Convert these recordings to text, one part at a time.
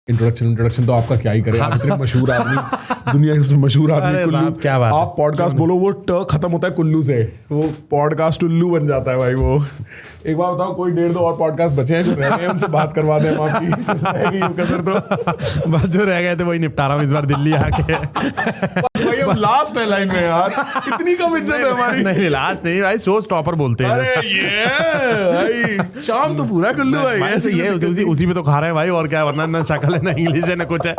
Introduction तो आपका क्या ही करे, आप इतने मशहूर आदमी, दुनिया के सबसे मशहूर आदमी कुल्लू, क्या बात, आप पॉडकास्ट बोलो वो ट खत्म होता है कुल्लू से, वो पॉडकास्ट उल्लू बन जाता है भाई। वो एक बार बताओ, कोई 1.5-2 और पॉडकास्ट बचे हैं जो रह गए, उनसे बात करवा दें हम आपकी, कुछ रह गई कसर तो बस जो रह गए थे वही निपटा रहा हूँ इस बार दिल्ली आके। भाई हम लास्ट है लाइन में यार, इतनी कम इज्जत है हमारी। नहीं लास्ट नहीं भाई, शो स्टॉपर बोलते हैं। अरे ये भाई शाम तो पूरा कुल्लू भाई, ऐसे ये उसी में तो खा रहे हैं भाई, और क्या, वरना ना शक्ल है ना इंग्लिश है ना कुछ है।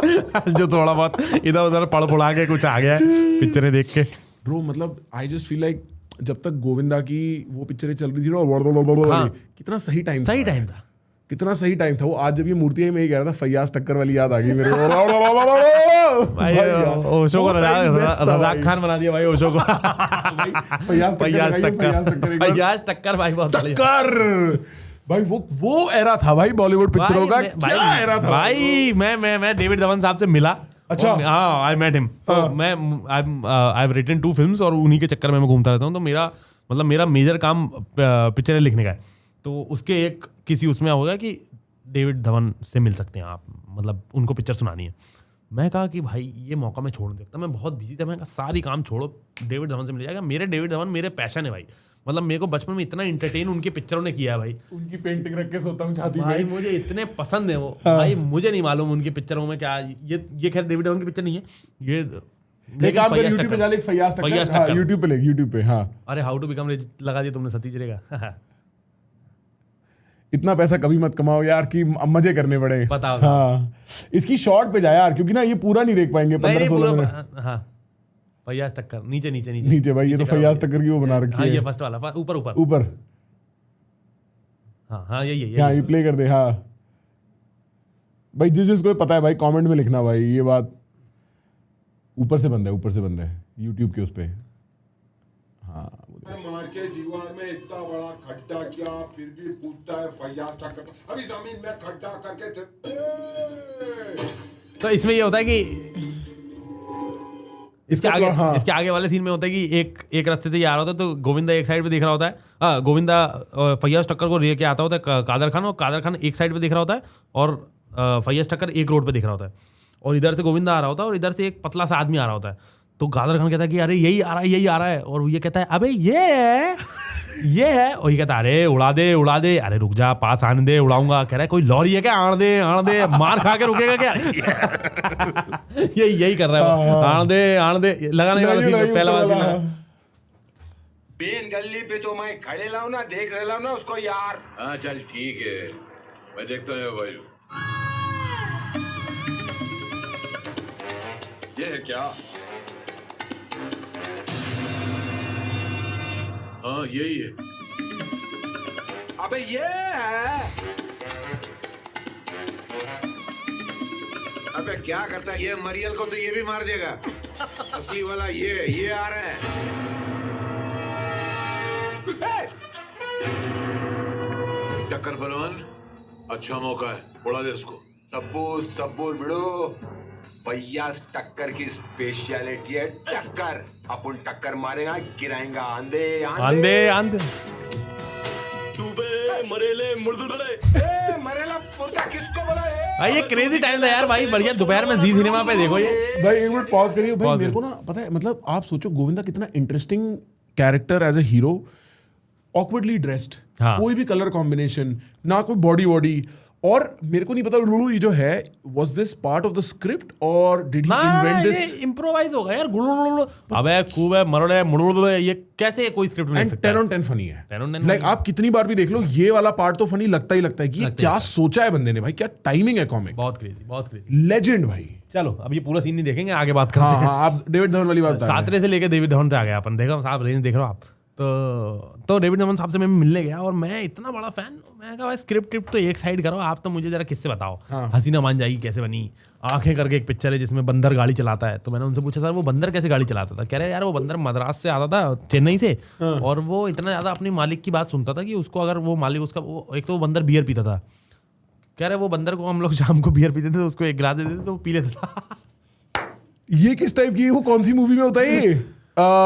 जो थोड़ा बहुत इधर उधर पढ़ पढ़ा के कुछ आ गया है पिक्चरें देख के। ब्रो मतलब आई जस्ट फील लाइक जब तक गोविंदा की वो पिक्चरें चल रही थी ना, कितना सही टाइम था, कितना सही टाइम था वो। आज जब ये मूर्ति है, मैं ये कह रहा था फैयाज टक्कर वाली याद आ गई मेरे को। ओशो को रजाक खान बना दिया भाई, ओशो को। फैयाज टक्कर भाई, बहुत टक्कर भाई, वो एरा था भाई बॉलीवुड पिक्चरों का, क्या एरा था भाई। मैं डेविड धवन साहब से मिला। अच्छा, हाँ, आई मेट हिम। तो मैं आई हैव रिटन 2 फिल्म्स और उन्हीं के चक्कर में मैं घूमता रहता हूँ। तो मेरा मेजर काम पिक्चरें लिखने का है। तो उसके एक किसी उसमें होगा कि डेविड धवन से मिल सकते हैं आप, मतलब उनको पिक्चर सुनानी है। मैं कहा कि भाई ये मौका मैं छोड़ देता, मैं बहुत बिजी था। मैं कहा सारी काम छोड़ो, डेविड धवन से मिल जाएगा। मेरे डेविड धवन मेरे पैशन है भाई, मतलब मेरे को बचपन में इतना एंटरटेन उनकी पिक्चरों ने किया है भाई। उनकी पेंटिंग रख के सोता हूँ छाती भाई, मुझे इतने पसंद है वो। भाई मुझे नहीं मालूम उनकी पिक्चरों में क्या, ये खैर डेविड धवन की पिक्चर नहीं है ये। लेकिन आप YouTube पे जा ले, फैयाज टक्कर YouTube पे ले, YouTube पे। हाँ, अरे हाउ टू बिकम रिच लगा दिया तुमने, सतीश रे का। इतना पैसा कभी मत कमाओ यार कि मजे करने पड़े। बताओ। हाँ, इसकी शॉर्ट पे जा यार, क्योंकि ना ये पूरा नहीं देख पाएंगे 15-16 मिनट। हाँ, फैयाज टक्कर नीचे भाई, ये तो फैयाज टक्कर की वो बना रखी है। ये फर्स्ट वाला ऊपर। हाँ यही हाँ, ये प्ले कर दे। हाँ भाई, जिसको पता है भाई कमेंट में लिखना भाई, ये बात ऊपर से बंद है YouTube के उस पे। हाँ, मार के दीवार में इतना बड़ा खड्डा किया, फिर भी पूछता है फैयाज टक्कर, अभी जमीन में खड्डा करके तो इसमें ये होता है कि इसके आगे वाले सीन में होता है कि एक रास्ते से ये आ रहा होता है, तो गोविंदा एक साइड पे देख रहा होता है। गोविंदा फैयाज टक्कर को लेके आता होता है कादर खान, और कादर खान एक साइड पे देख रहा होता है और फैयाज टक्कर एक रोड पे देख रहा होता है। और इधर से गोविंदा आ रहा होता है और इधर से एक पतला सा आदमी आ रहा होता है। तो कादर खान कहता है कि अरे यही आ रहा है, और ये कहता है अबे ये है, और ये कहता है अरे उड़ा दे, अरे रुक जा, पास आने दे, उड़ाऊंगा। कह रहा है कोई लॉरी है क्या, आण दे, मार खा के रुकेगा क्या? यही कर रहा है, आण दे लगाने वाला सीन, पहला वाला सीन। बेन गली पे तो मैं खड़े लाऊं ना, देख रहा हूं ना उसको यार। हाँ चल ठीक है, मैं देखता हूँ भाई। ये है क्या? हाँ यही है। अबे ये है। अबे क्या करता है ये, मरियल को तो ये भी मार देगा। असली वाला ये आ रहा है। टक्कर बलवान, अच्छा मौका है, उड़ा दे उसको। सब्बूर बिड़ो, फैयाज टक्कर की स्पेशलिटी है टक्कर। अपन टक्कर मारेगा, गिराएगा आंधे। मरेला पुरता किसको बोला है? भाई ये क्रेजी टाइम था यार भाई, बढ़िया। दोपहर में जी सिनेमा पे देखो ये। भाई एक मिनट पॉज करिए भाई, मेरे को ना पता है, मतलब आप सोचो गोविंदा कितना interesting character as a hero, awkwardly dressed, कोई भी कलर कॉम्बिनेशन ना, कोई बॉडी, और मेरे को नहीं पता लुलू ये जो है, was this part of the script और did he invent this? ये इम्प्रोवाइज होगा यार। अबे खूब है, मरोड़े मुड़ुड़े, ये कैसे कोई स्क्रिप्ट में लिख सकता है? 10 on 10 फनी है। 10 on 10 लाइक आप कितनी बार भी देख लो, ये वाला पार्ट तो फनी लगता ही लगता है कि ये क्या सोचा है बंदे ने भाई, क्या टाइमिंग है कॉमिक। बहुत क्रेजी लेजेंड भाई। चलो अब ये पूरा सीन नहीं देखेंगे, आगे बात करते हैं। हाँ, आप डेविड धवन वाली बात सातरे से लेके डेविड धवन तक आ गया अपन, देखो साहब रेंज देख रहे हो आप। तो डेविड धवन साहब से मैं मिलने गया और मैं इतना बड़ा फैन, मैं कहा स्क्रिप्ट तो एक साइड करो, आप तो मुझे जरा किससे बताओ। हसीना मान जाएगी कैसे बनी, आंखें करके एक पिक्चर है जिसमें बंदर गाड़ी चलाता है। तो मैंने उनसे पूछा सर वो बंदर कैसे गाड़ी चलाता था? कह रहे यार वो बंदर मद्रास से आता था, चेन्नई से, और वो इतना ज्यादा अपने मालिक की बात सुनता था कि उसको अगर वो मालिक उसका एक तो वो बंदर बियर पीता था। कह रहे वो बंदर को हम लोग शाम को बियर पीते थे, उसको एक गिलास देते थे तो वो पी लेता था। ये किस टाइप की, वो कौन सी मूवी में होता है ये?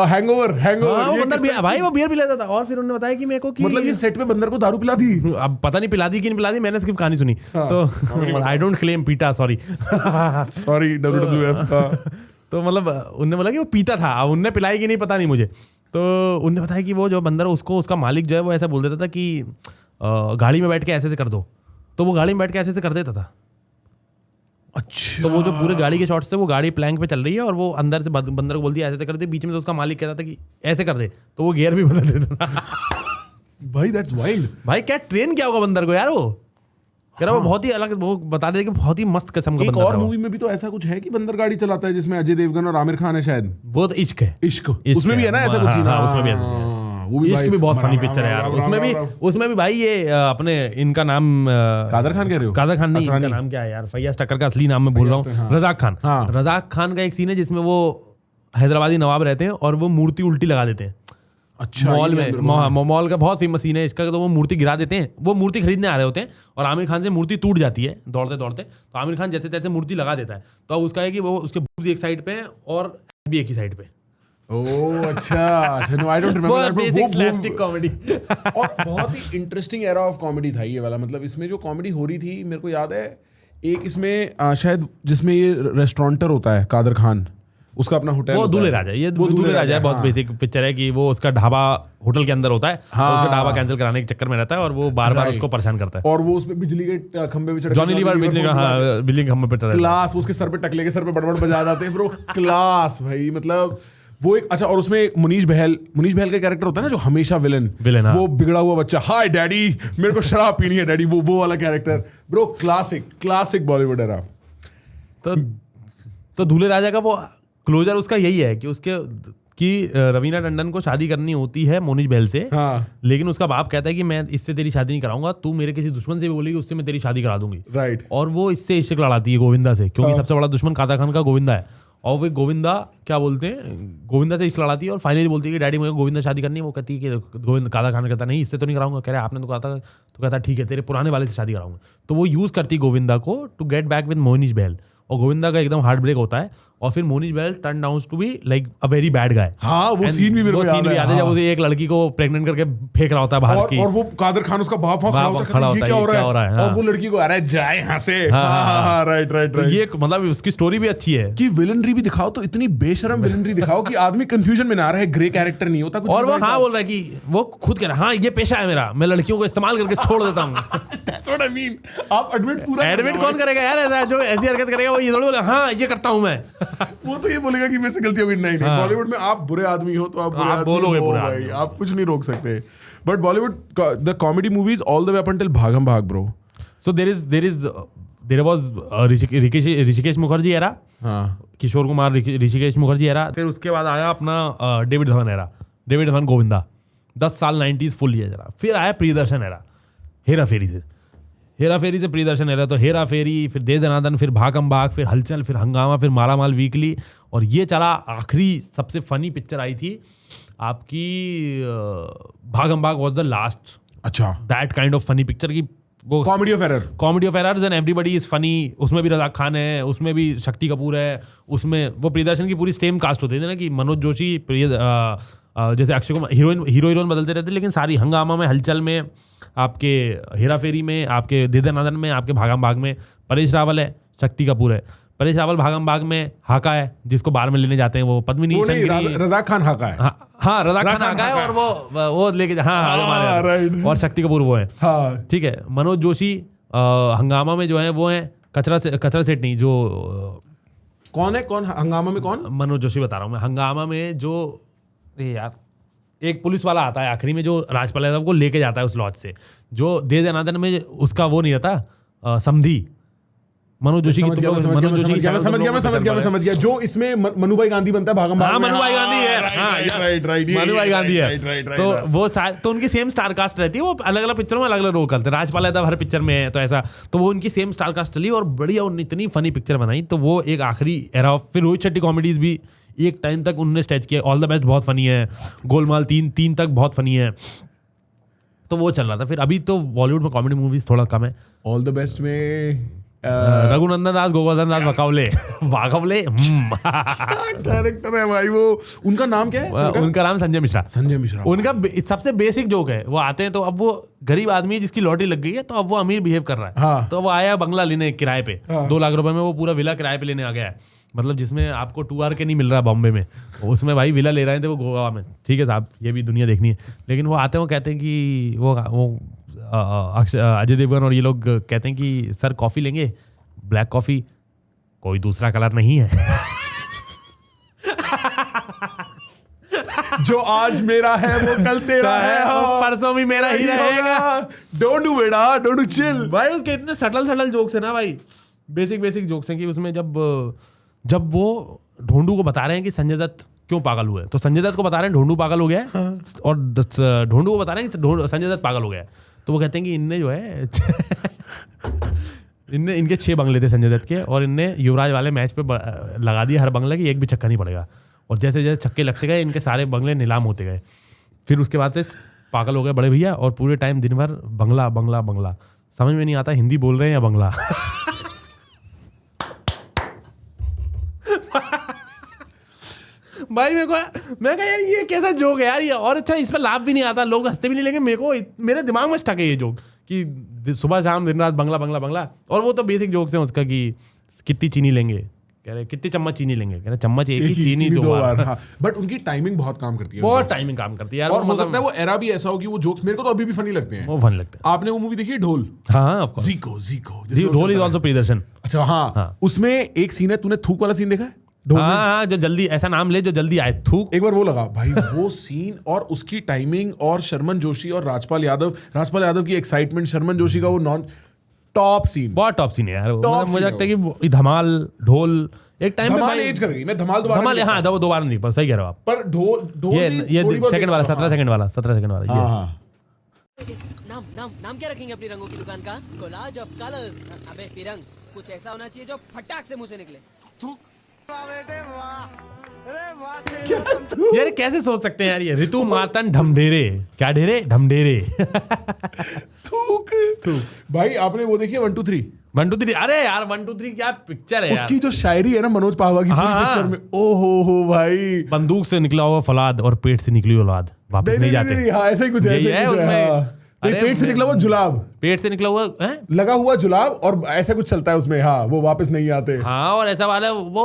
हैंगओवर वो बंदर भाई वो बियर पिलाता था और फिर उन्होंने बताया कि मेरे को कि मतलब ये सेट पे बंदर को दारू पिला दी। अब पता नहीं पिला दी कि नहीं पिला दी, मैंने सिर्फ कहानी सुनी। तो आई डोंट क्लेम पीटा, सॉरी WWF। तो मतलब उनने बोला कि वो पीता था, अब उनने पिलाई कि नहीं पता नहीं मुझे। तो उनने बताया कि वो जो बंदर उसको उसका मालिक जो है वो ऐसा बोल देता था कि गाड़ी में बैठ के ऐसे कर दो, तो वो गाड़ी में बैठ के ऐसे कर देता था। अच्छा। तो वो जो पूरे गाड़ी के शॉट्स थे, वो गाड़ी प्लैंक पे चल रही है और वो अंदर से बंदर को बोल दिया ऐसे कर दे, बीच में से उसका मालिक कहता था कि ऐसे कर दे, तो वो गियर भी बदल देता था। भाई दैट्स वाइल्ड। भाई क्या ट्रेन क्या होगा बंदर को यार, वो कह रहा वो बहुत ही अलग, वो बता दे कि बहुत ही मस्त किस्म का एक बंदर और था वो। मूवी में भी तो ऐसा कुछ है कि बंदर गाड़ी चलाता है जिसमें अजय देवगन और आमिर खान है शायद। वो तो इश्क है। इश्क उसमें भी है ना ऐसा कुछ सीन? उसमें भी ऐसा सीन है। इश्क भी बहुत फनी पिक्चर है यार। उसमें भी भाई ये अपने इनका नाम कादर खान कह रहे हो? कादर खान नहीं, इनका नाम क्या है यार, फैयाज टक्कर का असली नाम मैं बोल रहा हूँ, रज़ाक खान। रज़ाक खान का एक सीन है जिसमें वो हैदराबादी नवाब रहते हैं और वो मूर्ति उल्टी लगा देते हैं। अच्छा। मॉल में, मॉल का बहुत फेमस सीन है इसका। तो वो मूर्ति गिरा देते हैं, वो मूर्ति खरीदने आ रहे होते हैं और आमिर खान से मूर्ति टूट जाती है दौड़ते दौड़ते। तो आमिर खान जैसे तैसे मूर्ति लगा देता है। तो अब उसका है कि वो उसके बूब्स एक साइड पे हैं और भी एक ही साइड पे। ओह अच्छा। No I don't remember that. Basic slapstick comedy. और बहुत ही इंटरेस्टिंग एरा ऑफ कॉमेडी था ये वाला। मतलब इसमें जो कॉमेडी हो रही थी मेरे को याद है एक इसमें शायद जिसमें ये रेस्टोरेंटर होता है कादर खान, उसका अपना होटल, वो दूल्हे राजा, ये दूल्हे राजा है। बहुत बेसिक पिक्चर है कि वो उसका ढाबा होटल के अंदर होता है, उसका ढाबा कैंसिल कराने के चक्कर में रहता है और वो बार बार उसको परेशान करता है। और वो उसमें बिजली के खंभे पे चढ़, जॉनी लीवर बिजली के खंभे पे चढ़ा, क्लास। उसके सर पे टकले के सर पे बड़बड़ बजा जाते हैं ब्रो, क्लास भाई। मतलब वो एक अच्छा। और उसमें मुनीश बहल का कैरेक्टर होता है ना जो हमेशा विलन, वो बिगड़ा हुआ बच्चा, हाय डैडी मेरे को शराब पीनी है डैडी, वो वाला character bro, classic Bollywood era. तो दूल्हे राजा का वो क्लोजर उसका यही है कि उसके कि रवीना टंडन को शादी करनी होती है मोनिश बहल से। लेकिन उसका बाप कहता है कि मैं इससे तेरी शादी नहीं कराऊंगा, तू मेरे किसी दुश्मन से भी बोलेगी उससे मैं तेरी शादी करा दूंगी। राइट। और वो इससे इश्क लड़ाती है गोविंदा से, क्योंकि सबसे बड़ा दुश्मन कादर खान का गोविंदा है। और वो गोविंदा क्या बोलते हैं, गोविंदा से इश्क लड़ाती है और फाइनली बोलती है कि डैडी मुझे गोविंदा शादी करनी है। वो कहती है कि गोविंद कादर खान कहता नहीं इससे तो नहीं कराऊंगा। कह रहे आपने तो कहा था, तो कहता ठीक है तेरे पुराने वाले से शादी कराऊंगा। तो वो यूज करती है गोविंदा को to get back with Monish Bahl. और गोविंदा का एकदम हार्ट ब्रेक होता है और फिर Monish Bahl turn out to be like a very bad guy. हाँ वो सीन भी मेरे को याद है जब वो एक लड़की को प्रेग्नेंट करके फेंक रहा होता है बाहर की, और वो कादर खान उसका बाप खड़ा होता है, ये क्या हो रहा है, और वो लड़की को अरे जाए यहाँ से। राइट। ये मतलब उसकी स्टोरी भी अच्छी है कि विलनरी भी दिखाओ तो इतनी बेशरम विलनरी दिखाओ कि आदमी कंफ्यूजन में ना रहे, ग्रे कैरेक्टर नहीं होता कुछ। और वो हाँ बोल रहा है कि वो खुद कह रहा है हाँ ये पेशा है मेरा, मैं लड़कियों को इस्तेमाल करके छोड़ देता हूँ। That's what I mean। आप एडमिट कौन करेगा यार ऐसा, जो ऐसी हरकत करेगा वो ये थोड़ी बोलेगा हाँ ये करता हूँ मैं। वो तो ये बोलेगा कि मेरे से गलती हो गई। नहीं बॉलीवुड में आप बुरे आदमी हो तो आप बोलोगे बुरे भाई, आप कुछ नहीं रोक सकते। But Bollywood the comedy movies all the way up until Bhagam Bhag bro. So there was Rishikesh Mukherjee era, Kishore Kumar Rishikesh Mukherjee era. फिर उसके बाद आया अपना डेविड धवन एरा, डेविड धवन गोविंदा 10 साल 90s फुल लिया जरा। फिर आया प्रियदर्शन एरा, हेरा फेरी से प्रियदर्शन एरा। तो हेरा फेरी, फिर दे दनादन, फिर भागम भाग, फिर हलचल, फिर हंगामा, फिर मालामाल वीकली। और ये चला आखिरी सबसे फनी पिक्चर आई थी आपकी भागम भाग वॉज द लास्ट। अच्छा that kind of funny picture की वो comedy of errors and everybody is funny. उसमें भी रज़ाक खान है, उसमें भी शक्ति कपूर है, उसमें वो प्रियदर्शन की पूरी सेम कास्ट होती है ना कि मनोज जोशी, जैसे अक्षय कुमार, हीरोइन बदलते रहते, लेकिन सारी हंगामा में, हलचल में, आपके हेरा फेरी में, आपके दे दनादन में, आपके भागम भाग में परेश रावल है, शक्ति कपूर है। परेश रावल भागम भाग में हाका है जिसको बार में लेने जाते हैं, वो पद्मिनी रज़ाक खान हाका है। हाँ रज़ाक खान हाका है और वो लेके और शक्ति कपूर वो है। ठीक है। मनोज जोशी हंगामा में जो है वो है कचरा सेठ नहीं, जो कौन हंगामा में कौन? मनोज जोशी बता रहा हूँ मैं। हंगामा में जो यार एक पुलिस वाला आता है आखिरी में जो राजपाल यादव को लेके जाता है उस लॉज से, जो दे दनादन में उसका वो नहीं रहता समझी मनोज जोशी की। समझ गया जो इसमें मनुभाई गांधी बनता है भागम भाग। मनुभाई गांधी है, मनुभाई गांधी है। तो वो तो उनकी सेम स्टार कास्ट रहती है, वो अलग अलग पिक्चरों में अलग अलग रोल करते हैं। राजपाल यादव हर पिक्चर में है, तो ऐसा तो वो उनकी सेम स्टार कास्ट चली और बढ़िया उन्होंने इतनी फनी पिक्चर बनाई। तो वो एक आखिरी एरा। फिर रोहित शेट्टी कॉमेडीज भी एक टाइम तक उन्होंने स्टेज किया। ऑल द बेस्ट बहुत फनी है, गोलमाल 3 तक बहुत फनी है। तो वो चल रहा था। फिर अभी तो बॉलीवुड में कॉमेडी मूवीज थोड़ा कम है। ऑल द बेस्ट में रघुनंदन दास गोवर्धन दास वाकवले वाकवले कैरेक्टर है भाई वो। उनका नाम क्या है? उनका नाम संजय मिश्रा। संजय मिश्रा। उनका सबसे बेसिक जोक है, वो आते हैं तो अब वो गरीब आदमी है जिसकी लॉटरी लग गई है, तो अब वो अमीर बिहेव कर रहा है। हाँ। तो वो आया बंगला लेने किराए पे, 2 लाख रुपए में वो पूरा विला किराए पे लेने आ गया है, मतलब जिसमें आपको 2 के नहीं मिल रहा बॉम्बे में, उसमें भाई विला ले रहे थे वो गोवा में। ठीक है साहब, ये भी दुनिया देखनी है। लेकिन वो आते हैं, वो कहते हैं कि वो अजय देवगन और ये लोग कहते हैं कि सर कॉफी लेंगे, ब्लैक कॉफी, कोई दूसरा कलर नहीं है। जो आज मेरा है वो कल तेरा है, परसों भी मेरा ही रहेगा। डोंट डू बेटा, डोंट डू चिल। भाई उसके इतने सटल जोक्स है ना भाई, बेसिक जोक्स हैं कि उसमें जब वो ढोंडू को बता रहे हैं कि संजय दत्त क्यों पागल हुए, तो संजय दत्त को बता रहे हैं ढोंडू पागल हो गया है, और ढोंडू को बता रहे हैं कि संजय दत्त पागल हो गया है। तो वो कहते हैं कि इनने जो है इनके 6 बंगले थे संजय दत्त के, और इनने युवराज वाले मैच पे लगा दिया हर बंगले की एक भी छक्का नहीं पड़ेगा, और जैसे जैसे छक्के लगते गए इनके सारे बंगले नीलाम होते गए। फिर उसके बाद से पागल हो गए बड़े भैया, और पूरे टाइम दिन भर बंगला बंगला बंगला, समझ में नहीं आता हिंदी बोल रहे हैं या बंगला। भाई मैं कहा यार ये कैसा जोक है यार ये, और अच्छा इस पर लाभ भी नहीं आता, लोग हंसते भी नहीं, लेकिन मेरे दिमाग में स्टक है ये जोक कि सुबह शाम दिन रात बंगला बंगला बंगला। और वो तो बेसिक जोक्स हैं उसका कि कितनी चीनी लेंगे, कह रहे कितनी चम्मच चीनी लेंगे, कह रहे चम्मच एक ही, चीनी 2 बार। हाँ। बट उनकी टाइमिंग बहुत काम करती है, बहुत टाइमिंग काम करती है यार। और हो सकता है वो एरा भी ऐसा हो कि वो जोक्स मेरे को तो अभी भी फनी लगते हैं। वो फन लगते हैं। आपने वो मूवी देखी है ढोल? हाँ ऑफ कोर्स। जीको ढोल इज आल्सो प्रियदर्शन। अच्छा हाँ, उसमें एक सीन है, तूने थूक वाला सीन देखा है? हाँ, जो जल्दी ऐसा नाम ले जो जल्दी आए, थूक। एक बार वो लगा भाई, वो सीन और उसकी टाइमिंग, और शर्मन जोशी और राजपाल यादव की एक्साइटमेंट, शर्मन जोशी का वो नॉन टॉप सीन, बहुत टॉप सीन है यार। मुझे लगता है कि धमाल ढोल एक टाइम धमाल एज कर गई। मैं धमाल हाँ दोबारा नहीं, सही कह रहे हो आप। पर ढोल ये सेकंड वाला 17 सेकंड वाला हाँ। नाम क्या रखेंगे अपनी रंगों की दुकान का? Collage of colours. अबे फिरंग, कुछ ऐसा होना चाहिए जो फटाक से मुंह से निकले। यार कैसे सोच सकते हैं यार ये ऋतु मातन ढमढेरे, क्या ढेरे ढमढेरे। थूक भाई। आपने वो देखी है 1 2 3? 1 2 3? अरे यार 1 2 3 क्या पिक्चर है उसकी जो शायरी है ना मनोज पाहवा की पिक्चर में, ओ हो भाई, बंदूक से निकला हुआ फलाद और पेट से निकली औलाद वापस नहीं जाते। हाँ ऐसा ही कुछ है उसमें। पेट से निकला हुआ जुलाब, पेट से निकला हुआ लगा हुआ जुलाब, और ऐसा कुछ चलता है उसमें। हाँ वो वापस नहीं आते। हाँ और ऐसा वाला वो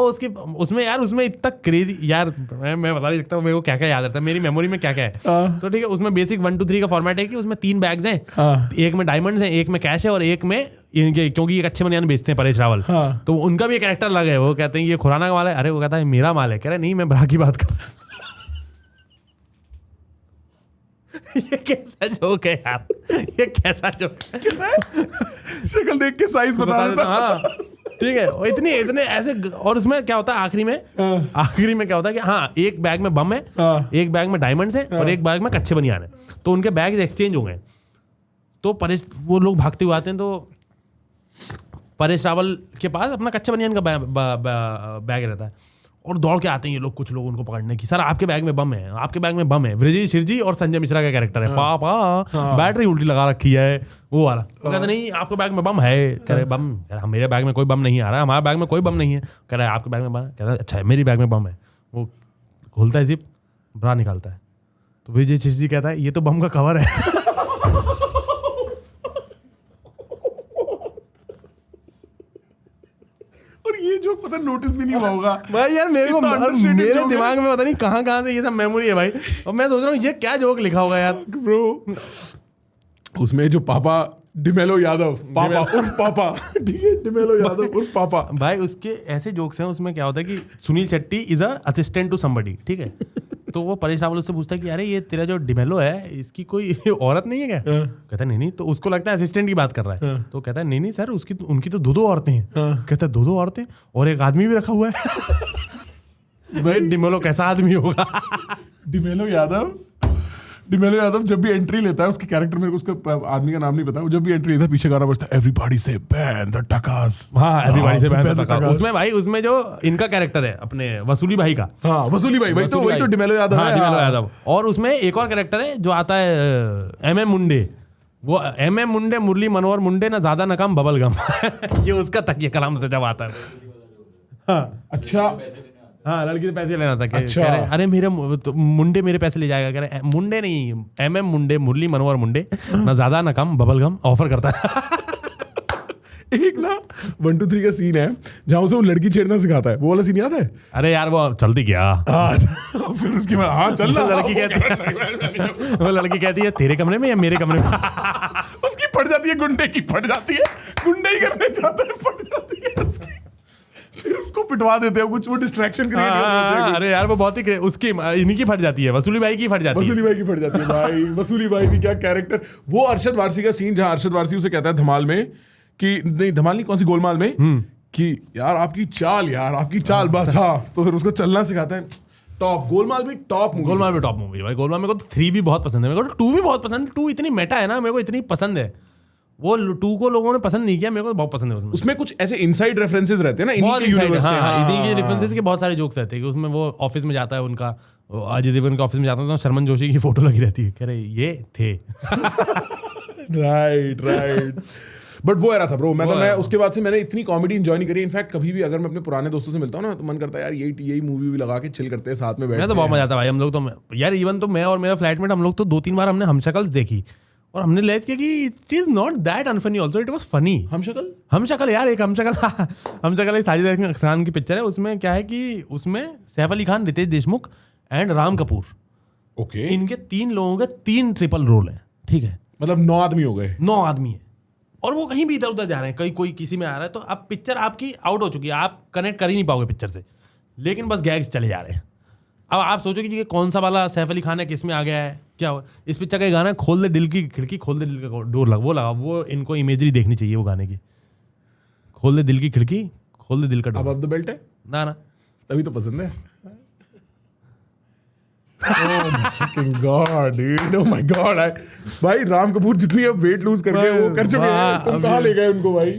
उसमें यार, उसमें इतना क्रेजी यार, मैं बता नहीं सकता मेरे को क्या क्या याद रहता है, मेरी मेमोरी में क्या क्या है। तो ठीक है, उसमें बेसिक 1 2 3 का फॉर्मेट है कि उसमें 3 बैग्स हैं, एक में डायमंड्स हैं, एक में कैश है, और एक में इनके, क्योंकि एक अच्छे बनियान बेचते हैं परेश रावल, तो उनका भी एक कैरेक्टर अलग है। वो कहते हैं ये खुराना का माल है, अरे वो कहता है मेरा माल है, कह रहे नहीं मैं ब्रा की बात कर। ये कैसा जोक है यार, ये कैसा जोक है। शक्ल देख के साइज बता देता। हाँ ठीक है, इतने ऐसे। और उसमें क्या होता है आखिरी में क्या होता है कि हाँ एक बैग में बम है, एक बैग में डायमंड्स है, और एक बैग में कच्चे बनियान है, तो उनके बैग एक्सचेंज हो गए। तो वो लोग भागते हुए आते हैं, तो परेश रावल के पास अपना कच्चे बनियान का बैग रहता है, और दौड़ के आते हैं ये लोग, कुछ लोग उनको पकड़ने की, सर आपके बैग में बम है, आपके बैग में बम है। वृजी शिरजी और संजय मिश्रा का कैरेक्टर है, पापा बैटरी उल्टी लगा रखी है, वो वाला। वो कहते नहीं आपके बैग में बम है, कह रहे बम, मेरे बैग में कोई बम नहीं आ रहा है, हमारे बैग में कोई बम नहीं है, कह रहा है आपके बैग में बम है, कहता है अच्छा मेरी बैग में बम है। वो खोलता है जिप, ब्रा निकालता है, तो विजय शिरजी कहता है ये तो बम का कवर है। ये जो पता नोटिस भी नहीं हुआ होगा भाई यार, मेरे दिमाग में पता नहीं कहाँ से ये सब मेमोरी है भाई, और मैं सोच रहा हूँ ये क्या जोक लिखा होगा यार ब्रो। उसमें जो पापा डिमेलो यादव, पापा ठीक है, डिमेलो यादव उर्फ पापा भाई, उसके ऐसे जोक्स हैं। उसमें क्या होता है कि Sunil Shetty is a assistant to somebody, ठीक है, तो वो परेश रावल उससे पूछता है कि अरे ये तेरा जो डिमेलो है इसकी कोई औरत नहीं है क्या? कहता है नहीं, तो उसको लगता है असिस्टेंट की बात कर रहा है, तो कहता है नहीं सर उनकी तो 2 औरतें हैं। कहता है 2 औरतें और एक आदमी भी रखा हुआ है। भाई डिमेलो कैसा आदमी होगा? डिमेलो यादव जब भी एंट्री लेता है, उसके कैरेक्टर, मेरे को उसका आदमी का नाम नहीं पता, वो जब भी एंट्री लेता है पीछे गाना बजता है एवरीबॉडी से बैन द टकास। हाँ एवरीबॉडी से बैन द टकास। उसमें भाई उसमें जो इनका कैरेक्टर है अपने वसूली भाई का, हाँ वसूली भाई, वही तो डिमेलो यादव है। डिमेलो यादव। और उसमें एक और कैरेक्टर है जो आता है MM मुंडे, वो MM मुंडे मुरली मनोहर मुंडे ना ज्यादा नाकाम बबल गम ये उसका तकिया कलाम था जब आता है। हाँ अच्छा हाँ, लड़की से पैसे लेना था। अच्छा। कह रहे अरे मेरे तो मुंडे मेरे पैसे ले जाएगा। कह रहे मुंडे नहीं, MM मुंडे मुरली मनोहर मुंडे ना ज्यादा ना कम बबल गम ऑफर करता है। एक ना 1 2 3 का सीन है जहाँ उसे वो लड़की छेड़ना सिखाता है, वो वाला सीन याद है? अरे यार वो चलती क्या फिर उसके बाद हाँ चल रहा लड़की कहती है वो लड़की कहती है तेरे कमरे में या मेरे कमरे में उसकी फट जाती है, गुंडे की फट जाती है, गुंडे ही करने जाता है, फट जाती है उसकी, फिर उसको पिटवा देते हैं कुछ, वो डिस्ट्रैक्शन क्रिएट कर देते हैं। अरे यार वो बहुत ही उसकी इन्हीं की फट जाती है, वसूली भाई की फट जाती है। वसूली भाई की फट जाती है भाई। वसूली भाई भी क्या कैरेक्टर। वो अरशद वारसी का सीन जहाँ अरशद वारसी उसे कहता है धमाल में कि नहीं, धमाल नहीं, कौन सी गोलमाल में, कि यार आपकी चाल बस। हाँ, तो फिर उसको चलना सिखाता है। टॉप गोलमाल भी टॉप मूवी, गोलमाल में टॉप मूवी भाई। गोलमाल मेरे को 3 भी बहुत पसंद है, मेरे को 2 भी बहुत पसंद है। 2 इतनी मेटा है ना, मेरे को इतनी पसंद है। वो 2 को लोगों ने पसंद नहीं किया, मेरे को बहुत पसंद है। उसमें कुछ ऐसे इनसाइड रेफरेंसेस रहते हैं ना, बहुत इन्हीं के यूनिवर्स के। इन्हीं के रेफरेंसेस के बहुत सारे जोक्स रहते हैं कि उसमें वो ऑफिस में जाता है, उनका अजय देवगन के ऑफिस में जाता है तो शर्मन जोशी की फोटो लगी रहती है, कह रहे ये थे। राइट बट वो era था ब्रो। मैं उसके बाद से मैंने इतनी कॉमेडी एंजॉय नहीं करी। इनफैक्ट कभी भी अगर मैं अपने पुराने दोस्तों से मिलता हूँ ना तो मन करता है यार यही मूवी भी लगा के चिल करते हैं साथ में बैठ। मैं तो बहुत मजा आता है भाई। हम लोग तो यार इवन तो मैं और मेरा फ्लैटमेट हम लोग तो 2-3 बार हमने हमशक्ल देखी और हमने रियलाइज किया कि it is not that unfunny also, it was funny. Humshakal यार, एक हमशक्ल एक साजिद खान की पिक्चर है। उसमें क्या है कि उसमें सैफ अली खान, रितेश देशमुख एंड राम कपूर, ओके, इनके 3 लोगों के 3 ट्रिपल रोल है, ठीक है, मतलब 9 आदमी हो गए। 9 आदमी है और वो कहीं भी इधर उधर जा रहे हैं, कहीं कोई किसी में आ रहा है, तो अब पिक्चर आपकी आउट हो चुकी है, आप कनेक्ट कर ही नहीं पाओगे पिक्चर से, लेकिन बस गैग्स चले जा रहे हैं। अब आप सोचो कि कौन सा वाला सैफ अली खान है, किस में आ गया है, क्या हुआ। इस पिक्चर का गाना है खोल दे दिल की खिड़की, खोल दे दिल का डोर लगा, वो इनको इमेजरी देखनी चाहिए वो गाने की। खोल दे दिल की खिड़की, खोल दे दिल का डोर। अब द बेल्ट है ना तभी तो पसंद है। Oh my fucking God, dude. Oh my God. भाई राम कपूर जितनी अब वेट लूज करके वो कर चुके हैं, तुम कहाँ ले गए उनको भाई?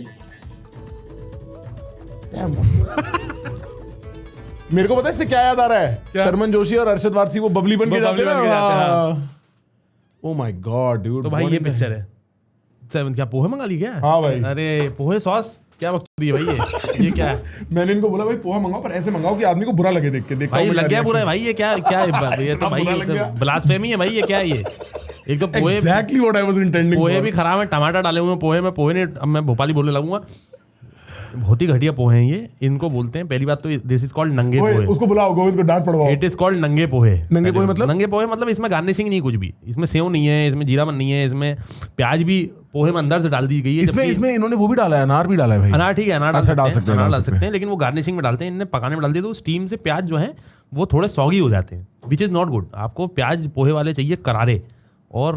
मेरे को पता है इससे क्या याद आ रहा है? शर्मन जोशी और अरशद वारसी वो बबली बन के जाते हैं। Oh my God, dude. तो भाई ये पिक्चर है। क्या पोहे मंगा ली क्या? हाँ भाई। अरे पोहे सॉस क्या वक्त दी है भाई ये क्या है? मैंने इनको बोला भाई पोहा मंगाओ पर ऐसे मंगाओ कि आदमी को बुरा लगे देख के। भाई लग गया बुरा है भाई, ये क्या है? ये तो भाई ब्लास्फेमी है भाई, ये क्या है ये? एक तो पोहे Exactly what I was intending. पोहे भी खराब है, टमाटर डाले हुए पोहे में, पोहे ने अब मैं भोपाली बोलने लगूंगा। बहुत ही घटिया पोहे हैं ये, इनको बोलते हैं पहली बात तो दिस इज कॉल्ड नंगे पोहे। उसको बुलाओ, गोविंद को डांट पड़वाओ। इट इज कॉल्ड नंगे पोहे। नंगे पोहे मतलब? नंगे पोहे मतलब इसमें गार्निशिंग नहीं कुछ भी, इसमें सेव नहीं है, इसमें जीरा मन नहीं है, इसमें प्याज भी पोहे में अंदर से डाल दी गई है। इसमें इन्होंने वो भी डाला है, अनार भी डाला है भाई। अनार ठीक है, अनार डाल सकते हैं, लेकिन वो गार्निशिंग में डालते हैं, इन्हें पकाने में डाल दिया तो स्टीम से प्याज जो है वो थोड़े सॉगी हो जाते हैं, विच इज नॉट गुड। आपको प्याज पोहे वाले चाहिए करारे और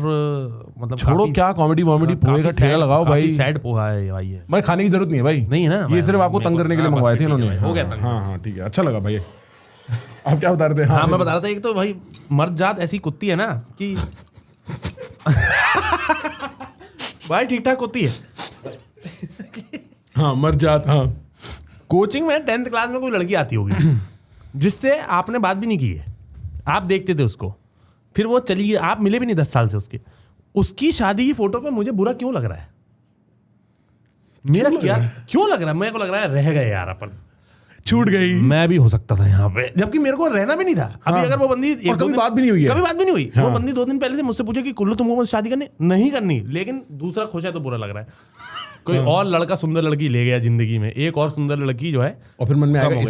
मतलब छोड़ो क्या कॉमेडी पोहे का ठेला लगाओ भाई। सैड पोहा है भाई ये, मैं खाने की जरूरत नहीं है भाई। नहीं है ना, ये सिर्फ आपको तंग करने के लिए मंगवाए थे इन्होंने। हो गया। हाँ ठीक है, अच्छा लगा भाई। आप क्या बता रहे थे? हाँ मैं बता रहा था, एक तो भाई मर्द जात ऐसी कुत्ती है ना कि भाई ठीक ठाक होती है। हाँ मर जात। हाँ कोचिंग में 10th क्लास में कोई लड़की आती होगी जिससे आपने बात भी नहीं की है, आप देखते थे उसको, फिर वो चली गई, आप मिले भी नहीं 10 साल से उसकी शादी की फोटो पे मुझे बुरा क्यों लग रहा है? मेरा क्या क्यों लग रहा है? मेरे को लग रहा है रह गए यार, अपन छूट गई। मैं भी हो सकता था यहाँ पे, जबकि मेरे को रहना भी नहीं था। अभी अगर वो बंदी कभी बात भी नहीं हुई है, कभी बात भी नहीं हुई, वो बंदी 2 दिन पहले से मुझसे पूछे कि कुल्लू तुमको मुझसे शादी करनी नहीं करनी, लेकिन दूसरा खुश है तो बुरा लग रहा है। कोई और लड़का सुंदर लड़की ले गया जिंदगी में, एक और सुंदर लड़की जो है, और फिर मन में आएगा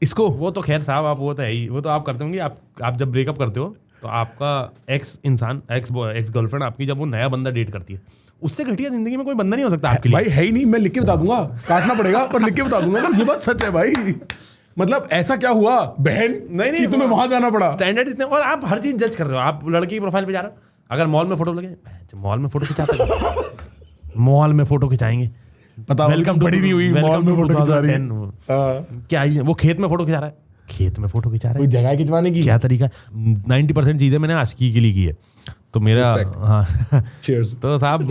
इसको वो तो खैर साहब आप वो तो है ही, वो तो आप करते होंगे। आप जब ब्रेकअप करते हो तो आपका एक्स गर्लफ्रेंड आपकी जब वो नया बंदा डेट करती है, उससे घटिया जिंदगी में कोई बंदा नहीं हो सकता आपके लिए। भाई है ही नहीं, मैं लिख के बता दूंगा, काटना पड़ेगा पर लिख के बता दूंगा। ये बात सच है भाई। मतलब ऐसा क्या हुआ बहन नहीं तुम्हें वहां जाना पड़ा? स्टैंडर्ड इतने, और आप हर चीज जज कर रहे हो। आप लड़की की प्रोफाइल पे जा रहे हो, अगर मॉल में फोटो लगे, मॉल में फोटो खिंचाते मॉल में फोटो खिंचाएंगे, पता वेलकम बड़ी नहीं हुई, मॉल में फोटो खिंचा रही है। क्या वो खेत में फोटो खिंचा रहा है, खेत में फोटो खिंचा रहा है, कोई जगह खिंचवाने की क्या तरीका है? 90% चीजें मैंने आशिकी के लिए की है, तो मेरा हाँ Cheers. तो साहब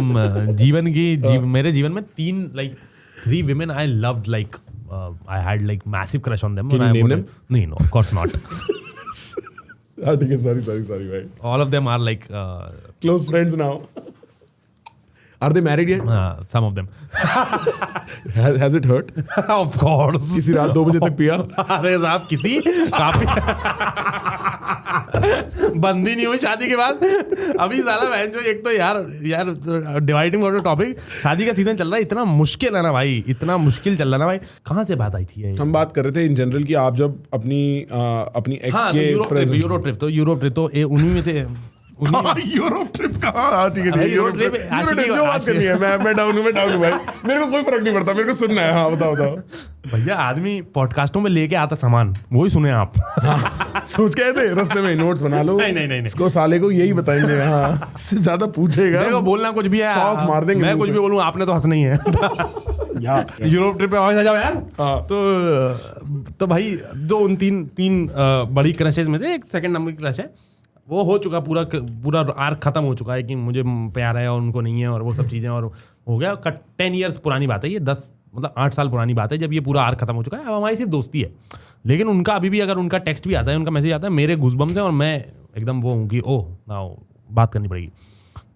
मेरे जीवन में 3 women I loved, like I had like massive crush on them. Can you name them? No, of course not. हाँ ठीक है, sorry भाई. All of them are like close friends now. Are they married yet? Some of them. Has it hurt? Of course. किसी रात 2 बजे तक पिया? अरे साहब किसी काफी बंदी नहीं हुई शादी के बाद अभी साला बहन जो एक तो यार डिवाइडिंग ऑफ द टॉपिक, शादी का सीजन चल रहा है, इतना मुश्किल है ना भाई, इतना मुश्किल चल रहा है ना भाई। कहाँ से बात आई थी ये? हम बात कर रहे थे इन जनरल की आप जब अपनी एक्स के यूरोप ट्रिप तो उन्हीं में से यूरोप ट्रिप कहाँ? ठीक है यूरोप ट्रिप जो बात करनी है मैं डाउन हूँ भाई, मेरे को कोई फर्क नहीं पड़ता, मेरे को सुनना है। हाँ बताओ भैया, आदमी पॉडकास्टों में लेके आता सामान, वही सुने आप। सोच के आए थे रास्ते में नोट्स बना लो। नहीं इसको साले को यही बताएंगे। हाँ, इससे ज्यादा पूछेगा, देखो बोलना कुछ भी है, सॉस मार देंगे। मैं कुछ भी बोलूँ आपने तो हंसना ही है। यूरोप ट्रिप पे आ जाओ यार। तो भाई जो उन तीन बड़ी क्रशेज में से एक सेकंड नंबर की क्रश है, वो हो चुका, पूरा आर्क खत्म हो चुका है कि मुझे प्यार है और उनको नहीं है और वो सब चीज़ें, और हो गया 10 ईयर्स पुरानी बात है ये, 8 साल पुरानी बात है जब ये पूरा आर्क खत्म हो चुका है। अब हमारी सिर्फ दोस्ती है, लेकिन उनका अभी भी अगर उनका टेक्स्ट भी आता है, उनका मैसेज आता है, मेरे घुसबम से, और मैं एकदम वो हूँ कि ओह ना बात करनी पड़ेगी।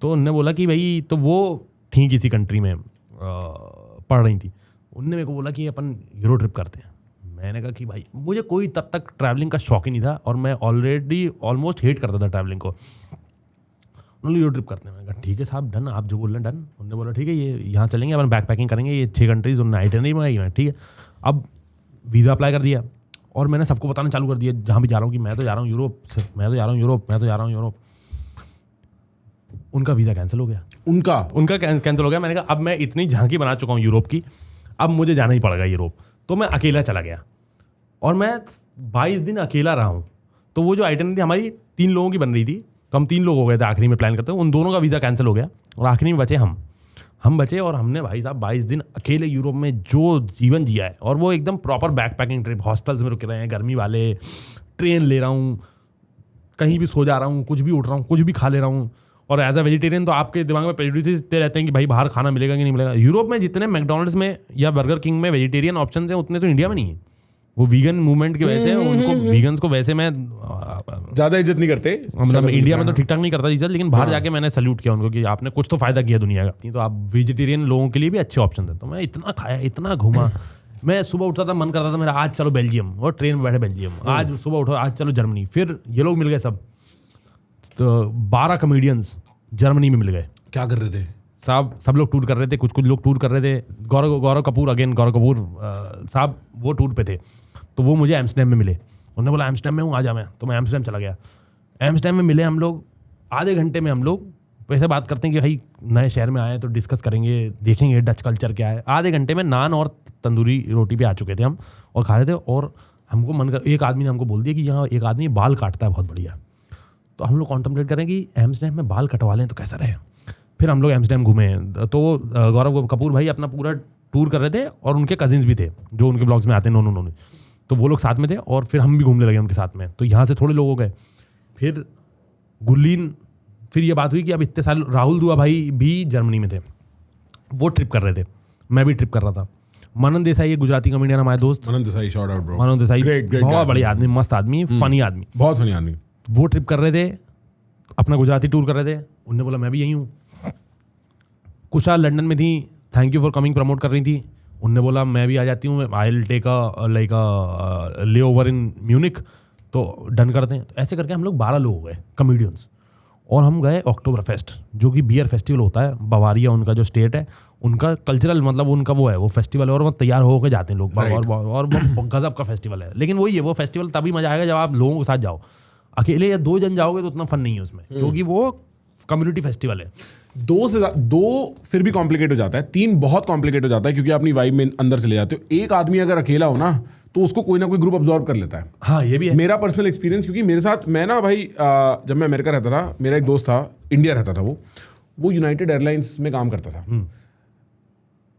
तो उनने बोला कि भाई, तो वो थी किसी कंट्री में पढ़ रही थी, उनने मेरे को बोला कि अपन यूरो ट्रिप करते हैं। मैंने कहा कि भाई मुझे कोई तब तक ट्रैवलिंग का शौक ही नहीं था और मैं ऑलरेडी ऑलमोस्ट हेट करता था ट्रैवलिंग को। उन्होंने यूरो ट्रिप करते हैं, मैंने कहा ठीक है साहब, डन, आप जो बोल रहे हैं डन। उन्होंने बोला ठीक है, ये यहाँ चलेंगे, अपन बैक पैकिंग करेंगे, ये 6 कंट्रीज उन्होंने आइटनरी मंगाई है, ठीक है। अब वीज़ा अप्लाई कर दिया और मैंने सबको बताना चालू कर दिया जहाँ भी जा रहा हूँ कि मैं तो जा रहा हूँ यूरोप, मैं तो जा रहा हूँ यूरोप, मैं तो जा रहा हूँ यूरोप। उनका वीज़ा कैंसिल हो गया, उनका कैंसिल हो गया। मैंने कहा अब मैं इतनी झांकी बना चुका हूँ यूरोप की, अब मुझे जाना ही पड़ेगा यूरोप। तो मैं अकेला चला गया और मैं 22 दिन अकेला रहा हूँ। तो वो जो आइटनरी हमारी 3 लोगों की बन रही थी, तो हम 3 लोग हो गए थे आखिरी में प्लान करते हैं, उन दोनों का वीज़ा कैंसिल हो गया और आखिरी में बचे हम बचे। और हमने भाई साहब 22 दिन अकेले यूरोप में जो जीवन जिया है, और वो एकदम proper back packing trip, hostels में रुक रहे हैं, गर्मी वाले, ट्रेन ले रहा हूँ, कहीं भी सो जा रहा हूँ, कुछ भी उठ रहा हूँ, कुछ भी खा ले रहा हूँ। और एज अ वेजिटेरियन तो आपके दिमाग में प्रेजुडिसेस इतने रहते हैं कि भाई बाहर खाना मिलेगा कि नहीं मिलेगा। यूरोप में जितने मैकडॉनल्ड्स में या बर्गर किंग में वेजिटेरियन ऑप्शन हैं, उतने तो इंडिया में नहीं है। वो वीगन मूवमेंट की वजह से उनको वीगन्स को वैसे मैं ज़्यादा इज्जत नहीं करते, मतलब इंडिया में तो ठीक ठाक नहीं करता इज्जत, लेकिन बाहर जाके मैंने सल्यूट किया उनको कि आपने कुछ तो फायदा किया दुनिया का। तो आप वेजिटेरियन लोगों के लिए भी अच्छे ऑप्शन थे। तो मैं इतना खाया, इतना घूमा। मैं सुबह उठता था, मन करता था मेरा आज चलो बेल्जियम, और ट्रेन में बैठे बेल्जियम, आज सुबह उठो आज चलो जर्मनी। फिर ये लोग मिल गए सब, तो 12 कॉमेडियंस जर्मनी में मिल गए। क्या कर रहे थे साहब? सब लोग टूर कर रहे थे, कुछ लोग टूर कर रहे थे। गौरव कपूर साहब वो टूर पे थे, तो वो मुझे एम्स्टर्डम में मिले। उन्होंने बोला एम्स्टर्डम में हूँ, आ जा। मैं तो मैं एम्स्टर्डम चला गया। एम्स्टर्डम में मिले हम लोग, आधे घंटे में हम लोग वैसे बात करते हैं कि भाई नए शहर में आए तो डिस्कस करेंगे, देखेंगे डच कल्चर क्या है। आधे घंटे में नान और तंदूरी रोटी पे आ चुके थे हम और खा रहे थे। और हमको मन कर, एक आदमी ने हमको बोल दिया कि यहाँ एक आदमी बाल काटता है बहुत बढ़िया। तो हम लोग कॉन्टम्पलेट करें कि एम्स्टर्डम में बाल कटवा लें तो कैसा रहे। फिर हम लोग एम्स्टर्डम घूमे। तो गौरव कपूर भाई अपना पूरा टूर कर रहे थे और उनके कजिन्स भी थे जो उनके ब्लॉग्स में आते हैं, नोनो। तो वो लोग साथ में थे और फिर हम भी घूमने लगे उनके साथ में। तो यहाँ से थोड़े लोग हो गए। फिर गुरलीन, फिर ये बात हुई कि अब इतने साल राहुल दुआ भाई भी जर्मनी में थे, वो ट्रिप कर रहे थे, मैं भी ट्रिप कर रहा था। मनन देसाई, ये गुजराती कॉमेडियन हमारे दोस्त, मनन देसाई, शाउट आउट ब्रो। मनन देसाई बहुत बढ़िया आदमी, मस्त आदमी, फनी आदमी, बहुत फनी आदमी। वो ट्रिप कर रहे थे, अपना गुजराती टूर कर रहे थे। उनने बोला मैं भी यहीं हूँ। कुशा लंदन में थी, thank you for coming promote कर रही थी। उनने बोला मैं भी आ जाती हूँ, आई विल टेक अ ले ओवर इन म्यूनिक, तो डन करते हैं। तो ऐसे करके हम लोग 12 लोग हो गए कॉमेडियंस, और हम गए अक्टूबर फेस्ट, जो कि बियर फेस्टिवल होता है। बवारिया उनका जो स्टेट है, उनका कल्चरल मतलब उनका वो है, वो फेस्टिवल है, और वो तैयार होकर जाते हैं लोग, और वो गजब का फेस्टिवल है। लेकिन वही है, वो फेस्टिवल तभी मजा आएगा जब आप लोगों के साथ जाओ। अकेले या 2 जन जाओगे तो उतना फन नहीं है उसमें, क्योंकि वो कम्युनिटी फेस्टिवल है। 2 फिर भी कॉम्प्लिकेट हो जाता है, 3 बहुत कॉम्प्लिकेट हो जाता है, क्योंकि अपनी वाइब में अंदर चले जाते हो। एक आदमी अगर अकेला हो ना तो उसको कोई ना कोई ग्रुप अब्जॉर्व कर लेता है। हाँ, ये भी है मेरा पर्सनल एक्सपीरियंस, क्योंकि मेरे साथ, मैं ना भाई जब मैं अमेरिका रहता था, मेरा एक दोस्त था, इंडिया रहता था, वो यूनाइटेड एयरलाइंस में काम करता था।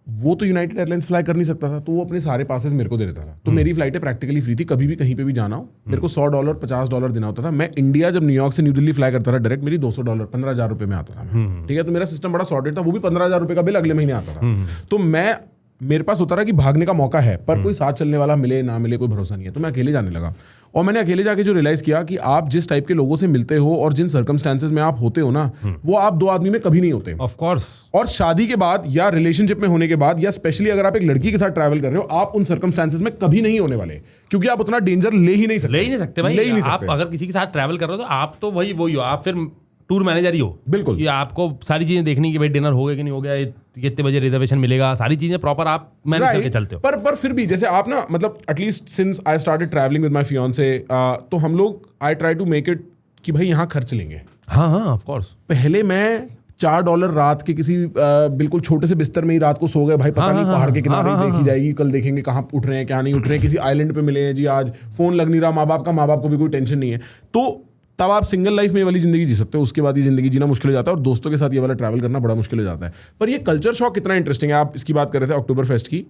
वो तो यूनाइटेड एयरलाइंस फ्लाई कर नहीं सकता था, तो वो अपने सारे पासेस मेरे को दे देता था। तो मेरी फ्लाइटें प्रैक्टिकली फ्री थी, कभी भी कहीं पे भी जाना हो मेरे को $100 $50 देना होता था। मैं इंडिया जब न्यूयॉर्क से न्यू दिल्ली फ्लाई करता था डायरेक्ट, मेरी $200 15,000 रुपये में आता था। ठीक है, तो मेरा सिस्टम बड़ा सॉर्टेड था। वो भी $15,000 रुपये का बिल अगले महीने आता था। तो मैं मेरे पास होता रहा कि भागने का मौका है पर कोई साथ चलने वाला मिले ना मिले कोई भरोसा नहीं है, तो मैं अकेले जाने लगा। और मैंने अकेले जाके जो रियलाइज किया कि आप जिस टाइप के लोगों से मिलते हो और जिन सर्कमस्टेंसेज में आप होते हो ना, वो आप 2 आदमी में कभी नहीं होते। Of course. और शादी के बाद या रिलेशनशिप में होने के बाद या स्पेशली अगर आप एक लड़की के साथ ट्रैवल कर रहे हो, आप उन सर्कमस्टेंसेज में कभी नहीं होने वाले, क्योंकि आप उतना डेंजर ले ही नहीं सकते भाई। आप अगर किसी के साथ ट्रैवल कर रहे हो तो आप तो वही हो, आप फिर टूर मैनेजर ही हो। बिल्कुल। कि आपको सारी चीजें देखनी कि भाई डिनर हो गया कि नहीं हो गया, कितने बजे रिजर्वेशन मिलेगा, सारी चीजें प्रॉपर आप मैनेज करके चलते हो। पर फिर भी जैसे आप ना, मतलब at least since I started travelling with my fiancee, तो हम लोग I try to make it कि भाई यहाँ खर्च लेंगे। हाँ ऑफ कोर्स। पहले मैं $4 रात के किसी बिल्कुल छोटे से बिस्तर में ही रात को सो गए भाई, पता नहीं पहाड़ के किनारे देखी जाएगी, कल देखेंगे कहाँ उठ रहे हैं क्या नहीं उठ रहे हैं, किसी आइलैंड पे मिले हैं जी आज, फोन लग नहीं रहा माँ बाप को भी कोई टेंशन नहीं है। तो तब आप सिंगल लाइफ में ये वाली जिंदगी जी सकते हो, उसके बाद ये जिंदगी जीना मुश्किल हो जाता है और दोस्तों के साथ ये वाला ट्रैवल करना बड़ा मुश्किल हो जाता है। पर ये कल्चर शॉक कितना इंटरेस्टिंग है। आप इसकी बात कर रहे थे अक्टूबर फेस्ट की,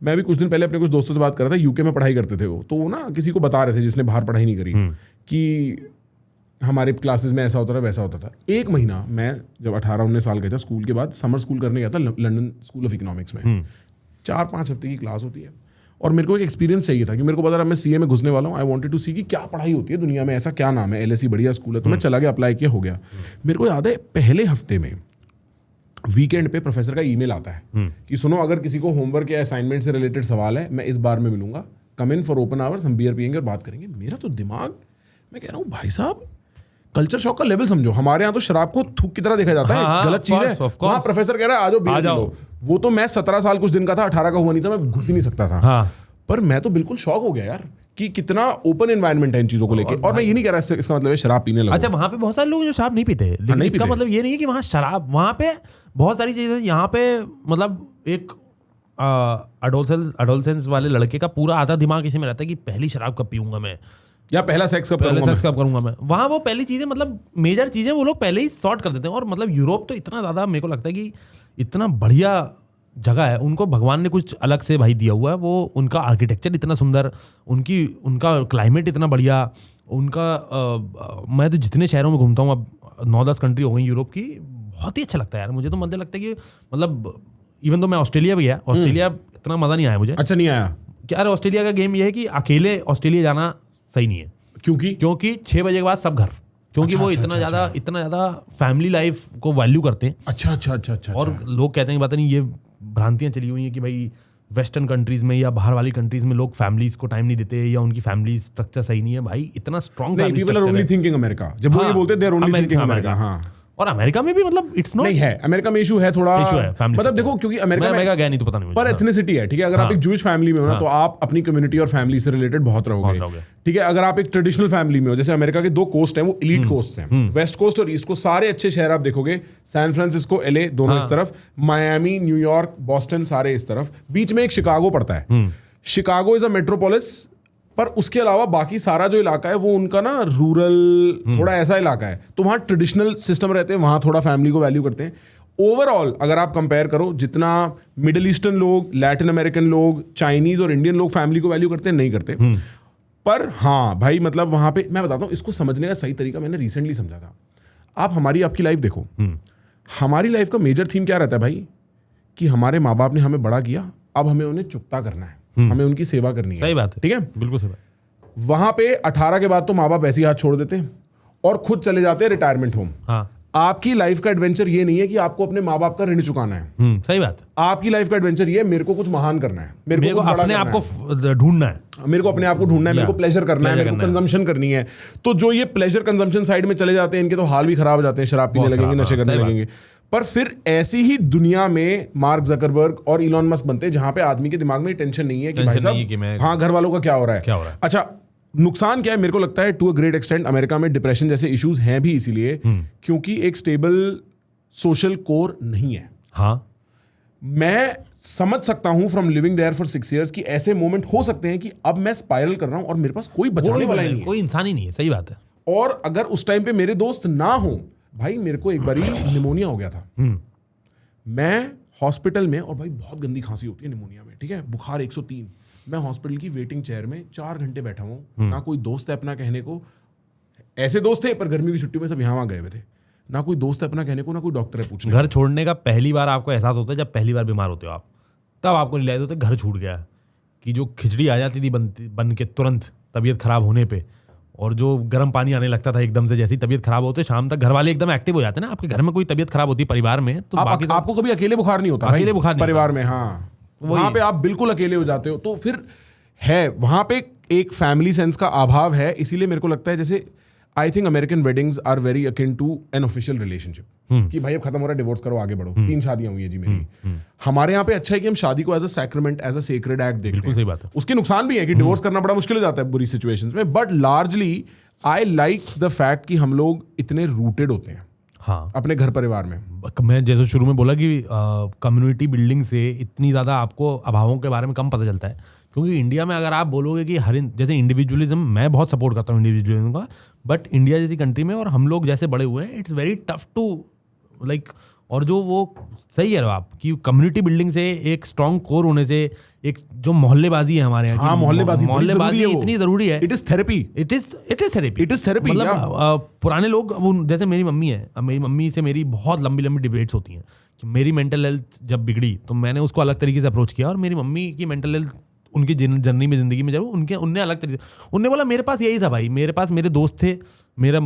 मैं भी कुछ दिन पहले अपने कुछ दोस्तों से बात कर रहा था, यूके में पढ़ाई करते थे वो, तो वो ना किसी को बता रहे थे जिसने बाहर पढ़ाई नहीं करी कि हमारे क्लासेस में ऐसा होता था वैसा होता था। 1 महीना मैं जब 18-19 साल का था, स्कूल के बाद समर स्कूल करने गया था लंदन स्कूल ऑफ इकोनॉमिक्स में। 4-5 हफ्ते की क्लास होती है और मेरे को एक एक्सपीरियंस चाहिए था कि मेरे को पता था मैं सीए में घुसने वाला हूँ। आई वांटेड टू सी कि क्या पढ़ाई होती है दुनिया में, ऐसा क्या नाम है, LSE बढ़िया स्कूल है। तो मैं चला गया, अप्लाई किया, हो गया। मेरे को याद है पहले हफ्ते में वीकेंड पे प्रोफेसर का ईमेल आता है कि सुनो अगर किसी को होमवर्क या असाइनमेंट से रिलेटेड सवाल है, मैं इस बार में मिलूंगा, कम इन फॉर ओपन आवर्स, हम बियर पियेंगे और बात करेंगे। मेरा तो दिमाग, मैं कह रहा हूँ भाई साहब कल्चर शॉक का लेवल समझो। हमारे यहाँ तो शराब को थूक की तरह देखा जाता है, गलत चीज है। वहाँ प्रोफेसर कह रहा है आ जाओ बियर पी लो। वो तो मैं 17 साल कुछ दिन का था, 18 का हुआ नहीं था, मैं घुस ही नहीं सकता था। पर मैं तो बिल्कुल शॉक हो गया यार कि कितना ओपन एनवायरनमेंट है इन चीजों को लेके। और मैं ये नहीं कह रहा इसका मतलब है शराब पीने लगा। अच्छा, वहां पे बहुत सारे लोग जो शराब नहीं पीते, लेकिन इसका मतलब ये नहीं है कि वहाँ शराब, वहाँ पे बहुत सारी चीजें, यहाँ पे मतलब एक एडोलसेंस वाले लड़के का पूरा आधा दिमाग इसी में रहता है कि पहली शराब कब पीऊंगा मैं, या पहला सेक्स कब करूंगा मैं। वहाँ वो पहली चीजें, मतलब मेजर चीजें वो लोग पहले ही सॉर्ट कर देते हैं। और मतलब यूरोप तो इतना ज्यादा मेरे को लगता है कि इतना बढ़िया जगह है, उनको भगवान ने कुछ अलग से भाई दिया हुआ है। वो उनका आर्किटेक्चर इतना सुंदर, उनका क्लाइमेट इतना बढ़िया, मैं तो जितने शहरों में घूमता हूँ, अब 9-10 कंट्री हो गई यूरोप की, बहुत ही अच्छा लगता है यार मुझे। तो मुझे लगता है कि मतलब इवन तो मैं ऑस्ट्रेलिया भी गया, ऑस्ट्रेलिया इतना मजा नहीं आया मुझे। अच्छा नहीं आया क्या? अरे ऑस्ट्रेलिया का गेम ये है कि अकेले ऑस्ट्रेलिया जाना सही नहीं है। क्योंकि 6 बजे के बाद सब घर, क्योंकि वो इतना ज्यादा फैमिली लाइफ को वैल्यू करते हैं। अच्छा। और लोग कहते हैं, पता नहीं ये भ्रांतियां चली हुई हैं कि भाई वेस्टर्न कंट्रीज में या बाहर वाली कंट्रीज में लोग फैमिलीज को टाइम नहीं देते या उनकी फैमिली स्ट्रक्चर सही नहीं है। भाई इतना स्ट्रॉन्ग फैमिली स्ट्रक्चर है। People are only thinking America, जब वो ये बोलते हैं they are only thinking America. हां, और अमेरिका में भी मतलब इट्स नॉट नहीं है, अमेरिका में इशू है थोड़ा, मतलब देखो क्योंकि अमेरिका में गया नहीं तो पता नहीं मुझे, पर एथनिसिटी है, ठीक है। अगर आप एक जूइश फैमिली में हो ना तो आप अपनी कम्युनिटी और फैमिली से रिलेटेड बहुत रहोगे, ठीक है। अगर आप एक ट्रेडिशनल फैमिली में हो, जैसे अमेरिका के 2 कोस्ट हैं, वो एलीट कोस्ट हैं, वेस्ट कोस्ट और ईस्ट कोस्ट। सारे अच्छे शहर आप देखोगे, सैन फ्रांसिस्को, LA दोनों इस तरफ, मायामी, न्यूयॉर्क, बॉस्टन सारे इस तरफ, बीच में एक शिकागो पड़ता है। शिकागो इज अ मेट्रोपोलिस, पर उसके अलावा बाकी सारा जो इलाका है वो उनका ना रूरल थोड़ा ऐसा इलाका है, तो वहाँ ट्रेडिशनल सिस्टम रहते हैं, वहाँ थोड़ा फैमिली को वैल्यू करते हैं। ओवरऑल अगर आप कंपेयर करो, जितना मिडिल ईस्टर्न लोग, लैटिन अमेरिकन लोग, चाइनीज और इंडियन लोग फैमिली को वैल्यू करते हैं, नहीं करते। पर हाँ भाई, मतलब वहाँ पे मैं बताता हूँ, इसको समझने का सही तरीका मैंने रिसेंटली समझा था। आप आपकी लाइफ देखो, हमारी लाइफ का मेजर थीम क्या रहता है भाई, कि हमारे माँ बाप ने हमें बड़ा किया, अब हमें उन्हें चुकता करना है, हमें उनकी सेवा करनी है। सही बात है, ठीक है, बिल्कुल सही बात। वहां पे 18 के बाद तो माँ बाप ऐसे ही हाथ छोड़ देते हैं और खुद चले जाते हैं रिटायरमेंट होम। हाँ। आपकी लाइफ का एडवेंचर ये नहीं है कि आपको अपने माँ बाप का ऋण चुकाना है। सही बात। आपकी लाइफ का एडवेंचर ये है, मेरे को कुछ महान करना है, मेरे को अपने आप को ढूंढना है, मेरे को अपने आप को ढूंढना है, मेरे को प्लेजर करना है, मेरे को कंजम्पशन करनी है। तो जो ये प्लेजर कंजम्पशन साइड में चले जाते हैं, इनके तो हाल भी खराब हो जाते हैं, शराब पीने लगेंगे, नशे करने लगेंगे। पर फिर ऐसी ही दुनिया में मार्क जकरबर्ग और इलॉन मस्क बनते हैं, जहां पे आदमी के दिमाग में टेंशन नहीं है कि भाई साहब हाँ घर वालों का क्या हो रहा है। अच्छा, नुकसान क्या है? मेरे को लगता है to a great extent America में डिप्रेशन जैसे इश्यूज हैं भी इसीलिए क्योंकि एक स्टेबल सोशल कोर नहीं है। हाँ, मैं समझ सकता हूं from living there for 6 years कि ऐसे मोमेंट हो सकते हैं कि अब मैं स्पाइरल कर रहा हूं और मेरे पास कोई बचाने वाला नहीं है, कोई इंसान ही नहीं है। सही बात है। और अगर उस टाइम पे मेरे दोस्त ना हो, भाई मेरे को एक बारी निमोनिया हो गया था, मैं हॉस्पिटल में, और भाई बहुत गंदी खांसी होती है निमोनिया में, ठीक है, बुखार 103, मैं हॉस्पिटल की वेटिंग चेयर में 4 घंटे बैठा हूँ, ना कोई दोस्त है अपना कहने को, ऐसे दोस्त थे पर गर्मी की छुट्टी में सब यहाँ वहाँ गए हुए थे, ना कोई दोस्त है अपना कहने को, ना कोई डॉक्टर है पूछने। घर छोड़ने का पहली बार आपको एहसास होता है जब पहली बार बीमार होते हो आप, तब आपको रियलाइज होता है घर छूट गया, कि जो खिचड़ी आ जाती थी बन के तुरंत तबीयत खराब होने पे, और जो गर्म पानी आने लगता था एकदम से, जैसी तबीयत खराब होते शाम तक घर वाले एकदम एक्टिव हो जाते हैं ना। आपके घर में कोई तबीयत खराब होती है परिवार में, तो बाकी आपको कभी अकेले बुखार नहीं होता, अकेले बुखार नहीं परिवार में, हाँ वहां पे आप बिल्कुल अकेले हो जाते हो। तो फिर है वहां पे एक फैमिली सेंस का अभाव है। इसीलिए मेरे को लगता है जैसे I think American weddings are very akin to an official relationship, कि भाई अब खत्म हो रहा है, डिवोर्स करो, आगे बढ़ो। 3 शादियां हुई है जी मेरी। हमारे यहाँ पे अच्छा है कि हम शादी को as a sacrament, as a sacred act देखते हैं। सही बात है। उसके नुकसान भी है कि डिवोर्स करना बड़ा मुश्किल हो जाता है बुरी सिचुएशंस में, but largely I like the fact कि हम लोग इतने रूटेड होते हैं हाँ अपने घर परिवार में। मैं जैसे शुरू में बोला कि कम्युनिटी बिल्डिंग से इतनी ज़्यादा आपको अभावों के बारे में कम पता चलता है, क्योंकि इंडिया में अगर आप बोलोगे कि जैसे इंडिविजुअलिज्म, मैं बहुत सपोर्ट करता हूँ इंडिविजुअलिज्म का, बट इंडिया जैसी कंट्री में और हम लोग जैसे बड़े हुए हैं, it's very tough to like, और जो वो सही है आप कि कम्युनिटी बिल्डिंग से, एक स्ट्रॉन्ग कोर होने से, एक जो मोहल्लेबाजी है हमारे यहाँ, हाँ, मोहल्लेबाजी इतनी जरूरी है। It is therapy, it is therapy. मतलब पुराने लोग, अब जैसे मेरी मम्मी है, अब मेरी मम्मी से मेरी बहुत लंबी लंबी डिबेट्स होती हैं कि मेरी मेंटल हेल्थ जब बिगड़ी तो मैंने उसको अलग तरीके से अप्रोच किया, और मेरी मम्मी की मेंटल हेल्थ उनकी जर्नी में, जिंदगी में जब उनने अलग तरीके से, उनने बोला मेरे पास यही था भाई, मेरे पास मेरे दोस्त थे, मेरा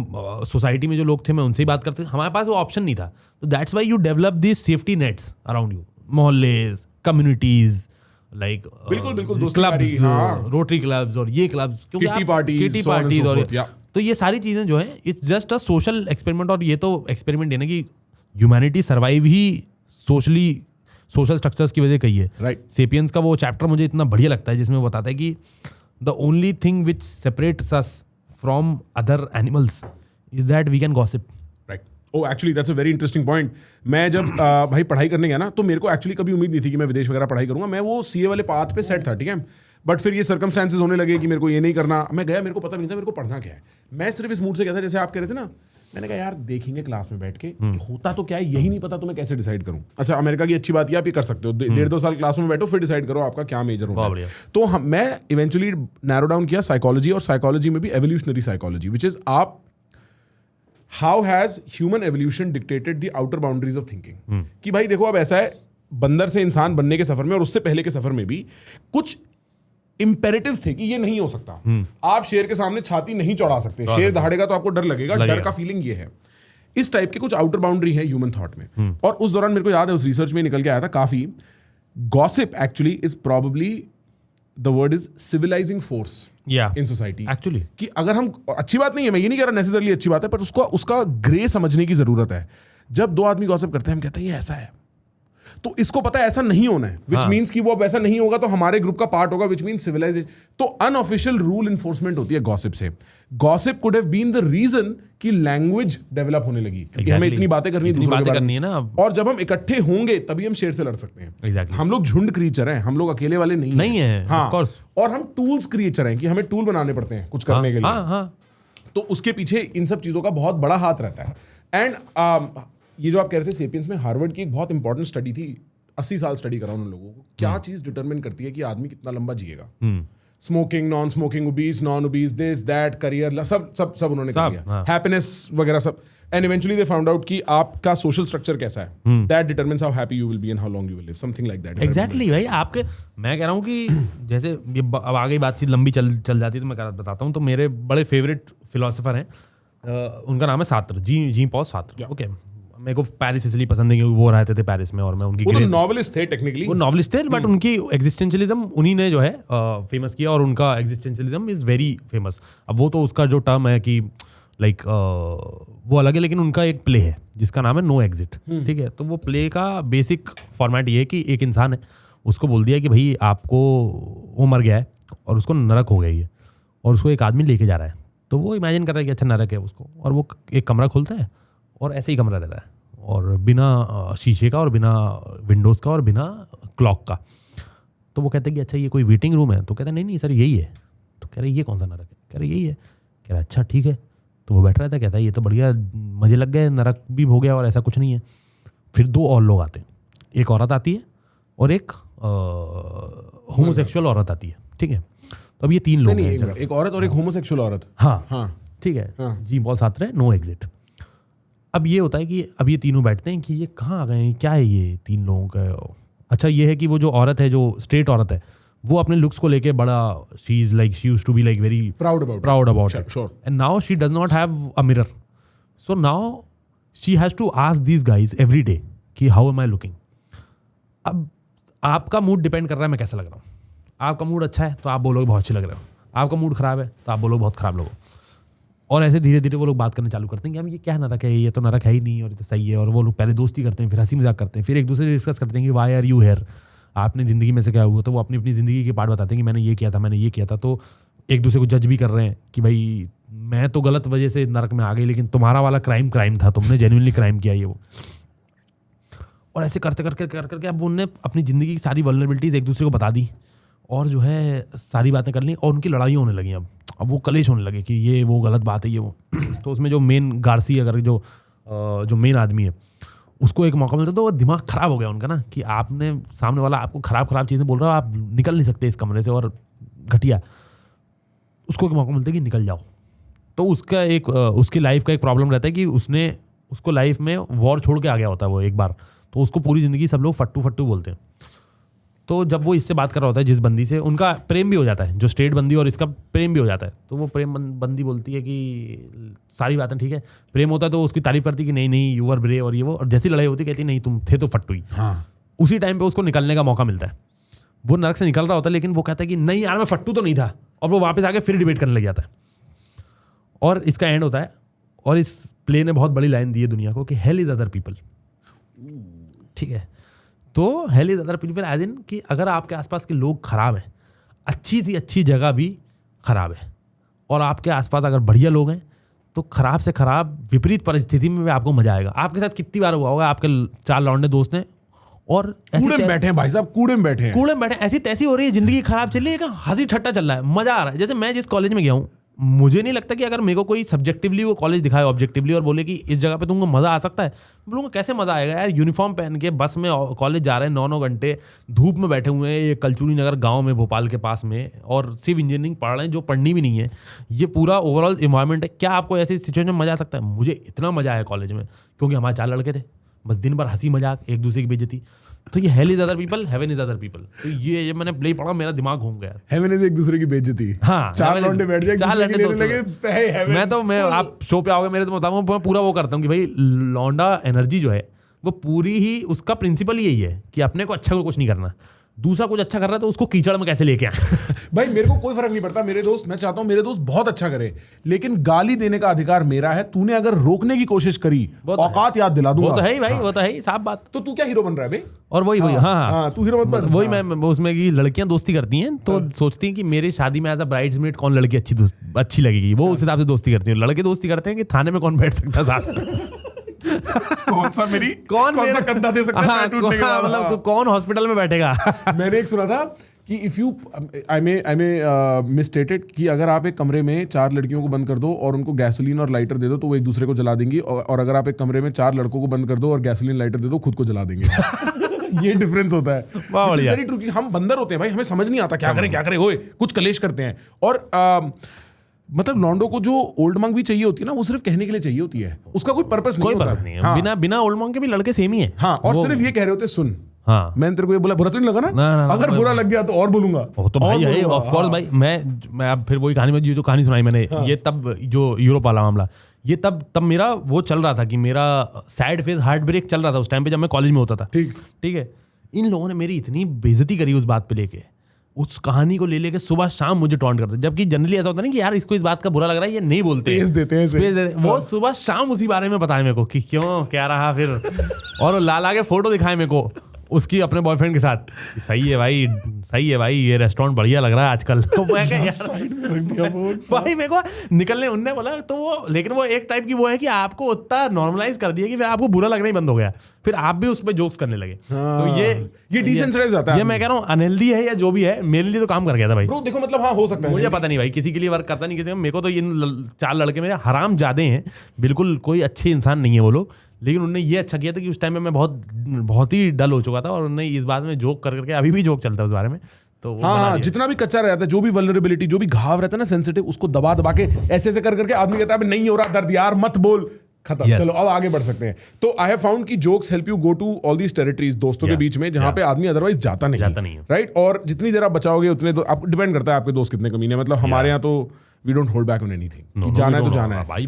सोसाइटी में जो लोग थे मैं उनसे ही बात करते थे, हमारे पास वो ऑप्शन नहीं था। तो that's why you develop this safety nets around you, मोहल्लेज, कम्युनिटीज, लाइक बिल्कुल क्लब्स, रोटरी क्लब्स और ये क्लब्स, किटी पार्टीज और तो ये सारी चीजें जो है, it's just a social experiment. और ये तो एक्सपेरिमेंट है ना कि ह्यूमैनिटी सर्वाइव ही सोशल स्ट्रक्चर्स की वजह कही है। राइट। सेपियंस का वो चैप्टर मुझे इतना बढ़िया लगता है, जिसमें वो बताता है कि the only thing which separates us from other animals is that we can gossip. Right. Oh actually that's a very interesting point. मैं जब भाई पढ़ाई करने गया ना, तो मेरे को एक्चुअली कभी उम्मीद नहीं थी कि मैं विदेश वगैरह पढ़ाई करूंगा। मैं वो सीए वाले पाथ पे सेट था, ठीक है, बट फिर ये सर्कमस्टेंसेस होने लगे कि मेरे को ये नहीं करना। मैं गया, मेरे को पता नहीं था मेरे को पढ़ना क्या है। मैं सिर्फ इस मूड से गया था, जैसे आप कह रहे थे ना, मैंने कहा यार देखेंगे क्लास में बैठ के कि होता तो क्या है, यही नहीं पता, तो मैं कैसे डिसाइड करूं। अच्छा, अमेरिका की अच्छी बात ये आप ये कर सकते हो, 1.5-2 साल क्लास में बैठो, फिर डिसाइड करो आपका क्या मेजर होगा। तो मैं इवेंचुअली नैरो डाउन किया साइकोलॉजी, और साइकोलॉजी में भी एवोल्यूशनरी साइकोलॉजी, विच इज आप how has human evolution dictated the outer boundaries of thinking. कि भाई देखो, अब ऐसा है, बंदर से इंसान बनने के सफर में और उससे पहले के सफर में भी कुछ इंपेरेटिव्स थे कि ये नहीं हो सकता। आप शेर के सामने छाती नहीं चढ़ा सकते, शेर दहाड़ेगा तो आपको डर लगेगा, डर का फीलिंग ये है। इस टाइप के कुछ आउटर बाउंड्री है ह्यूमन थॉट में। और उस दौरान मेरे को याद है, उस रिसर्च में निकल के आया था काफी, gossip actually is probably the word is civilising force in society actually. कि अगर हम, अच्छी बात नहीं है, मैं ये नहीं कह रहा नेसेसरली अच्छी बात है, पर उसका ग्रे समझने की जरूरत है। जब 2 आदमी गॉसिप करते हैं, हम कहते हैं ये ऐसा है, तो इसको पता है ऐसा नहीं होना है, विच मीन्स कि वो अब ऐसा नहीं होगा तो हमारे ग्रुप का पार्ट होगा, विच मीन्स सिविलाइजेशन। तो अनऑफिशियल रूल इन्फोर्समेंट होती है गॉसिप से। Gossip could have been the reason कि लैंग्वेज डेवलप होने लगी, क्योंकि हमें इतनी बातें करनी है ना। और जब हम इकट्ठे होंगे तभी हम शेर से लड़ सकते हैं। हम लोग झुंड क्रीचर हैं, हम लोग अकेले वाले नहीं है। हाँ, और हम टूल्स क्रीचर हैं कि हमें टूल बनाने पड़ते हैं कुछ करने के लिए। तो उसके पीछे इन सब चीजों का बहुत बड़ा हाथ रहता है। एंड ये जो आप कह रहे थे सेपियंस में, हार्वर्ड की एक बहुत इंपॉर्टेंट स्टडी थी, 80 साल स्टडी करा उन लोगों को, क्या चीज डिटरमिन करती है कि आदमी कितना लंबा जिएगा। Smoking, non smoking, obese, non obese, this that, career, सब उन्होंने कर लिया, हैप्पीनेस वगैरह सब। And eventually they found out कि आपका सोशल स्ट्रक्चर कैसा है, that determines how happy you will be and how long you will live, something like that. Exactly भाई, आपके, मैं कह रहा हूँ कि जैसे अब आगे बातचीत लंबी चल जाती है तो मैं बताता हूँ। तो मेरे बड़े फेवरेट फिलोसोफर हैं, उनका नाम है सात्र, जी पॉल सात्र। ओके, मेरे को पेरिस इसलिए पसंद है क्योंकि वो रहते थे पेरिस में, और मैं उनकी, वो नॉवेलिस्ट थे टेक्निकली, वो नॉवेलिस्ट थे, बट उनकी एग्जिस्टेंशियलिज्म उन्हीं ने जो है फेमस किया, और उनका एग्जिस्टेंशियलिज्म इज वेरी फेमस। अब वो तो उसका जो टर्म है कि लाइक वो अलग है, लेकिन उनका एक प्ले है जिसका नाम है नो एग्जिट, ठीक है। तो वो प्ले का बेसिक फॉर्मेट ये है कि एक इंसान है, उसको बोल दिया कि भाई आपको, वो मर गया है और उसको नरक हो गई है, और उसको एक आदमी लेके जा रहा है। तो वो इमेजिन कर रहा है कि अच्छा नरक है उसको, और वो एक कमरा खुलता है और ऐसे ही कमरा रहता है, और बिना शीशे का और बिना विंडोज़ का और बिना क्लॉक का। तो वो कहते हैं कि अच्छा ये कोई वेटिंग रूम है? तो कहते हैं नहीं सर यही है। तो कह रहे ये कौन सा नरक है? कह रहे यही है। कह रहा अच्छा ठीक है। तो वो बैठ रहा था, कहता है ये तो बढ़िया, मज़े लग गए, नरक भी हो गया और ऐसा कुछ नहीं है। फिर 2 और लोग आते हैं, एक औरत आती है और एक होमोसेक्सुअल औरत आती है, ठीक है। तो अब ये 3 लोग हैं, एक औरत और एक होमोसेक्सुअल औरत। हाँ ठीक है, जी पॉल सार्त्रे है, नो एग्जिट। अब ये होता है कि अब ये तीनों बैठते हैं कि ये कहाँ आ गए हैं, क्या है ये 3 लोगों का, अच्छा ये है कि वो जो औरत है, जो स्ट्रेट औरत है, वो अपने लुक्स को लेके बड़ा she is like she used to be like very proud about it, sure. And now she does not have a mirror, so now she has to ask these guys every day कि how am I looking. अब आपका mood depend कर रहा है मैं कैसा लग रहा हूँ. आपका मूड अच्छा है तो आप बोलोगे बहुत अच्छे लग रहे हो, आपका मूड खराब है तो आप बोलोगे बहुत खराब लोगो. और ऐसे धीरे धीरे वो लोग बात करना चालू करते हैं कि हम ये क्या नरक है, ये तो नरक है ही नहीं और ये तो सही है. और वो लोग पहले दोस्ती करते हैं, फिर हंसी मजाक करते हैं, फिर एक दूसरे से डिस्कस करते हैं कि वाई आर यू हेयर, आपने ज़िंदगी में से क्या हुआ. तो वो अपनी अपनी ज़िंदगी के पार्ट बताते हैं कि मैंने ये किया था, मैंने ये किया था. तो एक दूसरे को जज भी कर रहे हैं कि भाई मैं तो गलत वजह से नरक में आ गई, लेकिन तुम्हारा वाला क्राइम था, तुमने जेन्युइनली क्राइम किया ये वो. और ऐसे करते करके अब उनने अपनी ज़िंदगी की सारी वल्नरेबिलिटीज़ एक दूसरे को बता दी और जो है सारी बातें कर ली और उनकी लड़ाइयाँ होने लगी. अब वो कलेश होने लगे कि ये वो गलत बात है ये वो. तो उसमें जो मेन गार्सी अगर जो मेन आदमी है उसको एक मौका मिलता तो वो दिमाग ख़राब हो गया उनका ना, कि आपने सामने वाला आपको ख़राब चीज़ें बोल रहा है, आप निकल नहीं सकते इस कमरे से और घटिया. उसको एक मौका मिलता है कि निकल जाओ. तो उसका एक उसकी लाइफ का एक प्रॉब्लम रहता है कि उसको लाइफ में वॉर छोड़ के आ गया होता है वो एक बार. तो उसको पूरी ज़िंदगी सब लोग फट्टू बोलते हैं. तो जब वो इससे बात कर रहा होता है जिस बंदी से, उनका प्रेम भी हो जाता है, जो स्ट्रेट बंदी और इसका प्रेम भी हो जाता है. तो वो प्रेम बंदी बोलती है कि सारी बातें ठीक है, प्रेम होता है तो उसकी तारीफ करती है कि नहीं यू आर ब्रेव और ये वो. और जैसी लड़ाई होती है कहती नहीं तुम थे तो फट्टू ही. हाँ. उसी टाइम पे उसको निकलने का मौका मिलता है. वो नरक से निकल रहा होता है लेकिन वो कहता है कि नहीं यार मैं फट्टू तो नहीं था, और वो वापस आके फिर डिबेट करने लग जाता है. और इसका एंड होता है. और इस प्ले ने बहुत बड़ी लाइन दी है दुनिया को कि हेल इज अदर पीपल. ठीक है, तो hell is other people as in कि अगर आपके आसपास के लोग खराब हैं, अच्छी सी अच्छी जगह भी खराब है. और आपके आसपास अगर बढ़िया लोग हैं तो खराब से खराब विपरीत परिस्थिति में भी आपको मजा आएगा. आपके साथ कितनी बार हुआ होगा आपके 4 लौंडे दोस्त ने और कूड़े में बैठे हैं भाई साहब, कूड़े में बैठे ऐसी तैसी हो रही है, जिंदगी खराब चल रही है, हंसी ठट्टा चल रहा है, मजा आ रहा है. जैसे मैं जिस कॉलेज में गया हूँ, मुझे नहीं लगता कि अगर मेरे को कोई सब्जेक्टिवली वो कॉलेज दिखाए ऑब्जेक्टिवली और बोले कि इस जगह पे तुमको मज़ा आ सकता है, बोलूँगा कैसे मज़ा आएगा यार. यूनिफॉर्म पहन के बस में कॉलेज जा रहे हैं, 9 घंटे धूप में बैठे हुए हैं ये कलचुरी नगर गांव में भोपाल के पास में, और सिर्फ इंजीनियरिंग पढ़ रहे हैं जो पढ़नी भी नहीं है. ये पूरा ओवरऑल इन्वायरमेंट है. क्या आपको ऐसी सिचुएशन में मज़ा आ सकता है? मुझे इतना मज़ा आया कॉलेज में क्योंकि हमारे 4 लड़के थे, बस दिन भर हंसी मजाक, एक दूसरे की बेइज्जती. तो ये hello is other people, heaven is other people. तो ये मैंने प्ले पढ़ा, मेरा दिमाग घूम गया. हेवन इज एक दूसरे की बेइज्जती. हाँ, 4 लौंडे बैठ जाए, 4 लौंडे दोस्त लगे. मैं आप शो पे आओगे मेरे तो बताऊंगा, मैं पूरा वो करता हूँ कि भाई लौंडा एनर्जी जो है वो पूरी ही उसका प्रिंसिपल यही है कि अपने को अच्छा कुछ नहीं करना, दूसरा कुछ अच्छा कर रहा है तो उसको कीचड़ में कैसे लेके आए. भाई मेरे को कोई फर्क नहीं पड़ता. मेरे दोस्त, मैं चाहता हूं मेरे दोस्त बहुत अच्छा करे, लेकिन गाली देने का अधिकार मेरा है. तूने अगर रोकने की कोशिश करी, औकात याद दिला दूंगा. वो तो है ही भाई, वो तो है ही, साफ बात. तो तू क्या हीरो बन रहा है भाई? और वही हाँ, तू हीरो मत बन. वही मैं उसमें कि लड़कियां दोस्ती करती हैं तो सोचती हैं कि मेरी शादी में एज अ ब्राइड्समेड कौन लड़की अच्छी लगेगी, वो उस हिसाब से दोस्ती करती है. लड़के दोस्ती करते हैं कि थाने में कौन बैठ सकता साथ, कौन सा कंधा दे सकता है टूटने के बाद, मतलब कौन हॉस्पिटल में बैठेगा. मैंने एक सुना था कि इफ यू आई मे मिसस्टेटेड कि अगर आप एक कमरे में 4 लड़कियों को बंद कर दो और उनको गैसोलीन और लाइटर दे दो तो वो एक दूसरे को जला देंगी, और अगर आप एक कमरे में 4 लड़कों को बंद कर दो और गैसोलीन लाइटर दे दो खुद को जला देंगे. ये डिफरेंस होता है. Very true. हम बंदर होते हैं भाई, हमें समझ नहीं आता क्या करें होए, कुछ कलेश करते हैं. और मतलब लॉन्डो को जो ओल्ड मंक भी चाहिए होती है ना, वो सिर्फ कहने के लिए चाहिए होती है, उसका कोई पर्पस नहीं होता. हाँ. बिना ओल्ड मंक के भी लड़के सेम ही है. हाँ, और सिर्फ ये कह रहे होते सुन. हाँ, मैंने तेरे को ये बोला, बुरा तो नहीं लगा ना? अगर बुरा लग गया तो और बोलूंगा. तो भाई ऑफ कोर्स भाई, मैं अब फिर वही कहानी में जो कहानी सुनाई मैंने, ये तब जो यूरोप वाला मामला, ये तब मेरा वो चल रहा था कि मेरा सैड फेज हार्ट ब्रेक चल रहा था उस टाइम पे जब मैं कॉलेज में होता था. ठीक है. इन लोगों ने मेरी इतनी बेइज्जती करी उस बात पे लेके, उस कहानी को लेके सुबह शाम मुझे टॉन्ट करते. जबकि जनरली ऐसा होता है ना कि यार इसको इस बात का बुरा लग रहा है, ये नहीं बोलते, स्पेस देते हैं. वो सुबह शाम उसी बारे में बताए मेरे को कि क्यों क्या रहा फिर, और लाला के फोटो दिखाए मेरे को उसकी अपने बॉयफ्रेंड के साथ. सही है भाई ये रेस्टोरेंट बढ़िया लग रहा है आजकल. तो भाई मेरे को निकलने उनने बोला तो वो, लेकिन वो एक टाइप की वो है कि आपको उतना नॉर्मलाइज कर दिया कि फिर आपको बुरा लगना ही बंद हो गया, फिर आप भी उस पर जोक्स करने लगे. तो ये डिसेंसिटाइज जाता है. ये मैं कह रहा हूँ अनहेल्दी है या जो भी है, मेरे लिए तो काम कर गया था भाई. ब्रो देखो मतलब हाँ हो सकता है, मुझे पता नहीं भाई, किसी के लिए वर्क करता नहीं, किसी मेरे को तो इन 4 लड़के मेरे हराम जादे हैं, बिल्कुल कोई अच्छे इंसान नहीं है वो लोग. लेकिन उन्होंने ये अच्छा किया था कि उस टाइम में मैं बहुत ही डल हो चुका था, और उन्होंने इस बात में जोक करके, अभी भी जोक चलता है उस बारे में. तो हाँ, जितना भी कच्चा रहता है, जो भी वल्नरेबिलिटी, जो भी घाव रहता है ना सेंसिटिव, उसको दबा के ऐसे कर करके आदमी कहता है नहीं हो रहा दर्द यार मत बोल, खत्म। Yes. चलो अब आगे बढ़ सकते हैं। तो आई हैव फाउंड कि jokes help you go to all these territories दोस्तों के बीच में जहां पे आदमी अदरवाइज जाता नहीं है। राइट। और जितनी देर आप बचाओगे उतने तो आपको डिपेंड करता है आपके दोस्त कितने कमीने। मतलब हमारे यहाँ तो we don't hold back on anything, जाना है तो जाना है भाई।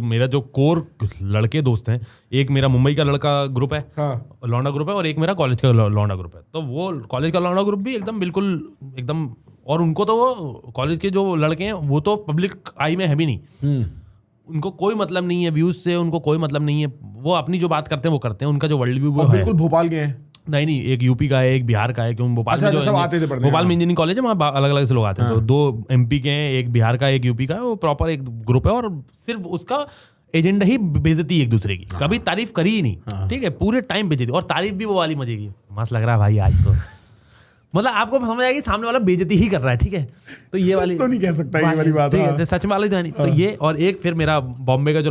मेरा जो कोर लड़के दोस्त हैं, एक मेरा मुंबई का लड़का ग्रुप है, लौंडा ग्रुप है, और एक मेरा कॉलेज का लौंडा ग्रुप है। तो वो कॉलेज का लौंडा ग्रुप भी एकदम बिल्कुल एकदम, और उनको तो वो कॉलेज के जो लड़के हैं वो तो पब्लिक आई में है भी नहीं। उनको कोई मतलब नहीं है व्यूज से, उनको कोई मतलब नहीं है, वो अपनी जो बात करते हैं वो करते हैं, उनका जो वर्ल्ड व्यू वो है। बिल्कुल भोपाल के हैं? नहीं, एक यूपी का है, एक बिहार का है। क्यों भोपाल में जो भोपाल में इंजीनियरिंग कॉलेज है वहाँ अलग अलग से लोग आते हैं। तो 2 MP के हैं, एक बिहार का, एक यूपी का है। वो प्रॉपर एक ग्रुप है और सिर्फ उसका एजेंडा ही बेइज्जती एक दूसरे की। कभी तारीफ करी ही नहीं, ठीक है, पूरे टाइम बेइज्जती। और तारीफ भी वो वाली मजे की, मस्त लग रहा है भाई आज तो। मतलब आपको समझ आएगी सामने वाला बेइज्जती ही कर रहा है, ठीक है। तो ये वाली तो नहीं कह सकता ये वाली बात, ठीक है, सच वाली तो नहीं। तो ये, और एक फिर मेरा बॉम्बे का जो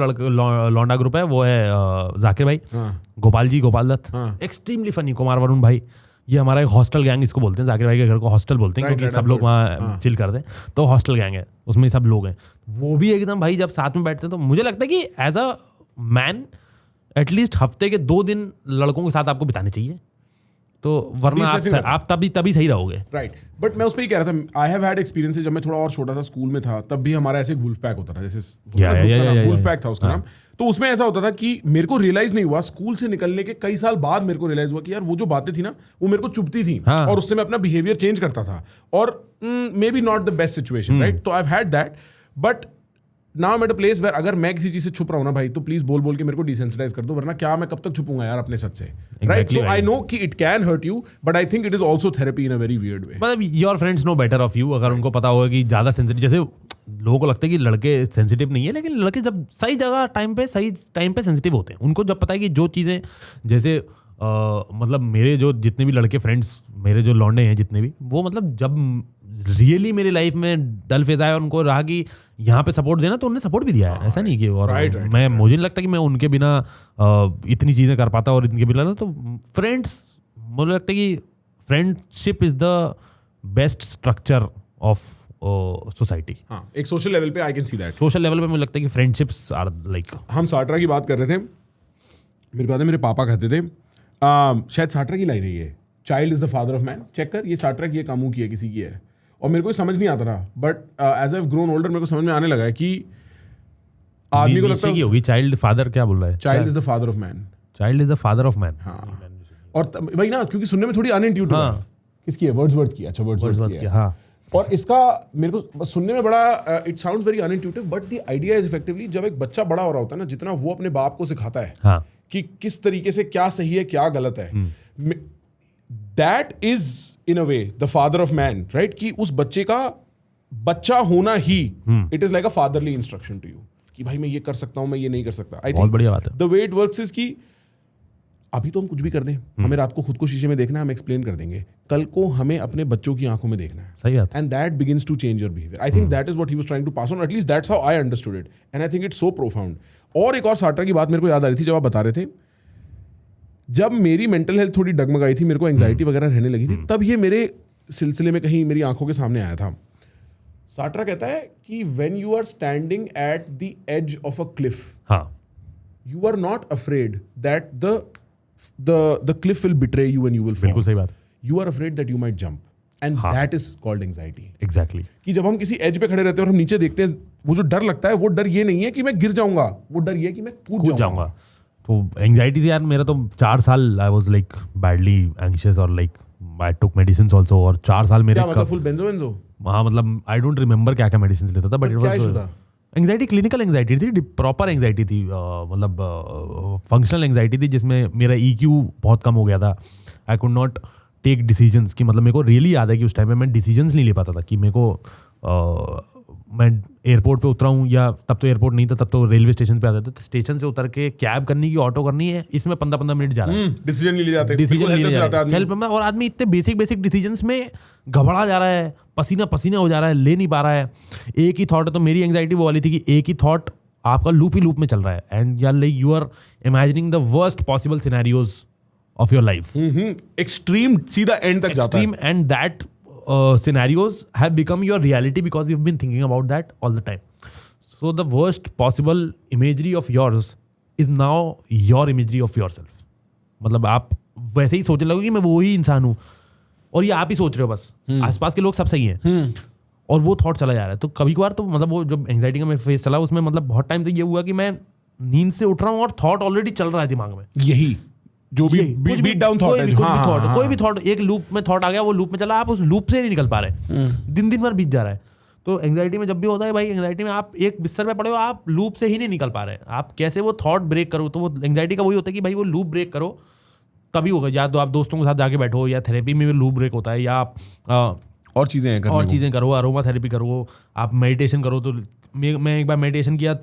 लौंडा ग्रुप है वो है जाकिर भाई, गोपाल जी, गोपाल दत्त, एक्सट्रीमली फनी, कुमार वरुण भाई। ये हमारा एक हॉस्टल गैंग इसको बोलते हैं, जाकिर भाई के घर को हॉस्टल बोलते हैं क्योंकि सब लोग वहाँ चिल करते हैं। तो हॉस्टल गैंग है, उसमें सब लोग हैं। वो भी एकदम भाई जब साथ में बैठते हैं तो मुझे लगता है कि एज अ मैन एटलीस्ट हफ्ते के 2 दिन लड़कों के साथ आपको बिताने चाहिए, तो वरना आप तभी सही रहोगे। राइट। बट मैं उस पर ही कह रहा था, आई हैव हैड एक्सपीरियंसेस। जब मैं थोड़ा और छोटा था, स्कूल में था, तब भी हमारा ऐसे वुल्फ पैक होता था, जैसे वुल्फ पैक था उसका नाम। तो उसमें ऐसा होता था कि मेरे को रियलाइज नहीं हुआ, स्कूल से निकलने के कई साल बाद मेरे को रियलाइज हुआ कि यार वो जो बातें थी ना वो मेरे को चुभती थी, और उससे मैं अपना बिहेवियर चेंज करता था, और maybe not the best situation, right. तो I have had that, but now at a place where अगर मैं किसी चीज से छुप रहा हूं ना भाई, तो प्लीज बोल बोल के मेरे को डिसेंसिटाइज कर दो, वरना क्या मैं कब तक छुपूंगा यार अपने सच से, राइट। सो आई नो कि it can hurt you, but I think it is also therapy in a very weird way. मतलब your friends know better of you. अगर उनको पता होगा कि ज्यादा सेंसिटिव, जैसे लोगों को लगता है कि लड़के सेंसिटिव नहीं है, लेकिन लड़के जब सही जगह सही टाइम पे सेंसिटिव होते हैं। उनको जब पता है कि जो चीजें, जैसे मतलब मेरे जो जितने भी लड़के फ्रेंड्स, मेरे जो लौंडे हैं जितने भी, वो मतलब जब रियली मेरी लाइफ में डल फेज आया, उनको रहा कि यहाँ पे सपोर्ट देना, तो उन्होंने सपोर्ट भी दिया है। ऐसा नहीं कि, और मुझे नहीं लगता कि मैं उनके बिना इतनी चीज़ें कर पाता, और इनके बिना तो फ्रेंड्स, मुझे लगता है कि friendship is the best structure of society. हाँ, एक सोशल लेवल पे I can see that. Social level पे मुझे लगता है कि फ्रेंडशिप्स आर लाइक, हम सार्ट्रा की बात कर रहे थे, मेरे को याद है मेरे पापा कहते थे, शायद सार्ट्रा की लाइन है ये, child is the father of man. Check कर, ये सार्ट्रा की है, कामू की है, किसी की है, और मेरे को समझ नहीं आता था, but as I have grown older मेरे को समझ में आने लगा है कि आदमी को लगता है होगी चाइल्ड फादर, क्या बोल रहा है, child is the father of man, child is the father of man. हाँ, और वही ना, क्योंकि सुनने में थोड़ी अनइंट्यूटिव है। किसकी है? वर्ड्सवर्थ की। अच्छा, वर्ड्सवर्थ की है। हाँ। और इसका मेरे को सुनने में बड़ा it sounds very unintuitive, but the idea is effectively, जब एक बच्चा बड़ा हो रहा होता है ना, जितना वो अपने बाप को सिखाता है कि किस तरीके से क्या सही है क्या गलत है, that is in a way the father of man, right. कि उस बच्चे का बच्चा होना ही it is like a fatherly instruction to you, कि भाई मैं ये कर सकता हूं, मैं ये नहीं कर सकता। आई थिंक बढ़िया बात है। The way it works is कि अभी तो हम कुछ भी कर दें, हमें रात को खुद को शीशे में देखना है, हम एक्सप्लेन कर देंगे, कल को हमें अपने बच्चों की आंखों में देखना है। सही बात। And that begins to change your behaviour. I think that is what he was trying to pass on, at least that's how I understood it, and I think it's so profound. और एक और सार्ट्रा की बात मेरे को याद आ रही थी जब आप बता रहे थे, जब मेरी मेंटल हेल्थ थोड़ी डगमगाई थी, मेरे को एंजाइटी वगैरह रहने लगी थी, तब ये मेरे सिलसिले में कहीं मेरी आंखों के सामने आया था। सार्ट्रा कहता है कि when you are standing at the edge of a cliff, you are not afraid that the cliff will betray you and you will fall. बिल्कुल सही बात। You are afraid that you might jump, and that is called anxiety. Exactly. कि जब हम किसी as पे खड़े रहते हैं और हम नीचे देखते हैं, वो जो डर लगता है, वो डर ये नहीं है कि मैं गिर जाऊंगा, वो डर ये है कि मैं कूद जाऊंगा। तो एंग्जाइटी से यार मेरा तो 4 साल I was like badly anxious, और like I took medicines also, और 4 साल मेरे क्या मतलब फुल बेंजो? हाँ, मतलब आई डोंट रिमेंबर क्या क्या मेडिसिन लेता था, but it was anxiety, clinical anxiety थी, प्रॉपर एंग्जाइटी थी, मतलब फंक्शनल एंग्जाइटी थी, जिसमें मेरा EQ बहुत कम हो गया था। I could not take decisions, कि मतलब मेरे को रियली याद है कि उस टाइम में मैं डिसीजंस नहीं ले पाता था, कि मेरे को मैं एयरपोर्ट पे उतरा हूँ, या तब तो एयरपोर्ट नहीं था, तब तो रेलवे स्टेशन पे आता था, तो स्टेशन से उतर के कैब करनी की, ऑटो करनी है, इसमें 15-15 मिनट जा रहा है, डिसीजन नहीं ले जाते, सेल्फ में, और आदमी इतने बेसिक डिसीजंस में घबरा जा रहा है, पसीना हो जा रहा है, ले नहीं पा रहा है। एक ही थॉट है, तो मेरी एंग्जाइटी वो वाली थी कि एक ही थॉट आपका लूप ही लूप में चल रहा है, एंड यार like you are imagining the worst possible scenarios of your life, extreme, सीधा एंड तक जाता है, and that scenarios have become your reality because you've been thinking about that all the time. So the worst possible imagery of yours is now your imagery of yourself. मतलब आप वैसे ही सोचने लगोगे कि मैं वही इंसान हूँ, और ये आप ही सोच रहे हो बस, आसपास के लोग सब सही हैं, और वो थॉट चला जा रहा है. तो कभी कभार तो मतलब वो जब एंग्जाइटी का मैं फेस चला उसमें मतलब बहुत टाइम तो ये हुआ कि मैं नींद से उठ रहा हूँ और थॉट ऑलरेडी चल रहा है दिमाग में. यही जो भी बीट डाउन थॉट है, कोई भी थॉट, एक लूप में थॉट आ गया, वो लूप में चला, आप उस लूप से नहीं निकल पा रहे, दिन भर बीत जा रहा है. तो एंग्जाइटी में जब भी होता है भाई, एंग्जाइटी में आप एक बिस्तर पे पड़े हो, आप लूप से ही नहीं निकल पा रहे, आप कैसे वो थॉट ब्रेक करो. तो वो एंग्जाइटी का वही होता है कि भाई वो लूप ब्रेक करो, तभी होगा. या तो आप दोस्तों के साथ जाके बैठो, या थेरेपी में भी लूप ब्रेक होता है, या आप और चीज़ें करो, अरोमा थेरेपी करो, आप मेडिटेशन करो. तो मैं एक बार मेडिटेशन किया,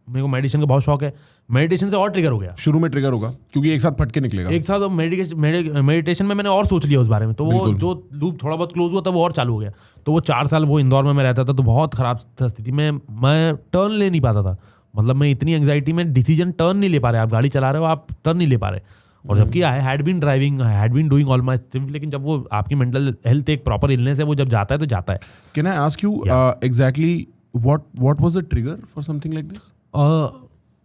मेरे को मेडिटेशन का बहुत शौक है, मेडिटेशन से और ट्रिगर हो गया. शुरू में ट्रिगर होगा क्योंकि एक साथ फटके निकलेगा, एक साथ मेडिटेशन में मैंने और सोच लिया उस बारे में, तो वो जो लूप थोड़ा बहुत क्लोज हुआ था वो और चालू हो गया. तो वो 4 साल वो इंदौर में मैं रहता था, तो बहुत खराब स्थिति में मैं टर्न ले नहीं पाता था. मतलब मैं इतनी एंग्जाइटी में डिसीजन टर्न नहीं ले पा रहे. आप गाड़ी चला रहे हो, आप टर्न नहीं ले पा रहे, और जबकि I had been driving, I had been doing all my stuff. लेकिन जब वो आपकी मेंटल हेल्थ एक प्रॉपर इलनेस है, वो जब जाता है तो जाता है. Can I ask you exactly what was the trigger for something like this?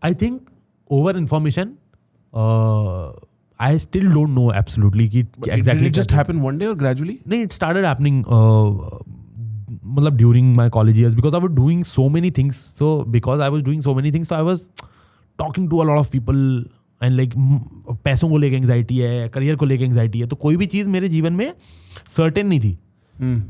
I think over information. I still don't know absolutely कि exactly. Did it just happen one day or gradually? नहीं, it started happening मतलब during my college years, because I was doing so many things. So because I was doing so many things, so I was talking to a lot of people and like पैसों को लेके anxiety है, career को लेके anxiety है. तो कोई भी चीज़ मेरे जीवन में certain नहीं थी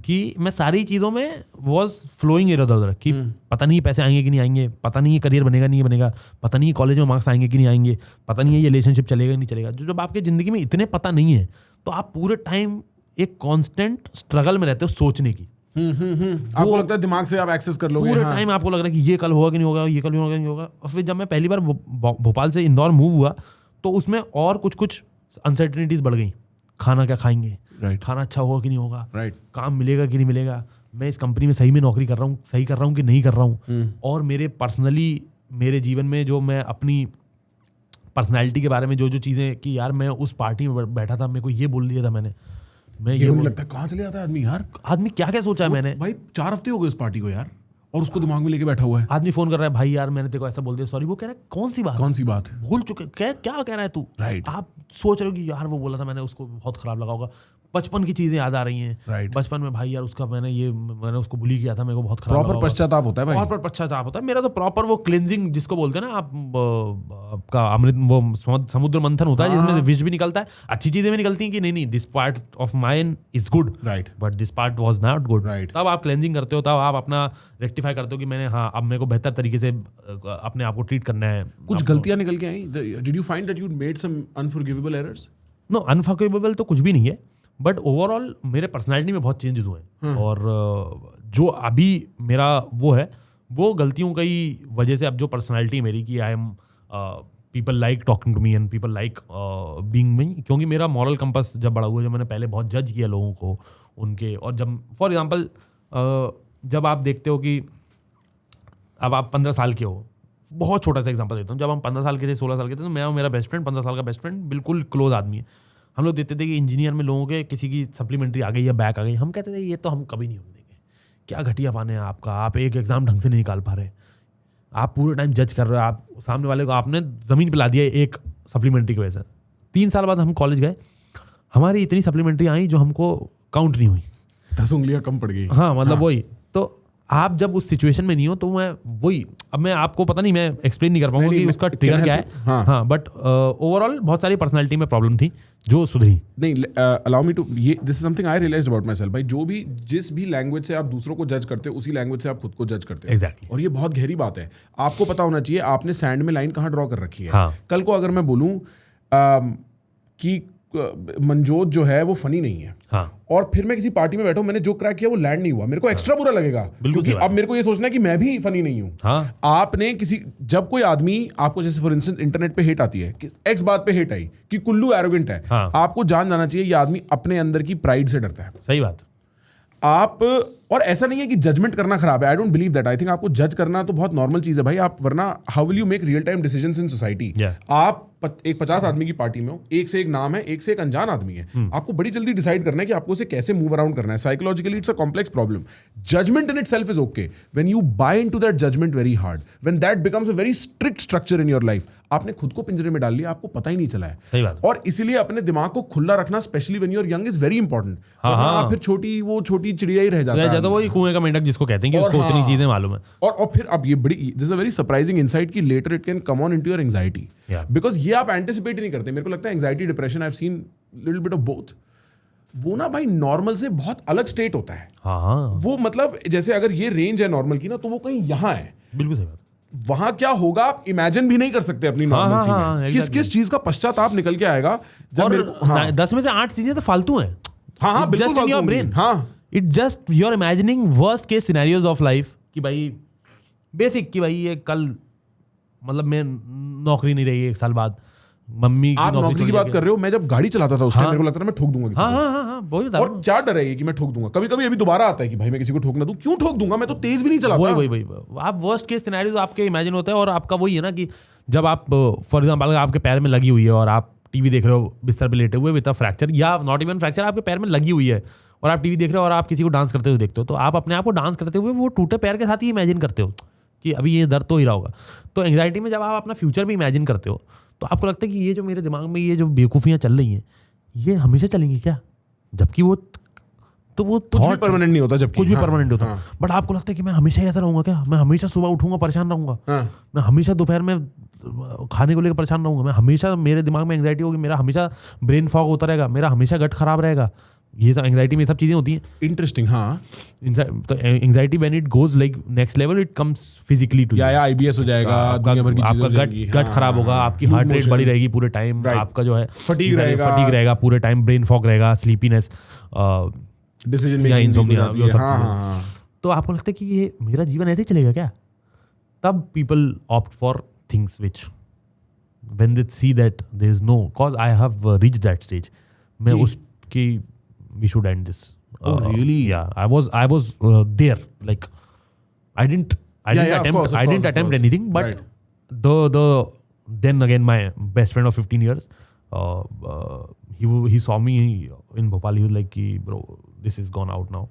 कि मैं सारी चीज़ों में वॉज फ्लोइंग इधर उधर, कि पता नहीं पैसे आएंगे कि नहीं आएंगे, पता नहीं ये करियर बनेगा नहीं बनेगा, पता नहीं कॉलेज में मार्क्स आएंगे कि नहीं आएंगे, पता नहीं ये रिलेशनशिप चलेगा नहीं चलेगा. जो जब आपके ज़िंदगी में इतने पता नहीं है, तो आप पूरे टाइम एक कांस्टेंट स्ट्रगल में रहते हो सोचने की. आपको लगता है दिमाग से आप एक्सेस कर लोगे, पूरे टाइम आपको लग रहा है कि ये कल होगा कि नहीं होगा, ये कल होगा कि नहीं होगा. और फिर जब मैं पहली बार भोपाल से इंदौर मूव हुआ, तो उसमें और कुछ अनसर्टेनिटीज बढ़ गई. खाना क्या खाएंगे, खाना अच्छा होगा कि नहीं होगा, काम मिलेगा कि नहीं मिलेगा, मैं इस कंपनी में सही में नौकरी कर रहा हूँ कि नहीं कर रहा हूँ. और मेरे पर्सनली मेरे जीवन में जो मैं अपनी पर्सनैलिटी के बारे में जो चीज़ें, कि यार मैं उस पार्टी में बैठा था, मेरे को ये बोल दिया था मैंने, मैं ये लगता है कहाँ चले जाता है आदमी यार. आदमी क्या क्या सोचा है मैंने. भाई 4 हफ्ते हो गए उस पार्टी को यार, और उसको दिमाग में लेके बैठा हुआ है. आदमी फोन कर रहा है, भाई यार मैंने तेरे को ऐसा बोल दिया, सॉरी. वो कह रहा है कौन सी बात भूल चुके, क्या कह रहा है तू. आप सोच रहे हो कि यार वो बोला था मैंने, उसको बहुत खराब लगा होगा. बचपन की चीजें याद आ रही हैं. बचपन में भाई यार उसका मैंने उसको बुली किया था, मेरे को बहुत खराब लगा. प्रॉपर पश्चाताप होता है भाई, प्रॉपर पश्चाताप होता है. मेरा तो प्रॉपर वो क्लिनजिंग जिसको बोलते हैं ना आप, आपका अमृत, वो समुद्र मंथन होता है जिसमें विष भी निकलता है, अच्छी चीजें भी निकलती हैं कि नहीं this part of mine is good, but this part was not good. तब आप क्लिनजिंग करते हो, तब आप अपना रेक्टिफाई करते हो कि मैंने अब मेरे को बेहतर तरीके से अपने आप को ट्रीट करना है. कुछ गलतियां निकल के आई. Did you find that you made some unforgivable errors? No, unforgivable तो कुछ भी नहीं है, बट ओवरऑल मेरे पर्सनालिटी में बहुत चेंजेस हुए हैं. और जो अभी मेरा वो है, वो गलतियों की वजह से अब जो पर्सनालिटी मेरी, कि I am people like talking to me and people like being me. क्योंकि मेरा मॉरल कंपास जब बड़ा हुआ, जब मैंने पहले बहुत जज किया लोगों को उनके, और जब फॉर एग्जांपल जब आप देखते हो कि अब आप 15 साल के हो, बहुत छोटा सा एग्जांपल देता हूँ, जब हम 15 साल के थे, 16 साल के थे, तो मैं और मेरा बेस्ट फ्रेंड, 15 साल का बेस्ट फ्रेंड, बिल्कुल क्लोज आदमी है. हम लोग देखते थे कि इंजीनियर में लोगों के किसी की सप्लीमेंट्री आ गई या बैक आ गई, हम कहते थे ये तो हम कभी नहीं होने देंगे, क्या घटिया पाने हैं आपका, आप एक एग्जाम ढंग से नहीं निकाल पा रहे, आप पूरे टाइम जज कर रहे हो, आप सामने वाले को आपने ज़मीन पे ला दिया एक सप्लीमेंट्री की वजह से. 3 साल बाद हम कॉलेज गए, हमारी इतनी सप्लीमेंट्री आई जो हमको काउंट नहीं हुई, 10 उंगलियां कम पड़ गई. हाँ, मतलब वही. तो आप जब उस सिचुएशन में नहीं हो, तो मैं वही, अब मैं आपको पता नहीं, मैं एक्सप्लेन नहीं कर पाऊंगा कि उसका ट्रिगर क्या है. हाँ, बट ओवरऑल बहुत सारी पर्सनालिटी में प्रॉब्लम थी जो सुधरी. नहीं, अलाउ मी टू, ये this is something I realised about my self. भाई जिस भी लैंग्वेज से आप दूसरों को जज करते हो, उसी लैंग्वेज से आप खुद को जज करते हो. एग्जैक्टली. और ये बहुत गहरी बात है. आपको पता होना चाहिए आपने सैंड में लाइन कहाँ ड्रॉ कर रखी है. कल को अगर मैं बोलूँ कि मनजोत जो है वो फनी नहीं है, और फिर मैं किसी पार्टी में बैठा हूं, मैंने जो क्रैक किया वो लैंड नहीं हुआ, मेरे को एक्स्ट्रा बुरा लगेगा, क्योंकि अब मेरे को ये सोचना है कि मैं भी फनी नहीं हूं. आपने जब कोई आदमी आपको, जैसे फॉर इंस्टेंस इंटरनेट पे हेट आती है, कि एक्स बात पे हेट आई कि कुल्लू एरोगेंट है, आपको जान जाना चाहिए ये आदमी अपने अंदर की प्राइड से डरता है. सही बात. आप और ऐसा नहीं है कि जजमेंट करना खराब है, I don't believe that. I think आपको जज करना तो बहुत नॉर्मल चीज है भाई, आप वरना how will you make real time decisions in society. आप एक 50 आदमी की पार्टी में हो, एक से एक नाम है, एक से एक अनजान आदमी है, आपको बड़ी जल्दी डिसाइड करना है कि आपको उसे कैसे मूव अराउंड करना है। Psychologically it's a complex problem. Judgement in itself is okay when you buy into that judgement very hard, when that becomes a very strict structure in your life. आपने खुद को पिंजरे में डाल लिया, आपको पता ही नहीं चला है। सही बात। और इसीलिए अपने दिमाग को खुला रखना, specially when you are young, is very important. आप फिर छोटी चिड़िया ही रह जाता है, वही कुएं का मेंढक जिसको कहते हैं कि उसको उतनी चीजें मालूम है। और फिर अब ये बड़ी, this is a very surprising insight कि later it can come on into your anxiety, because ये आप एंटिसिपेट ही नहीं करते। मेरे को लगता है anxiety, depression, I have seen little bit of both. वो ना भाई नॉर्मल से बहुत अलग स्टेट होता है। वो मतलब जैसे अगर ये रेंज है नॉर्मल की ना, तो वो कहीं यहाँ है। बिल्कुल सही बात। वहां क्या होगा आप इमेजिन भी नहीं कर सकते अपनी नॉर्मल में। किस किस चीज का पश्चाताप निकल के आएगा जब और 10 में से 8 चीजें तो फालतू हैं। बिल्कुल in your brain. It just you are imagining worst case scenarios of life कि भाई बेसिक कि भाई ये कल मतलब मैं नौकरी नहीं रही 1 साल बाद, मम्मी आप नौकरी की बात कर रहे हो, मैं जब गाड़ी चलाता था उस टाइम मेरे को लगता था मैं ठोक दूंगा किसी को। वही बता। और क्या डर है ये कि मैं ठोक दूंगा। कभी कभी अभी दोबारा आता है कि भाई मैं किसी को ठोक ना दूं। क्यों ठोक दूंगा, मैं तो तेज भी नहीं चलाता। वही आप वर्स्ट केस सिनेरियोज आपके इमेजिन होता है। और आपका वही है ना कि जब आप फॉर एग्जांपल आपके पैर में लगी हुई है और आप टीवी देख रहे हो बिस्तर पे लेटे हुए विद अ फ्रैक्चर, या नॉट इवन फ्रैक्चर, आपके पैर में लगी हुई है और आप टीवी देख रहे हो और आप किसी को डांस करते हुए देखते हो, तो आप अपने आप को डांस करते हुए वो टूटे पैर के साथ ही इमेजिन करते हो कि अभी ये दर्द तो ही रहा होगा। तो एंग्जाइटी में जब आप अपना फ्यूचर भी इमेजिन करते हो तो आपको लगता है कि ये जो मेरे दिमाग में ये जो बेवकूफ़ियाँ चल रही हैं ये हमेशा चलेंगी क्या, जबकि वो कुछ भी परमानेंट नहीं होता, जब कुछ भी परमानेंट होता। बट आपको लगता है कि मैं हमेशा ऐसा रहूंगा क्या, मैं हमेशा सुबह उठूंगा परेशान रहूंगा, मैं हमेशा दोपहर में खाने को लेकर परेशान रहूंगा, मैं हमेशा मेरे दिमाग में एंग्जाइटी होगी, मेरा हमेशा ब्रेन फॉग होता रहेगा, मेरा हमेशा गट खराब रहेगा। ये सब एंग्जाइटी में सब चीजें होती हैं। इंटरेस्टिंग। तो anxiety when it goes like next level it comes physically too या आईबीएस हो जाएगा, दुनिया भर की चीजें हो जाएंगी, आपका गट खराब होगा, आपकी हार्ट रेट बढ़ी रहेगी पूरे टाइम, आपका जो है फटीग रहेगा पूरे टाइम, ब्रेन फॉग रहेगा, स्लीपीनेस, डिसीजन मेकिंग, इंसोम्निया, तो आपको लगता है कि ये मेरा जीवन ऐसे ही चलेगा क्या? तब people opt for things which when they see that there is no, because I have reached that stage, मैं उसकी we should end this. Oh really? Yeah, I was there. Like I didn't attempt anything, but the then again my best friend of 15 years, he saw me in Bhopal. He was like, bro, this is gone out now.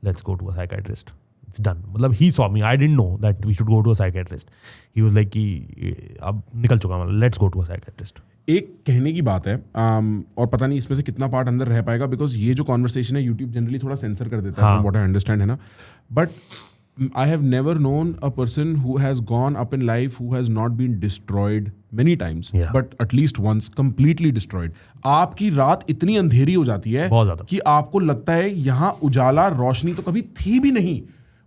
Let's go to a psychiatrist. It's done. मतलब he saw me. I didn't know that we should go to a psychiatrist. He was like कि अब निकल चुका, मतलब let's go to a psychiatrist. एक कहने की बात है और पता नहीं इसमें से कितना पार्ट अंदर रह पाएगा, बिकॉज ये जो कॉन्वर्सेशन है यूट्यूब जनरली थोड़ा सेंसर कर देता है, व्हाट आई अंडरस्टैंड, है ना। But I have never known a person who has gone up in life who has not been destroyed many times, but at least once completely destroyed. आपकी रात इतनी अंधेरी हो जाती है कि आपको लगता है यहाँ उजाला रोशनी तो कभी थी भी नहीं,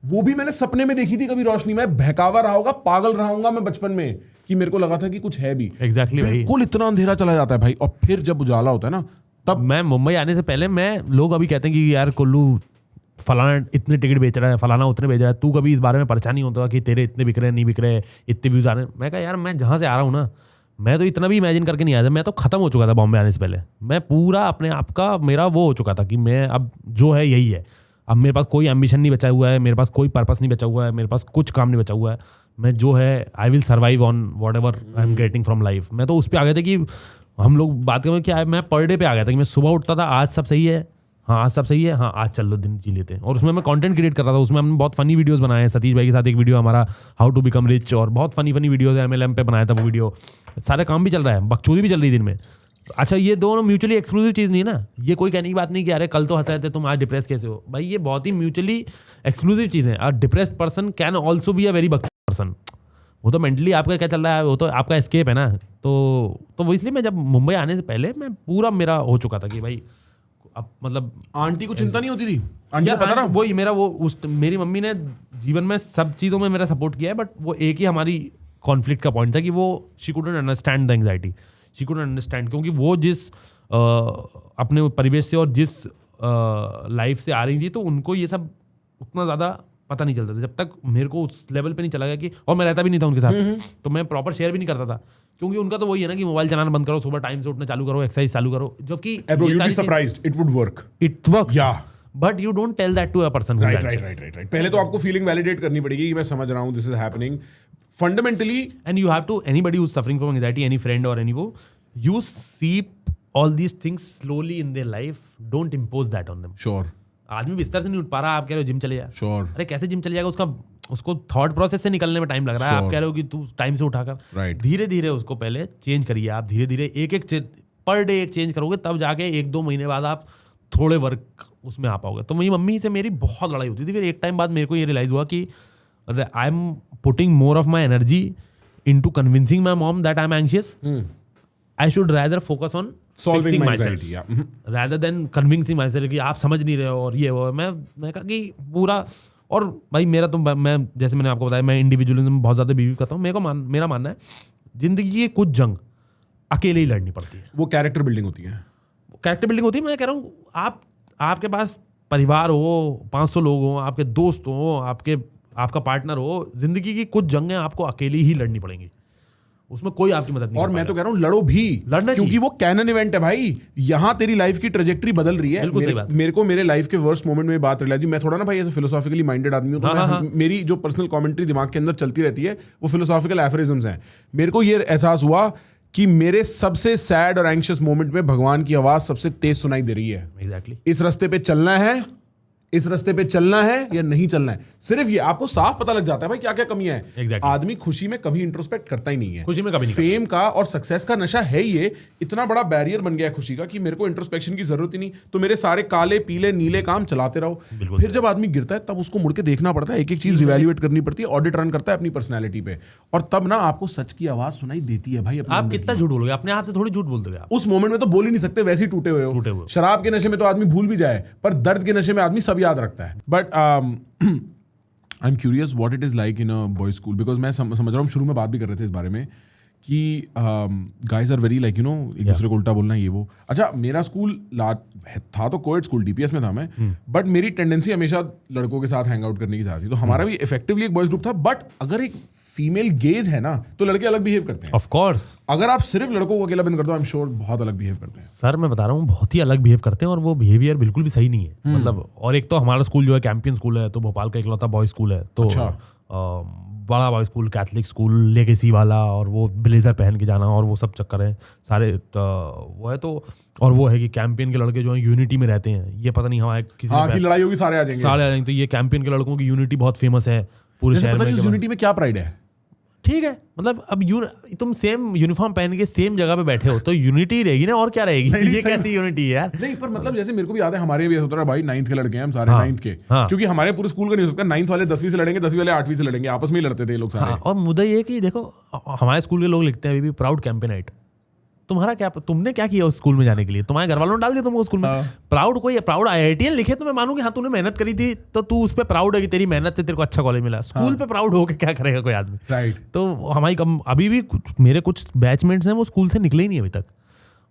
वो भी मैंने सपने में देखी थी कभी रोशनी, मैं बहकावा रहा होगा, पागल रहा हूंगा मैं बचपन में कि मेरे को लगा था कि कुछ है भी। एग्जैक्टली बिल्कुल इतना अंधेरा चला जाता है भाई, और फिर जब उजाला होता है ना तब। मैं मुंबई आने से पहले लोग अभी कहते हैं कि यार कोल्लू फलाना इतने टिकट बेच रहा है, फलाना उतने बेच रहा है, तू कभी इस बारे में परेशान नहीं होता कि तेरे इतने बिक रहे हैं, नहीं बिक रहे, इतने व्यूज आ रहे हैं। मैं कहा यार मैं जहाँ से आ रहा हूँ ना, मैं तो इतना भी इमेजिन करके नहीं आया था, मैं तो खत्म हो चुका था बॉम्बे आने से पहले। मैं पूरा अपने आप का मेरा वो हो चुका था कि मैं अब जो है यही है, अब मेरे पास कोई एम्बिशन नहीं बचा हुआ है, मेरे पास कोई पर्पस नहीं बचा हुआ है, मेरे पास कुछ काम नहीं बचा हुआ है, मैं जो है I will survive on what ever I am getting from life. मैं तो उस पर आ गया था कि हम लोग बात करें कि मैं पर डे पे आ गया था कि मैं सुबह उठता था, आज सब सही है, हाँ आज सब सही है, हाँ आज चल लो दिन जी लेते हैं। और उसमें मैं कंटेंट क्रिएट कर रहा था, उसमें हमने बहुत फनी वीडियोस बनाए हैं। सतीश भाई के साथ एक वीडियो हमारा हाउ टू बिकम रिच, और बहुत फनी वीडियोस है, MLM पे बनाया था वो वीडियो। सारे काम भी चल रहा है, बकचोदी भी चल रही है दिन में। अच्छा ये दोनों म्यूचुअली एक्सक्लूसिव चीज़ नहीं है ना, ये कोई कहने की बात नहीं कि अरे कल तो हंस रहे थे तुम, आज डिप्रेस कैसे हो। भाई ये बहुत ही म्यूचुअली एक्सक्लूसिव चीज़ है। A depressed person can also be a very बकचोद पर्सन। वो तो मेंटली आपका क्या चल रहा है, वो तो आपका एस्केप है ना। तो वो इसलिए मैं जब मुंबई आने से पहले मैं पूरा मेरा हो चुका था कि भाई अब मतलब आंटी को चिंता नहीं होती थी, आंटी को पता ना वही मेरा वो मेरी मम्मी ने जीवन में सब चीज़ों में मेरा सपोर्ट किया है, बट वो एक ही हमारी कॉन्फ्लिक्ट का पॉइंट था कि वो she couldn't understand the anxiety, she couldn't understand, क्योंकि वो जिस अपने परिवेश से और जिस लाइफ से आ रही थी तो उनको ये सब उतना ज़्यादा पता नहीं चलता था जब तक मेरे को उस लेवल पे नहीं चला गया कि, और मैं रहता भी नहीं था उनके साथ, तो मैं प्रॉपर शेयर भी नहीं करता था, क्योंकि उनका तो वही है ना कि मोबाइल चलाना बंद करो, सुबह टाइम से उठना चालू करो, एक्सरसाइज चालू करो, जबकि surprised it would work, it works, but you don't tell that to a person. Right. पहले तो आपको फीलिंग वैलिडेट करनी पड़ेगी कि मैं समझ रहा हूँ, this is happening fundamentally. And you have to, anybody who's suffering from anxiety, any friend or any wo, you seep all these things slowly in their life, don't impose that on them. Sure. आदमी बिस्तर से नहीं उठ पा रहा, आप कह रहे हो जिम चले जा। श्योर। अरे कैसे जिम चले जाएगा, उसको थॉट प्रोसेस से निकलने में टाइम लग रहा है। आप कह रहे हो कि तू टाइम से उठाकर, राइट। धीरे धीरे उसको पहले चेंज करिए। आप धीरे धीरे एक पर डे एक चेंज करोगे, तब जाके 1-2 महीने बाद आप थोड़े वर्क उसमें आ पाओगे। तो मेरी मम्मी से मेरी बहुत लड़ाई होती थी। फिर एक टाइम बाद मेरे को ये रियलाइज हुआ कि I am putting more of my energy into convincing my mom that I'm anxious. I should rather focus on solving my myself, anxiety, rather than convincing myself कि आप समझ नहीं रहे हो और ये वो। मैं कहा कि पूरा, और भाई मेरा तो, मैं जैसे मैंने आपको बताया, मैं इंडिविजुअलिज्म में बहुत ज़्यादा बिलीव करता हूँ। मेरा मानना है जिंदगी की कुछ जंग अकेले ही लड़नी पड़ती है। वो कैरेक्टर बिल्डिंग होती है। कैरेक्टर बिल्डिंग होती है। मैं कह रहा हूँ आपके पास परिवार हो, 500 लोग हो, आपके दोस्त हो, आपका पार्टनर हो, जिंदगी की कुछ जंगें आपको अकेली ही लड़नी पड़ेंगी, उसमें कोई आपकी मदद नहीं। और मैं तो कह रहा हूँ लड़ो भी, लड़ना क्योंकि वो कैनन इवेंट है भाई। यहाँ तेरी लाइफ की ट्रेजेक्टरी बदल रही है। बिल्कुल सही बात। मेरे को मेरे लाइफ के वर्स्ट मोमेंट में बात रियलाइज, मैं थोड़ा ना भाई ऐसे फिलोसॉफिकली माइंडेड आदमी हूँ, तो मेरी जो पर्सनल कमेंट्री दिमाग के अंदर चलती रहती है वो फिलोसॉफिकल एफरिज्म्स हैं। मेरे को ये एहसास हुआ कि मेरे सबसे सैड और एंग्शियस मोमेंट में भगवान की आवाज सबसे तेज सुनाई दे रही है। एग्जैक्टली। इस रास्ते पे चलना है, इस रास्ते पे चलना है या नहीं चलना है। सिर्फ ये आपको साफ पता लग जाता है भाई क्या क्या कमियां हैं। Exactly. आदमी खुशी में कभी इंट्रोस्पेक्ट करता ही नहीं है। खुशी में कभी नहीं फेम का और सक्सेस का नशा है, ये इतना बड़ा बैरियर बन गया है खुशी का कि मेरे को इंट्रोस्पेक्शन की जरूरत ही नहीं। तो मेरे सारे काले पीले नीले काम चलाते रहो। फिर जब आदमी गिरता है तब उसको मुड़ के देखना पड़ता है, एक एक चीज रिवैल्यूएट करनी पड़ती है, ऑडिट रन करता है अपनी पर्सनैलिटी पे, और तब ना आपको सच की आवाज सुनाई देती है भाई। आप कितना झूठ बोलोगे, अपने आप से थोड़ी झूठ बोल दोगे आप। उस मोमेंट में तो बोल ही नहीं सकते, वैसे ही टूटे हुए हो। शराब के नशे में तो आदमी भूल भी जाए, पर दर्द के नशे में आदमी सब याद रखता है। But I am curious what it is like in a boys school, because मैं समझ रहा हूँ, शुरू में बात भी कर रहे थे इस बारे में कि गाइज आर वेरी लाइक एक दूसरे को उल्टा बोलना, ये वो। अच्छा, मेरा स्कूल था तो कोएड स्कूल, डीपीएस में था मैं, बट मेरी टेंडेंसी हमेशा लड़कों के साथ हैंग आउट करने की ज़्यादा थी। तो हमारा भी इफेक्टिवली एक बॉयज ग्रुप था, बट अगर एक फीमेल गेज है ना तो लड़के अलग बिहेव करते हैं। ऑफ कोर्स, अगर आप सिर्फ लड़कों को अकेला बंद कर दो, आई एम श्योर बहुत अलग बिहेव करते हैं। सर मैं बता रहा हूँ, बहुत ही अलग बिहेव करते हैं, और वो बिहेवियर बिल्कुल भी सही नहीं है। मतलब, और एक तो हमारा स्कूल जो है कैंपियन स्कूल है, तो भोपाल का इकलौता बॉय स्कूल है। तो बड़ा boy school, Catholic school, legacy वाला, और वो ब्लेजर पहन के जाना और वो सब चक्कर है सारे। वो है तो, और वो है कि कैंपियन के लड़के जो है यूनिटी में रहते हैं। ये पता नहीं हमारे किसी की लड़ाई होगी सारे आ जाएंगे। तो ये कैंपियन के लड़कों की यूनिटी बहुत फेमस है पूरे शहर में। यूनिटी में क्या प्राइड है? ठीक है, मतलब अब तुम सेम यूनिफॉर्म पहन के सेम जगह पे बैठे हो तो यूनिटी रहेगी ना, और क्या रहेगी? ये कैसी यूनिटी है यार? नहीं, पर मतलब जैसे मेरे को भी याद है, हमारे भी होता है भाई, 9th के लड़के हैं हम सारे, 9th के, क्योंकि हमारे पूरे स्कूल का नहीं हो सकता। 9th वाले 10वीं से लड़ेंगे, 10वीं वाले 8वीं से लड़ेंगे, आपस में ही लड़ते थे ये लोग सारे। और मुद्दा ये कि देखो, हमारे स्कूल के लोग लिखते हैं अभी भी प्राउड कैंपेनाइट। तुम्हारा क्या, तुमने क्या किया उस स्कूल में जाने के लिए? तुम्हारे घर वालों ने डाल दिया तुमको स्कूल में। प्राउड कोई प्राउड IITian लिखे तो मैं मानूंगी, हाँ तूने मेहनत करी थी तो तू उस पर प्राउड है कि तेरी मेहनत से तेरे को अच्छा कॉलेज मिला। स्कूल पे प्राउड होकर क्या करेगा कोई आदमी? राइट। तो हमारी अभी भी मेरे कुछ बैचमेट्स हैं वो स्कूल से निकले ही नहीं अभी तक।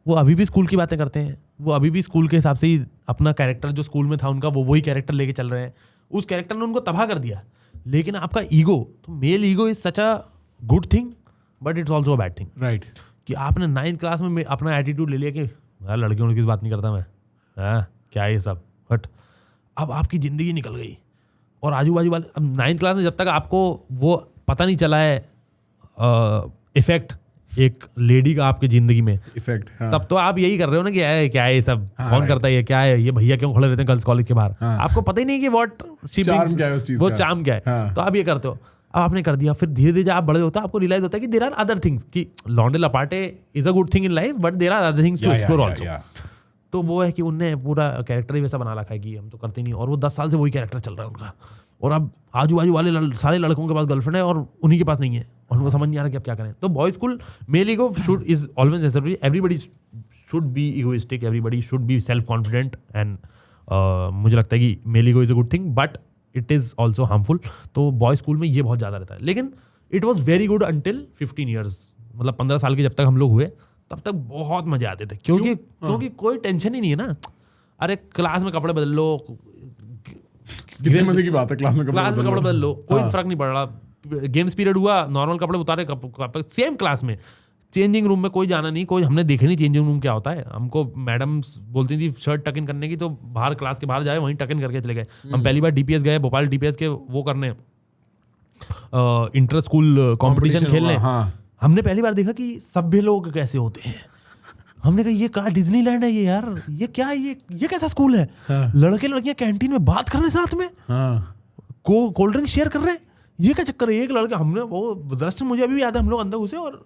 वो अभी भी स्कूल की बातें करते हैं, वो अभी भी स्कूल के हिसाब से ही अपना कैरेक्टर जो स्कूल में था उनका वो वही कैरेक्टर लेके चल रहे हैं। उस कैरेक्टर ने उनको तबाह कर दिया। लेकिन आपका ईगो, तो male ego is such a good thing but it's also a bad thing. Right. कि आपने 9th क्लास में अपना एटीट्यूड ले लिया कि यार लड़कियों की बात नहीं करता मैं, क्या ये सब, बट अब आपकी ज़िंदगी निकल गई और आजू बाजू वाले। अब 9th क्लास में जब तक आपको वो पता नहीं चला है इफेक्ट एक लेडी का आपकी ज़िंदगी में इफेक्ट, तब तो आप यही कर रहे हो ना कि क्या है ये सब, कौन करता है ये, क्या है ये, भैया क्यों खड़े रहते हैं गर्ल्स कॉलेज के बाहर। आपको पता ही नहीं कि वो चार्म क्या है, तो आप ये करते हो। अब आपने कर दिया, फिर धीरे धीरे जब आप बड़े होते हो आपको रियलाइज होता है कि देयर आर अदर थिंग्स, कि लौंडे लपाटे is a good thing in life but there are other things to explore also. तो वो है कि उनने पूरा कैरेक्टर ही वैसा बना रखा है कि हम तो करते नहीं, और वो 10 साल से वही कैरेक्टर चल रहा है उनका। और अब आजू बाजू वाले सारे लड़कों के पास गर्लफ्रेंड है और उन्हीं के पास नहीं है, और उनको समझ नहीं आ रहा कि अब क्या करें। तो boy school male ego should is always necessary, everybody should be egoistic, everybody should be self confident, and मुझे लगता है कि male ego is a good thing but it is also harmful. तो बॉय स्कूल में ये बहुत ज़्यादा रहता है, लेकिन it was very good until 15 years, मतलब 15 साल के जब तक हम लोग हुए तब तक बहुत मजे आते थे, क्योंकि कोई टेंशन ही नहीं है ना। अरे क्लास में कपड़े बदल लो, कितने मजे की बात है, क्लास में कपड़े बदल लो, कोई फर्क नहीं पड़ रहा। गेम्स पीरियड हुआ, नॉर्मल कपड़े उतारे, सेम क्लास में चेंजिंग रूम में कोई जाना नहीं, कोई हमने देखे नहीं चेंजिंग रूम क्या होता है। हमको मैडम बोलती थी शर्ट टक इन करने की, तो बाहर क्लास के बाहर जाए वहीं टक इन करके चले गए। हम पहली बार डीपीएस गए, भोपाल डीपीएस के वो करने इंटर स्कूल कंपटीशन खेलने। हमने पहली बार देखा कि सभ्य लोग कैसे होते हैं। हमने कहा ये कहाँ डिज्नीलैंड है ये यार, ये क्या है, ये कैसा स्कूल है। लड़के लड़कियां कैंटीन में बात कर रहे हैं साथ में, कोल्ड ड्रिंक शेयर कर रहे हैं, ये क्या चक्कर है। एक लड़का, हमने वो दृश्य मुझे अभी भी याद है, हम लोग अंदर घुसे और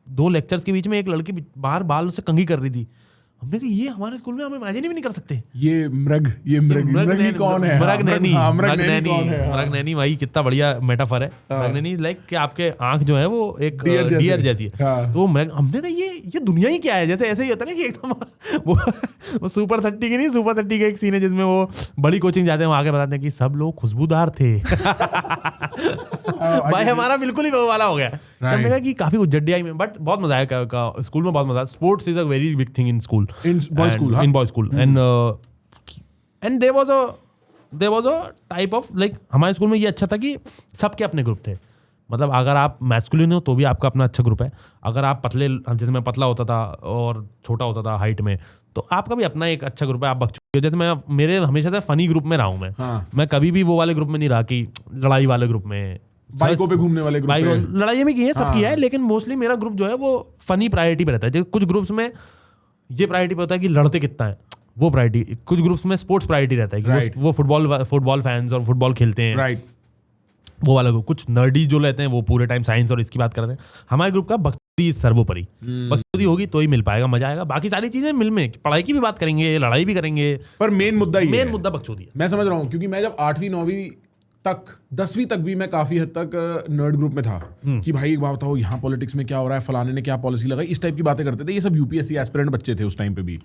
2 लेक्चर्स के बीच में एक लड़की बाहर बाल से कंघी कर रही थी। हमने कहा ये हमारे स्कूल में हम इमेजिन भी नहीं कर सकते। ये मृग कौन है? मृग नैनी भाई कितना बढ़िया मेटाफर है। मृग नैनी लाइक कि आपके आंख जो है वो एक डियर जैसी है। तो मृग, हमने कहा ये दुनिया ही क्या है। जैसे ऐसे ही होता है ना कि एकदम वो सुपर 30 की नहीं, सुपर 30 का एक सीन है जिसमें वो बड़ी कोचिंग जाते हैं, वहां आके बताते हैं कि सब लोग खुशबूदार थे। भाई हमारा बिल्कुल ही वो वाला हो गया। हमने कहा कि काफी उज्जड्डिया में, बट बहुत मजा आया स्कूल में, बहुत मजा। Sports is a very big thing in school, in boys school, and there was a type of like, हमारे स्कूल में ये अच्छा था कि सबके अपने ग्रुप थे। मतलब अगर आप मैस्कुलिन हो तो भी आपका अपना अच्छा ग्रुप है, अगर आप पतले, जैसे मैं पतला होता था और छोटा होता था हाइट में, तो आपका भी अपना एक अच्छा ग्रुप है। आप बकचोदी, जैसे मैं, मेरे हमेशा से फनी ग्रुप में रहा हूँ मैं कभी भी वो वाले ग्रुप में नहीं रहा कि लड़ाई वाले ग्रुप में, बाइकों पे घूमने वाले ग्रुप में। लड़ाई में की है, सब किया है, लेकिन मोस्टली मेरा ग्रुप जो है वो फनी प्रायोरिटी पे रहता है। कुछ ग्रुप्स में ये प्रायोरिटी पे होता है कि लड़ते कितना है, वो प्रायोरिटी। कुछ ग्रुप्स में स्पोर्ट्स प्रायोरिटी रहता है कि वो फुटबॉल फैंस और फुटबॉल खेलते हैं, राइट, वो वाला ग्रुप। कुछ नर्डी जो लेते हैं वो पूरे टाइम साइंस और इसकी बात करते हैं। हमारे ग्रुप का बकचोदी सर्वोपरि, बकचोदी होगी तो ही मिल पाएगा, मजा आएगा। बाकी सारी चीजें मिल में, पढ़ाई की भी बात करेंगे, लड़ाई भी करेंगे, पर मेन मुद्दा बकचोदी है। मैं समझ रहा हूँ, क्योंकि मैं जब 8वीं 9वीं तक, 10वीं तक भी मैं काफी हद तक नर्ड ग्रुप में था कि भाई एक बात बताओ यहाँ पॉलिटिक्स में क्या हो रहा है, फलाने ने क्या पॉलिसी लगाई, इस टाइप की बातें करते थे। ये सब यूपीएससी एस्पिरेंट बच्चे थे उस टाइम पे भी।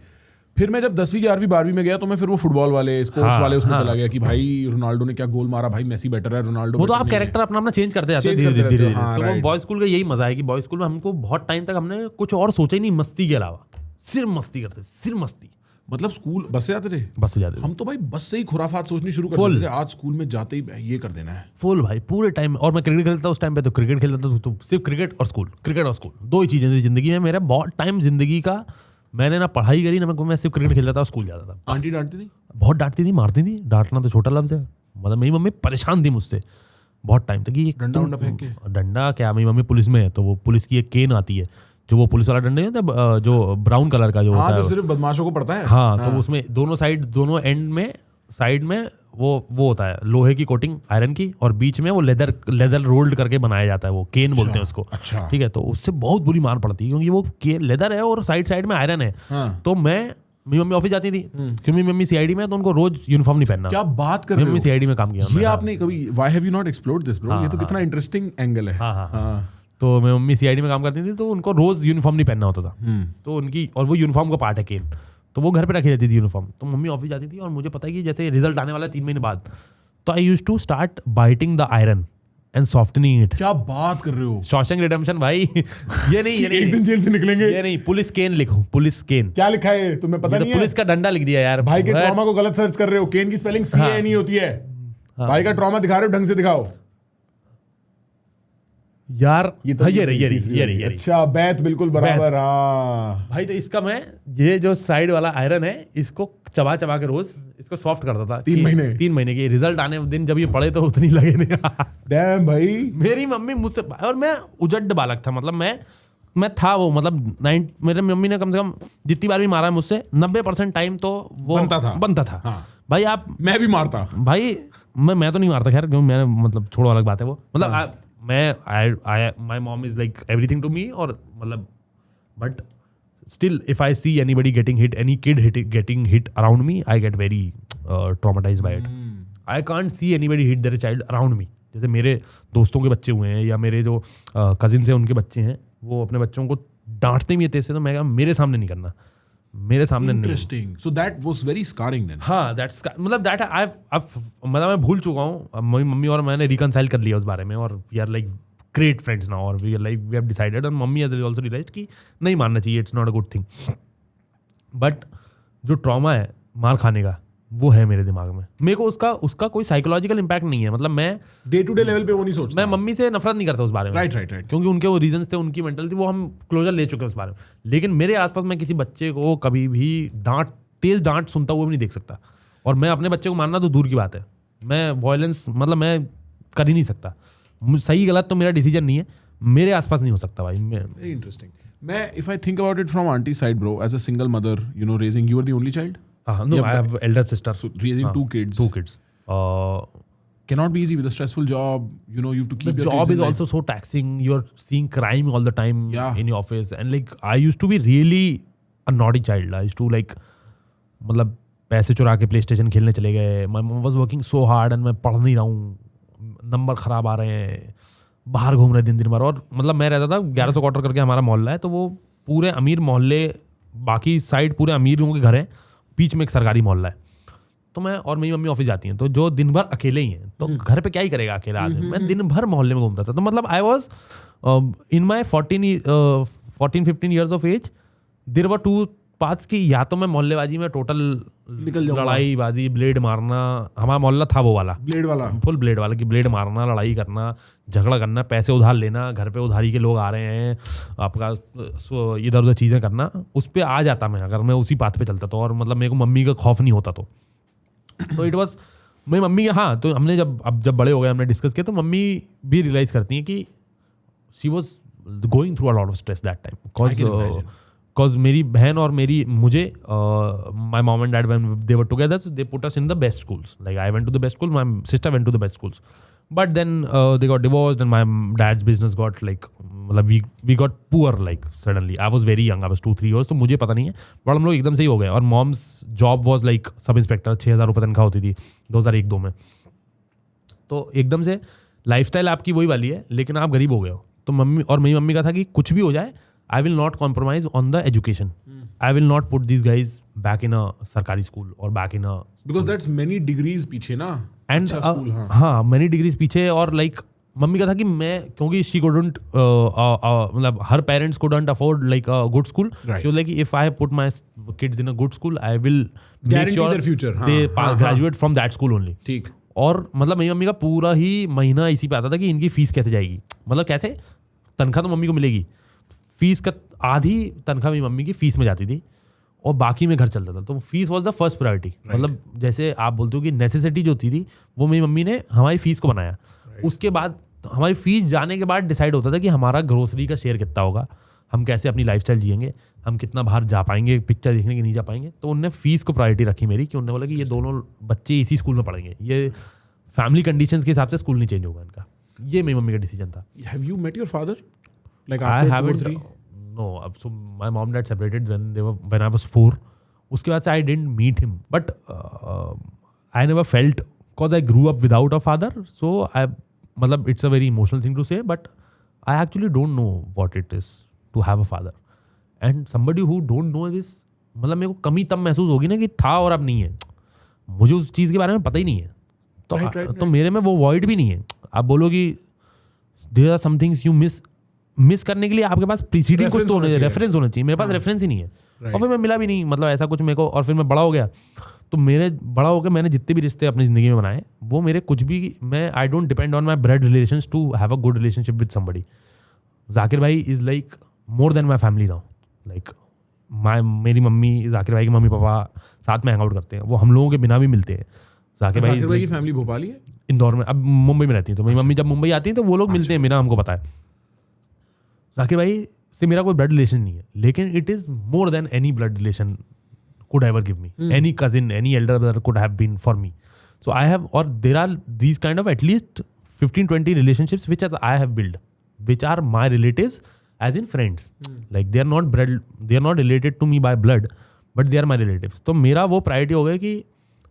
फिर मैं जब 10वीं 11वीं 12वीं में गया तो मैं फिर वो फुटबॉल वाले, स्पोर्ट्स वाले उसमें चला गया कि भाई रोनाल्डो ने क्या गोल मारा, भाई मेसी बेटर है, रोनाल्डो। वो तो आप कैरेक्टर अपना अपना चेंज करते जाते हैं धीरे-धीरे। तो वो बॉयज स्कूल का यही मजा है कि बॉयज स्कूल में हमको बहुत टाइम तक हमने कुछ और सोचा ही नहीं मस्ती के अलावा, सिर्फ मस्ती करते, सिर्फ मस्ती। मतलब स्कूल बस से जाते थे, बस से जाते थे हम तो भाई बस से ही खुराफात सोचनी शुरू कर देते थे। आज स्कूल में जाते ही ये कर देना है फुल भाई पूरे टाइम। और मैं क्रिकेट खेलता था उस टाइम पे, तो क्रिकेट खेलता था तो सिर्फ क्रिकेट और स्कूल, 2 ही चीजें थी जिंदगी में। मेरा बहुत टाइम जिंदगी का मैंने ना पढ़ाई करी ना, मैं सिर्फ क्रिकेट खेलता था और स्कूल जाता था। आंटी डांटती थी, बहुत डांटती थी, मारती थी। डांटना तो छोटा लफ्ज है, मतलब मेरी मम्मी परेशान थी मुझसे बहुत टाइम तक कि डंडा फेंक के। डंडा क्या, मेरी मम्मी पुलिस में है तो वो पुलिस की एक केन आती है, जो वो पुलिस वाला डंडा नहीं होता, जो ब्राउन कलर का जो होता है, जो सिर्फ बदमाशों को पड़ता है। हाँ, तो उसमें दोनों एंड में, साइड में वो होता है लोहे की कोटिंग आयरन की, और बीच में वो लेदर रोल्ड करके बनाया जाता है, वो केन बोलते हैं उसको। अच्छा। ठीक है, तो उससे बहुत बुरी मार पड़ती है क्योंकि वो लेदर है और साइड में आयरन है। तो मेरी मम्मी ऑफिस जाती थी क्योंकि मेरी मम्मी सीआईडी में, तो उनको रोज यूनिफॉर्म नहीं पहनना। क्या बात कर रहे हो? मम्मी सीआईडी में काम किया। ये आपने कभी, why have you not explored this bro? ये तो कितना इंटरेस्टिंग एंगल है। हाँ। तो मेरी मम्मी सीआईडी में काम करती थी, तो उनको रोज यूनिफॉर्म नहीं पहनना होता था। तो उनकी, और वो यूनिफॉर्म का पार्ट है केन, तो वो घर पे रखी रहती थी यूनिफॉर्म। तो मम्मी ऑफिस जाती थी और मुझे पता है कि जैसे रिजल्ट आने वाला है 3 महीने बाद, तो I used to start biting the iron and softening it. क्या बात कर रहे हो? शॉशैंक रिडेम्पशन भाई। ये नहीं एक दिन जेल से निकलेंगे। ये नहीं, पुलिस केन लिखो, पुलिस केन। क्या लिखा है तुम्हें पता नहीं है? पुलिस का डंडा लिख दिया यार। भाई के ट्रॉमा को गलत सर्च कर रहे हो। केन की स्पेलिंग CAN होती है। भाई का ट्रॉमा दिखा रहे हो, ढंग से दिखाओ यार। ये तो ये रही। अच्छा, बैत बिल्कुल बराबर। हाँ भाई, तो इसका मैं, ये जो साइड वाला आयरन है, इसको चबा के रोज इसको सॉफ्ट करता था। 3 महीने के रिजल्ट आने दिन जब ये पढ़े तो उतनी लगे नहीं। डैम भाई, मेरी मम्मी मुझसे, और मैं उजड्ड बालक था, मतलब मैं था वो, मतलब मेरे मम्मी ने कम से कम जितनी बार भी मारा है मुझसे, 90% टाइम तो वो बनता था। हाँ। भाई मैं भी मारता भाई, मैं तो नहीं मारता खैर, क्योंकि मैंने, मतलब छोड़ो, अलग बात है वो। मतलब my mom is like everything to me, और मतलब but still if I see anybody getting hit, any kid getting hit around me, I get very traumatized by it. I can't see anybody hit their child around me. जैसे मेरे दोस्तों के बच्चे हुए हैं या मेरे जो कजिन्स हैं उनके बच्चे हैं, वो अपने बच्चों को डांटते भी हैं तेज से, तो मैं कहा मेरे सामने नहीं करना, मेरे सामने नहीं। Interesting. So that was very scaring then. हाँ, दैट्स, मतलब दैट मतलब मैं भूल चुका हूँ। मेरी मम्मी और मैंने रिकंसाइल कर लिया उस बारे में, और we are like great friends now, और we are like we have decided, और मम्मी हैज आल्सो रियलाइज्ड कि नहीं मानना चाहिए, it's not a good thing. But जो ट्रॉमा है मार खाने का, वो है मेरे दिमाग में। मेरे को उसका कोई साइकोलॉजिकल इम्पैक्ट नहीं है, मतलब मैं डे टू डे लेवल पे वो नहीं सोचता। मैं मम्मी से नफरत नहीं करता उस बारे में, राइट, क्योंकि उनके वो रीजंस थे, उनकी मेंटल थी, वो हम क्लोजर ले चुके हैं उस बारे में। लेकिन मेरे आसपास मैं किसी बच्चे को कभी भी तेज डांट सुनता हुआ भी नहीं देख सकता, और मैं अपने बच्चे को मारना तो दूर की बात है, मैं वायलेंस मतलब मैं कर ही नहीं सकता। सही गलत तो मेरा डिसीजन नहीं है, मेरे आसपास नहीं हो सकता भाई। Very interesting. मैं if I think about it from aunty side bro, as a single mother, you know, raising, you are the only child? No, I have elder sister. So raising two kids. Cannot be easy with a stressful job. You know, you have to keep the your job kids is in also so taxing. You're seeing crime all the time in your office, and like I used to be really a naughty child. I used to like, मतलब पैसे चुरा के PlayStation खेलने चले गए. My mom was working so hard and मैं पढ़ नहीं रहा हूँ, नंबर खराब आ रहे हैं, बाहर घूम रहे दिन भर। और मतलब मैं रहता था 1100 क्वार्टर करके हमारा मोहल्ला है, तो वो पूरे अमीर मोहल्ले, बाकी साइड पूरे अमीर लोगों के घर हैं, बीच में एक सरकारी मोहल्ला है। तो मैं और मेरी मम्मी ऑफिस जाती हैं, तो जो दिन भर अकेले ही हैं, तो घर पे क्या ही करेगा अकेला आदमी। मैं दिन भर मोहल्ले में घूमता था। तो मतलब I was in my 14-15 years of age, there were 2 paths की, या तो मैं मोहल्लेबाजी में टोटल लड़ाई बाजी, ब्लेड मारना, हमारा मोहल्ला था वो वाला, ब्लेड वाला, फुल ब्लेड वाला, कि ब्लेड मारना, लड़ाई करना, झगड़ा करना, पैसे उधार लेना, घर पे उधारी के लोग आ रहे हैं, आपका इधर उधर चीज़ें करना, उस पर आ जाता मैं, अगर मैं उसी पाथ पे चलता तो। और मतलब मेरे को मम्मी का खौफ नहीं होता तो इट वॉज मेरी मम्मी। हाँ, तो हमने जब बड़े हो गए, हमने डिस्कस किया, तो मम्मी भी रियलाइज़ करती हैं कि she was going through a lot of stress that time, because मेरी बहन और मुझे my mom and dad when they were together, so they put us in the best schools, like I went to the best school, my sister went to the best schools, but then they got divorced and my dad's business got like, मतलब we got poor like suddenly. I was very young, I was 2-3 years, तो मुझे पता नहीं है, but हम लोग एकदम से ही हो गए। और mom's job was like sub inspector, 6,000 रुपये तनख्वाह होती थी 2001-2 में। तो एकदम से लाइफस्टाइल आपकी वही वाली है, लेकिन आप गरीब हो गए हो। तो मम्मी और मेरी मम्मी का था कि कुछ भी हो जाए, I will not compromise on the education. I will not put these guys back in a सरकारी school or back in a... Because that's many degrees पीछे ना. And हाँ, many degrees पीछे। और like मम्मी का था कि मैं, क्योंकि she couldn't मतलब her parents couldn't afford like a good school. Right. She was like, if I put my kids in a good school, I will guarantee their future. They graduate from that school only. ठीक। और मतलब मेरी mummy का पूरा ही महीना इसी पे आता था कि इनकी फीस कैसे जाएगी, मतलब कैसे, तनख्वाह तो मम्मी को मिलेगी, फीस का आधी तनख्वाह मेरी मम्मी की फीस में जाती थी और बाकी में घर चलता था। तो fees was the first priority. मतलब जैसे आप बोलते हो कि नेसेसिटी जो थी वो मेरी मम्मी ने हमारी फीस को बनाया। उसके बाद हमारी फीस जाने के बाद डिसाइड होता था कि हमारा ग्रोसरी का शेयर कितना होगा, हम कैसे अपनी लाइफस्टाइल जिएंगे, हम कितना बाहर जा पाएंगे, पिक्चर देखने के नहीं जा पाएंगे। तो उनने फीस को प्रायोरिटी रखी मेरी, कि उन्होंने बोला कि ये दोनों बच्चे इसी स्कूल में पढ़ेंगे, ये फैमिली कंडीशंस के हिसाब से स्कूल नहीं चेंज होगा इनका। ये मेरी मम्मी का डिसीजन था। Have you met your father? Like I after 2 or haven't. 3? No, so my mom and dad separated when I was 4. उसके बाद से I didn't meet him, but I never felt, because I grew up without a father, so मतलब it's a very emotional thing to say, but I actually don't know what it is to have a father. And somebody who don't know this, मतलब मेरे को कमी तब महसूस होगी ना कि था और अब नहीं है, मुझे उस चीज़ के बारे में पता ही नहीं है। तो मेरे में वो वॉइड भी नहीं है। आप बोलो कि there are some things you miss करने के लिए आपके पास प्रीसीडिंग कुछ तो रेफरेंस होना चाहिए। मेरे पास रेफरेंस ही नहीं है, और फिर मैं मिला भी नहीं, मतलब ऐसा कुछ मेरे को। और फिर मैं बड़ा हो गया, तो मेरे बड़ा होकर मैंने जितने भी रिश्ते अपनी ज़िंदगी में बनाए, वो मेरे कुछ भी, मैं I don't depend on my blood relations to have a good relationship with somebody. Zakir भाई is like more than my family now. Like मेरी मम्मी, जाकिर भाई के मम्मी पापा साथ में हैंग आउट करते हैं, वो हम लोगों के बिना भी मिलते हैं। जाकिर भाई की फैमिली भोपाल ही है, इंदौर में, अब मुंबई में रहती है। तो मेरी मम्मी जब मुंबई आती है तो वो लोग मिलते हैं, बिना हमको पता है। जाकिर भाई से मेरा कोई ब्लड रिलेशन नहीं है, लेकिन it is more than any blood relation could ever give me. Any cousin, any elder brother could have been for me. So I have, or there are these kind of at least 15-20 relationships which as I have built, which are my relatives as in friends. Like they are not related to me by blood, but they are my relatives. तो मेरा वो priority हो गया कि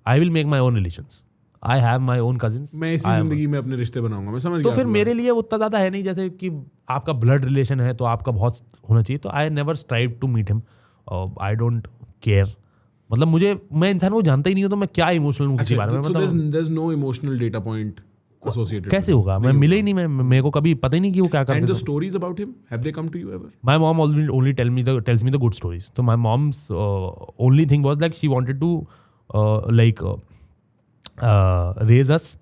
I will make my own relations. I have my own cousins. मैं इसी जिंदगी में अपने रिश्ते बनाऊंगा, मैं समझ गया। तो फिर मेरे लिए उतना ज़्यादा है नहीं, जैसे कि आपका ब्लड रिलेशन है तो आपका बहुत होना चाहिए। तो I never strive to meet him, I don't care. मतलब मैं इंसान को जानता ही नहीं हूँ, तो मैं क्या इमोशनल हूँ किसी बारे में। मतलब there's no emotional data point associated. कैसे होगा? मैं मिले ही नहीं, मेरे को कभी पता ही नहीं कि वो क्या करते हैं। And the stories about him, have they come to you ever? My mom only tells me the good stories. So my mom's only thing was like she wanted to like raise us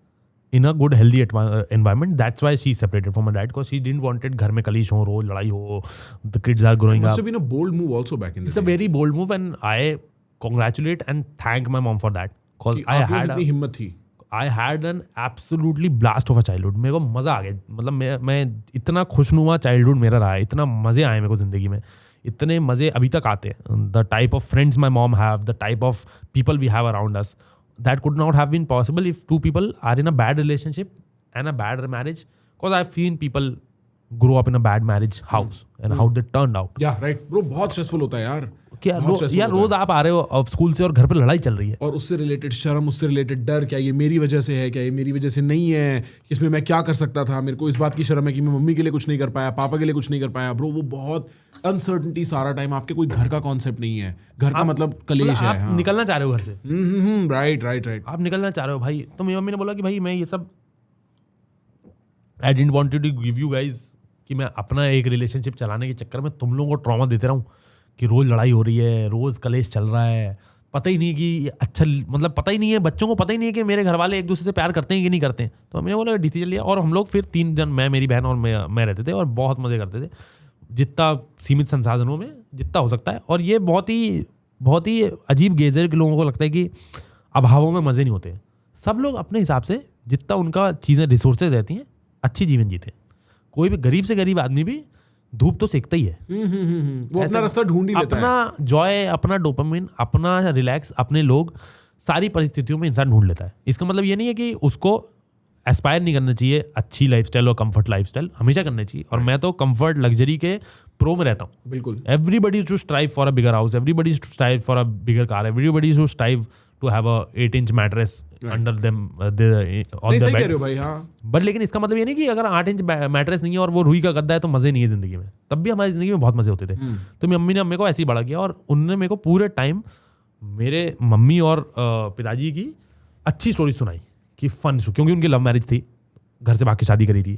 in a good healthy environment. That's why she separated from her dad, because she didn't wanted घर में कलीश हो, रोज लड़ाई हो, the kids are growing Must up. have been a bold move also back in the It's a very bold move and I congratulate and thank my mom for that, because day. I आपके पास had इतनी हिम्मत थी. I had an absolutely blast of a childhood. मेरे को मज़ा आ गया, मतलब मैं इतना खुशनुमा childhood मेरा रहा है, इतना मज़े आए मेरे को ज़िंदगी में, इतने मज़े अभी तक आते हैं. The type of friends my mom have, the type of people we have around us, that could not have been possible if two people are in a bad relationship and a bad marriage. Because I've seen people grow up in a bad marriage house and how they turned out. Yeah, right. Bro, बहुत stressful होता है यार. क्या यार रोज आप आ रहे हो school से और घर पे लड़ाई चल रही है, और उससे रिलेटेड शर्म, उससे रिलेटेड डर, क्या ये मेरी वजह से है, क्या ये मेरी वजह से नहीं है, इसमें मैं क्या कर सकता था, मेरे को इस बात की शर्म है कि मैं मम्मी के लिए कुछ नहीं कर पाया, पापा के लिए कुछ नहीं कर पाया. ब्रो वो बहुत अनसर्टनिटी सारा टाइम. आपके कोई घर का कॉन्सेप्ट नहीं है, घर का मतलब कलेश है. आप निकलना चाह रहे हो घर से, राइट. आप निकलना चाह रहे हो भाई. तो मेरी मम्मी ने बोला कि भाई मैं ये सब I didn't wanted to give you guys, कि मैं अपना एक रिलेशनशिप चलाने के चक्कर में तुम लोगों को ट्रॉमा देते रहूं कि रोज लड़ाई हो रही है, रोज कलेश चल रहा है, पता ही नहीं कि अच्छा, मतलब पता ही नहीं है, बच्चों को पता ही नहीं है कि मेरे घर वाले एक दूसरे से प्यार करते हैं कि नहीं करते हैं. तो मैंने बोला डिसीजन लिया और हम लोग फिर 3 जन, मैं, मेरी बहन और मैं रहते थे और बहुत मज़े करते थे, जितना सीमित संसाधनों में जितना हो सकता है. और ये बहुत ही अजीब गेजर के लोगों को लगता है कि अभावों में मज़े नहीं होते. सब लोग अपने हिसाब से जितना उनका चीज़ें रिसोर्सेज रहती हैं अच्छी जीवन जीते. कोई भी गरीब से गरीब आदमी भी धूप तो सेकता ही है. वो अपना रास्ता ढूंढ ही लेता है. अपना जॉय, अपना डोपामिन, अपना रिलैक्स, अपने लोग, सारी परिस्थितियों में इंसान ढूंढ लेता है. इसका मतलब ये नहीं है कि उसको एस्पायर नहीं करना चाहिए अच्छी लाइफस्टाइल और कंफर्ट लाइफस्टाइल, हमेशा करना चाहिए. और मैं तो कंफर्ट लग्जरी के प्रो में रहता हूँ. बिल्कुल. Everybody to strive for a bigger house, everybody to strive for a bigger car, everybody to strive to have a 8-inch mattress under them on the bed. भाई हाँ. बट लेकिन इसका मतलब ये नहीं कि अगर 8-inch मैट्रेस नहीं है और वो रुई का गद्दा है तो मजे नहीं है जिंदगी में. तब भी हमारी जिंदगी में बहुत मजे होते थे. तो मेरी मम्मी ने मेरे को ऐसे ही बड़ा किया और उन्होंने मेरे को पूरे टाइम मेरे मम्मी और पिताजी की अच्छी स्टोरी सुनाई कि फन, क्योंकि उनकी लव मैरिज थी, घर से भाग के शादी करी थी,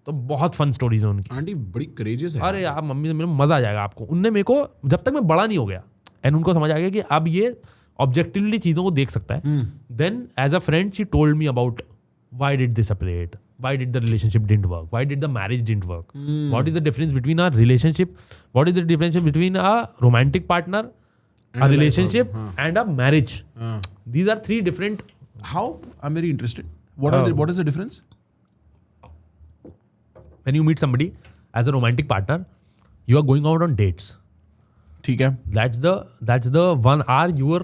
तो बहुत फन स्टोरीज है उनकी. आंटी बड़ी करेजियस है. अरे आप मम्मी से मेरे मजा आ जाएगा आपको. उनने मेरे को जब तक मैं बड़ा नहीं हो गया एंड उनको समझ आ गया कि अब ये ऑब्जेक्टिवली चीजों को देख सकता है, then as a friend she told me about why did they separate, why did the relationship didn't work, why did the marriage didn't work, what is the difference between a relationship, what is the difference between a romantic partner, a relationship and a marriage. These are 3 different. How? I'm very interested. What is the difference? When you meet somebody as a romantic partner, you are going out on dates. ठीक है. That's the 1 hour you are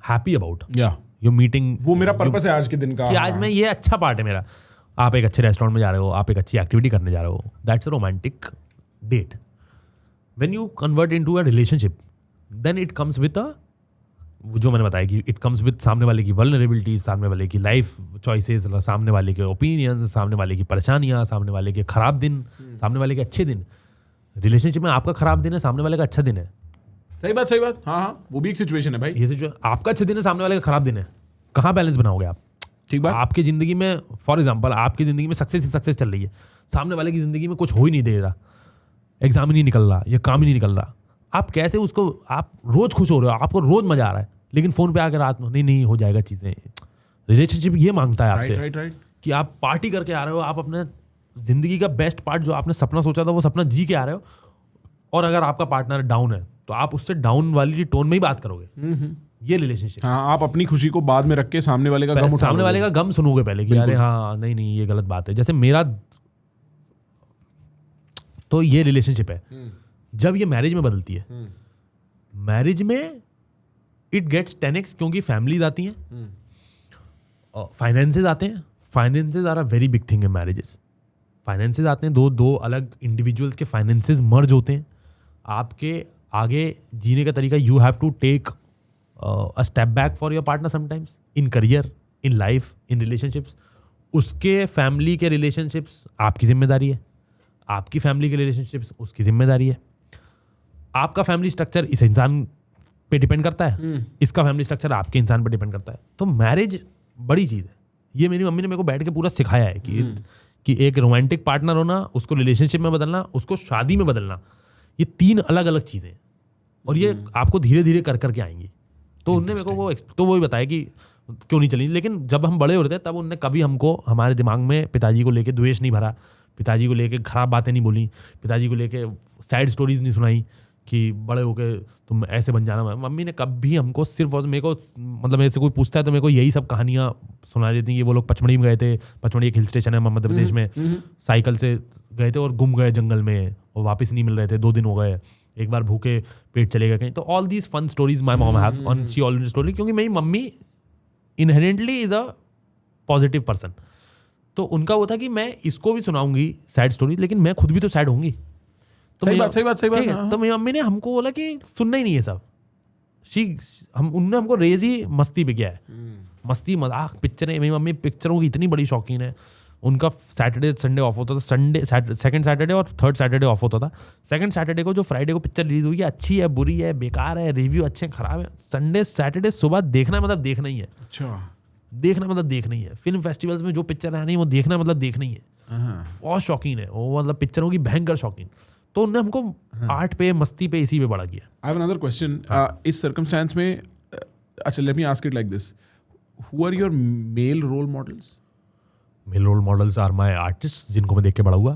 happy about. Yeah. You're meeting. वो मेरा purpose है आज के दिन का. कि आज मैं ये अच्छा पार्ट है मेरा. आप एक अच्छे रेस्टोरेंट में जा रहे हो, आप एक अच्छी एक्टिविटी करने जा रहे हो. That's a romantic date. When you convert into a relationship, then it comes with a, जो मैंने बताया कि it comes with सामने वाले की vulnerabilities, सामने वाले की लाइफ चॉइसेस, सामने वाले के ओपिनियंस, सामने वाले की परेशानियां, सामने वाले के खराब दिन, सामने वाले के अच्छे दिन. रिलेशनशिप में आपका खराब दिन है, सामने वाले का अच्छा दिन है. सही बात. हाँ, वो भी एक सिचुएशन है भाई. ये सिचुएशन, आपका अच्छा दिन है, सामने वाले का खराब दिन है, कहाँ बैलेंस बनाओगे आप? ठीक बात. आपकी जिंदगी में फॉर एग्जाम्पल आपकी जिंदगी में सक्सेस ही सक्सेस चल रही है, सामने वाले की जिंदगी में कुछ हो ही नहीं दे रहा, एग्जाम ही नहीं निकल रहा, या काम ही नहीं निकल रहा. आप कैसे उसको, आप रोज खुश हो रहे हो, आपको रोज मजा आ रहा है, लेकिन फोन पे आकर रात में नहीं हो जाएगा चीजें. रिलेशनशिप ये मांगता है आपसे राइट. कि आप पार्टी करके आ रहे हो, आप अपने जिंदगी का बेस्ट पार्ट जो आपने सपना सोचा था वो सपना जी के आ रहे हो. और अगर आपका पार्टनर डाउन है तो आप उससे डाउन वाली टोन में ही बात करोगे. ये रिलेशनशिप. हाँ, आप अपनी खुशी को बाद में रख के सामने वाले का गम उठा, सामने वाले का गम सुनोगे पहले कि अरे हाँ नहीं ये गलत बात है. जैसे मेरा तो ये रिलेशनशिप है. जब ये मैरिज में बदलती है, मैरिज में इट गेट्स 10x, क्योंकि फैमिलीज आती हैं, फाइनेंसेस आते हैं. Finances are a very big thing in marriages. Finances आते हैं, दो अलग इंडिविजुअल्स के फाइनेंसेस मर्ज होते हैं. आपके आगे जीने का तरीका, you have to take a step back for your partner sometimes, in career, in life, in relationships. उसके फैमिली के रिलेशनशिप्स आपकी जिम्मेदारी है, आपकी फैमिली के रिलेशनशिप्स उसकी जिम्मेदारी है. आपका फैमिली स्ट्रक्चर इस इंसान पे डिपेंड करता है, इसका फैमिली स्ट्रक्चर आपके इंसान पे डिपेंड करता है. तो मैरिज बड़ी चीज़ है. ये मेरी मम्मी ने मेरे को बैठ के पूरा सिखाया है कि एक रोमांटिक पार्टनर होना, उसको रिलेशनशिप में बदलना, उसको शादी में बदलना, ये 3 अलग अलग चीज़ें हैं और ये आपको धीरे धीरे कर करके आएंगी. तो उनने मेरे को तो वही बताया कि क्यों नहीं चली। लेकिन जब हम बड़े हो रहे थे तब उनने कभी हमको हमारे दिमाग में पिताजी को लेके द्वेष नहीं भरा, पिताजी को लेके खराब बातें नहीं बोली, पिताजी को लेके सैड स्टोरीज नहीं सुनाई कि बड़े होके तुम ऐसे बन जाना। मम्मी ने कभी हमको सिर्फ और मेरे को मतलब मेरे से कोई पूछता है तो मेरे को यही सब कहानियाँ सुना देती कि वो लोग पचमढ़ी में गए थे। पचमढ़ी एक हिल स्टेशन है मध्य प्रदेश में, साइकिल से गए थे और गुम गए जंगल में और वापस नहीं मिल रहे थे, 2 दिन हो गए, एक बार भूखे पेट चले गए कहीं। तो all these fun stories my mom have on she already story, क्योंकि मेरी मम्मी inherently is a positive person. तो उनका वो था कि मैं इसको भी सुनाऊंगी सैड स्टोरी, लेकिन मैं खुद भी तो सैड होंगी। तो सही बात। तो मेरी मम्मी ने हमको बोला कि सुनना ही नहीं है सब। उनने हमको रेज ही मस्ती पे किया है, मस्ती मजाक पिक्चरें। मेरी मम्मी पिक्चरों की इतनी बड़ी शौकीन है। उनका सैटरडे संडे ऑफ होता था, सेकंड सैटरडे और थर्ड सैटरडे ऑफ होता था। सेकंड सैटरडे को जो फ्राइडे को पिक्चर रिलीज हुई है, अच्छी है बुरी है बेकार है रिव्यू अच्छे खराब है, संडे सैटरडे सुबह देखना मतलब देखना ही है। अच्छा, देखना मतलब देखना ही है। फिल्म फेस्टिवल्स में जो पिक्चर आनी है वो देखना मतलब देखना ही है। बहुत शौकीन है वो, मतलब पिक्चरों की भयंकर शौकीन। तो उन्होंने हमको आर्ट पे मस्ती पे इसी पे बड़ा किया। I have another question. इस सर्कमस्टेंस में अच्छा let me ask it like this, who are your male role models? Male role models are my artist जिनको मैं देख के बड़ा हुआ।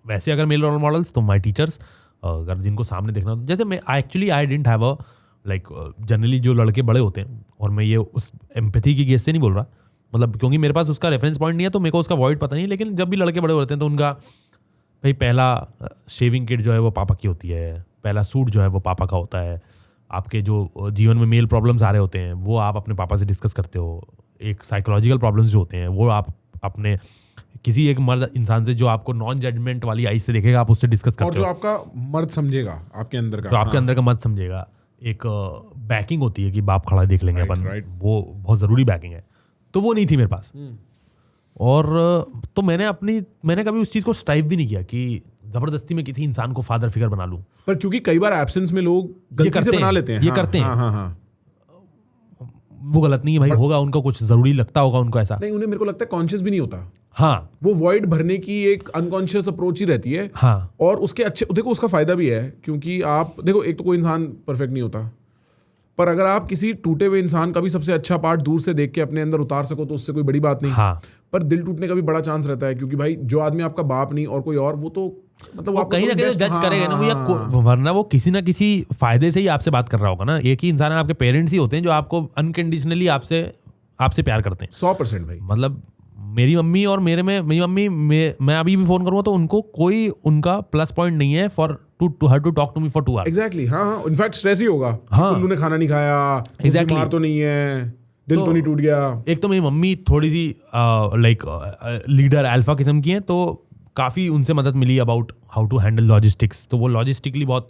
वैसे अगर मेल रोल मॉडल्स तो माय टीचर्स, अगर जिनको सामने देखना हो, जैसे मैं I didn't have a like generally जो लड़के बड़े होते हैं, और मैं ये उस एम्पैथी की गेस से नहीं बोल रहा, मतलब क्योंकि मेरे पास उसका रेफरेंस पॉइंट नहीं है तो मेरे को उसका वॉइड पता नहीं। लेकिन जब भी लड़के बड़े होते हैं तो उनका भाई पहला शेविंग किट जो है वो पापा की होती है, पहला सूट जो है वो पापा का होता है, आपके जो जीवन में मेल प्रॉब्लम्स आ रहे होते हैं वो आप अपने पापा से डिस्कस करते हो, एक साइकोलॉजिकल प्रॉब्लम्स जो होते हैं वो आप अपने किसी एक मर्द इंसान से जो आपको नॉन जजमेंट वाली आई से देखेगा आप उससे डिस्कस करते हो, और जो आपका मर्द समझेगा आपके अंदर का, जो आपके अंदर का मर्द समझेगा। एक बैकिंग होती है कि बाप खड़ा देख लेंगे अपन, वो बहुत ज़रूरी बैकिंग है, तो वो नहीं थी मेरे पास। और तो मैंने कभी उस चीज़ को स्ट्राइव भी नहीं किया कि जबरदस्ती में किसी इंसान को फादर फिगर बना लूं। पर क्योंकि कई बार एब्सेंस में लोग गलती से बना लेते हैं, ये करते हैं। हाँ। वो गलत नहीं है भाई, होगा उनको कुछ जरूरी लगता होगा उनको ऐसा। नहीं, उन्हें मेरे को लगता है कॉन्शियस भी नहीं होता। हाँ, वो वॉइड भरने की एक अनकॉन्शियस अप्रोच ही रहती है। हाँ, और उसके अच्छे देखो उसका फायदा भी है, क्योंकि आप देखो एक तो कोई इंसान परफेक्ट नहीं होता, पर अगर आप किसी टूटे हुए इंसान का भी सबसे अच्छा पार्ट दूर से देख के अपने अंदर उतार सको तो उससे कोई बड़ी बात नहीं। हाँ। पर दिल टूटने का भी बड़ा चांस रहता है, क्योंकि भाई जो आदमी आपका बाप नहीं और कोई और, वो तो मतलब वो कहीं ना कहीं जज करेगा ना भैया, वरना वो किसी ना किसी फायदे से ही आपसे बात कर रहा होगा ना। एक ही इंसान है, आपके पेरेंट्स ही होते हैं जो आपको अनकंडीशनली आपसे प्यार करते हैं। 100% भाई। मतलब मेरी मम्मी और मेरी मम्मी मैं अभी भी फोन करूँगा तो उनको कोई उनका प्लस पॉइंट नहीं है for to her to talk to me for 2 hours। Exactly, हाँ। इनफैक्ट स्ट्रेस ही होगा, हाँ, उल्लू ने खाना नहीं खाया, Exactly। बीमार तो नहीं है, दिल तो नहीं टूट गया। एक तो मेरी मम्मी थोड़ी सी लाइक लीडर अल्फा किस्म की हैं, तो काफ़ी उनसे मदद मिली about how to handle logistics. तो वो लॉजिस्टिकली बहुत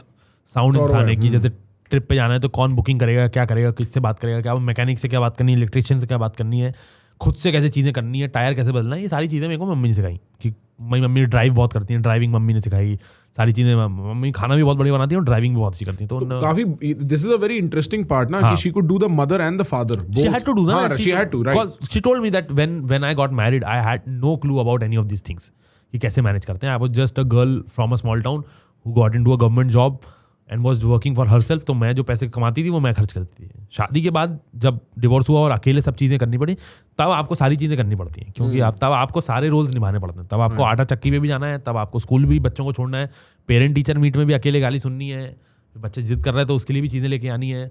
साउंड इंसान है कि जैसे ट्रिप पे जाना है तो कौन बुकिंग करेगा, क्या करेगा, किससे बात करेगा, क्या मैकेनिक से क्या बात करनी है, इलेक्ट्रिशियन से क्या बात करनी है, खुद से कैसे चीज़ें करनी है, टायर कैसे बदलना है, ये सारी चीज़ें मेरे को मम्मी ने सिखाई। कि मेरी मम्मी ड्राइव बहुत करती हैं, ड्राइविंग मम्मी ने सिखाई, सारी चीज़ें। मम्मी खाना भी बहुत बढ़िया बनाती है और ड्राइविंग भी बहुत अच्छी करती है। तो काफी this is a very interesting part ना, कि she could do the mother and the father. She had to do that. हाँ, she had to, right? Because she told me that when I got married, I had no clue about any of these things. कि कैसे manage करते हैं। I was just a girl from a small town who got into a government job and was working for herself. तो मैं जो पैसे कमाती थी वो मैं खर्च करती थी। शादी के बाद जब डिवोर्स हुआ और अकेले सब चीज़ें करनी पड़ी, तब आपको सारी चीज़ें करनी पड़ती हैं, क्योंकि तब आपको सारे रोल्स निभाने पड़ते हैं। तब आपको आटा चक्की पे भी जाना है, तब आपको स्कूल भी बच्चों को छोड़ना है, पेरेंट टीचर मीट में भी अकेले गाली सुननी है, बच्चे जिद कर रहे हैं तो उसके लिए भी चीज़ें लेके आनी है।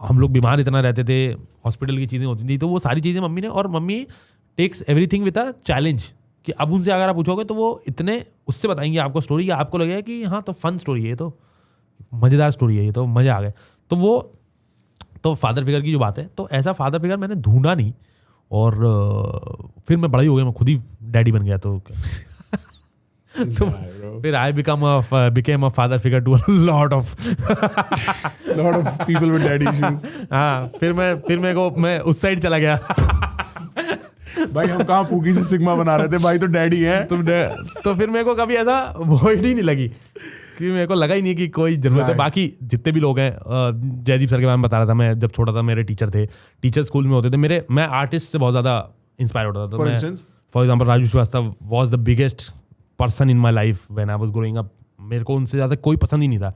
हम लोग बीमार इतना रहते थे, हॉस्पिटल की चीज़ें होती थी, तो वो सारी चीज़ें मम्मी ने, और मम्मी takes everything with a challenge. कि अब उनसे अगर आप पूछोगे तो वो इतने उससे बताएंगे आपको स्टोरी, आपको लगेगा कि हाँ तो फन स्टोरी है, ये तो मज़ेदार स्टोरी है, ये तो मज़ा आ गया। तो वो तो फादर फिगर की जो बात है, तो ऐसा फादर फिगर मैंने ढूंढा नहीं, और फिर मैं बड़ा ही हो गया, मैं खुद ही डैडी बन गया। तो तो फिर I became a father figure to a lot of people with daddy issues. हाँ, फिर मैं उस साइड चला गया। भाई हम कहाँ पूकी से सिग्मा बना रहे थे, भाई तो डैडी है तुम। तो फिर मेरे को कभी ऐसा वॉइड ही नहीं लगी, कि मेरे को लगा ही नहीं कि कोई जरूरत है। बाकी जितने भी लोग हैं, जयदीप सर के बारे में बता रहा था, मैं जब छोटा था मेरे टीचर थे, टीचर स्कूल में होते थे, मैं आर्टिस्ट से बहुत ज़्यादा इंस्पायर होता था। For example Raju Srivastava was the biggest person in my life when I was growing up. मेरे को उनसे ज़्यादा कोई पसंद ही नहीं था।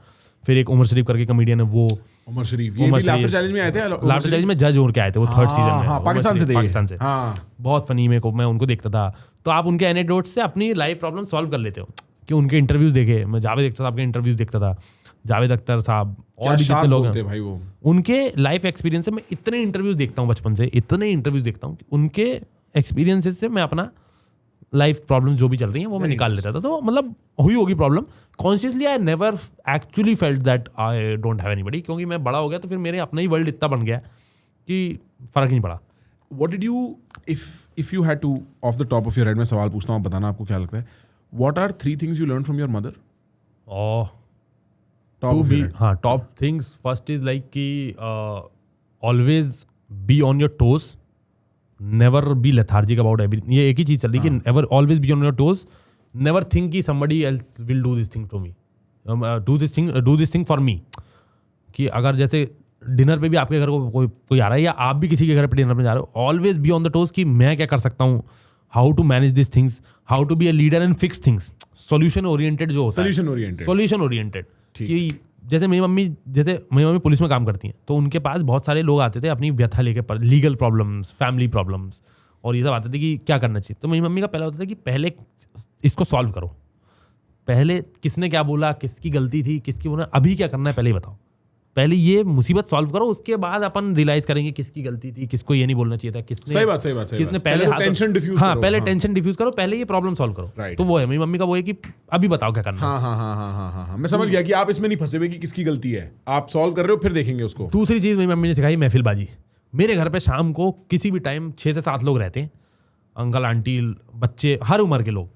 फिर एक उमर शरीफ करके कॉमेडियन है, वो उमर शरीफ, ये भी लाफ्टर चैलेंज में आए थे। लाफ्टर चैलेंज में जज होकर आए थे वो, थर्ड सीजन में। हाँ, पाकिस्तान से थे। पाकिस्तान से। हाँ, बहुत फनी मैं उनको देखता था। तो आप उनके एनेक्डोट से अपनी लाइफ प्रॉब्लम सॉल्व कर लेते हो। कि उनके इंटरव्यूज देखे, मैं जावेद अख्तर साहब के इंटरव्यूज देखता था, जावेद अख्तर साहब और भी जितने लोग हैं भाई, वो उनके लाइफ एक्सपीरियंस से मैं इतने इंटरव्यूज देखता हूँ बचपन से, इतने इंटरव्यूज देखता हूँ कि उनके एक्सपीरियंसेस से मैं अपना लाइफ प्रॉब्लम जो भी चल रही है वो मैं निकाल लेता था। तो मतलब हुई होगी problem. Consciously I never actually felt that I don't have anybody, क्योंकि मैं बड़ा हो गया तो फिर मेरे अपना ही वर्ल्ड इतना बन गया कि फर्क नहीं पड़ा। What did you, if you had to, off the top of your head, मैं सवाल पूछता हूँ, आप बताना आपको क्या लगता है, what are 3 things you learned from your mother? Top things first is like कि always be on your toes, never be lethargic about everything. ये एक ही चीज चल रही है कि ever always be on your toes, never think कि somebody else will do this thing to me, do this thing for me. कि अगर जैसे डिनर पे भी आपके घर को कोई आ रहा है या आप भी किसी के घर पे डिनर पे जा रहे हो, always be on the toes कि मैं क्या कर सकता हूँ, how to manage this things, how to be a leader and fix things. Solution oriented जो होता है, सोल्यूशन ओरिएंटेड। कि जैसे मेरी मम्मी पुलिस में काम करती हैं, तो उनके पास बहुत सारे लोग आते थे अपनी व्यथा लेके, पर लीगल प्रॉब्लम्स, फैमिली प्रॉब्लम्स और ये सब आते थे कि क्या करना चाहिए। तो मेरी मम्मी का पहला होता था कि पहले इसको सॉल्व करो, पहले किसने क्या बोला, किसकी गलती थी, किसकी बोला, अभी क्या करना है पहले ही बताओ, पहले ये मुसीबत सॉल्व करो, उसके बाद अपन रियलाइज करेंगे किसकी गलती थी, किसको ये नहीं बोलना चाहिए था, किसने सही बात किसने पहले टेंशन डिफ्यूज करो, पहले टेंशन डिफ्यूज करो, पहले ये प्रॉब्लम सॉल्व करो। तो वो है मेरी मम्मी का, वो है कि अभी बताओ क्या करना। हाँ, मैं समझ गया कि आप इसमें नहीं फंसे हुए कि किसकी गलती है, आप सॉल्व कर रहे हो फिर देखेंगे उसको। दूसरी चीज मेरी मम्मी ने सिखाई महफिलबाजी। मेरे घर पे शाम को किसी भी टाइम 6 से 7 लोग रहते हैं, अंकल आंटी बच्चे, हर उम्र के लोग,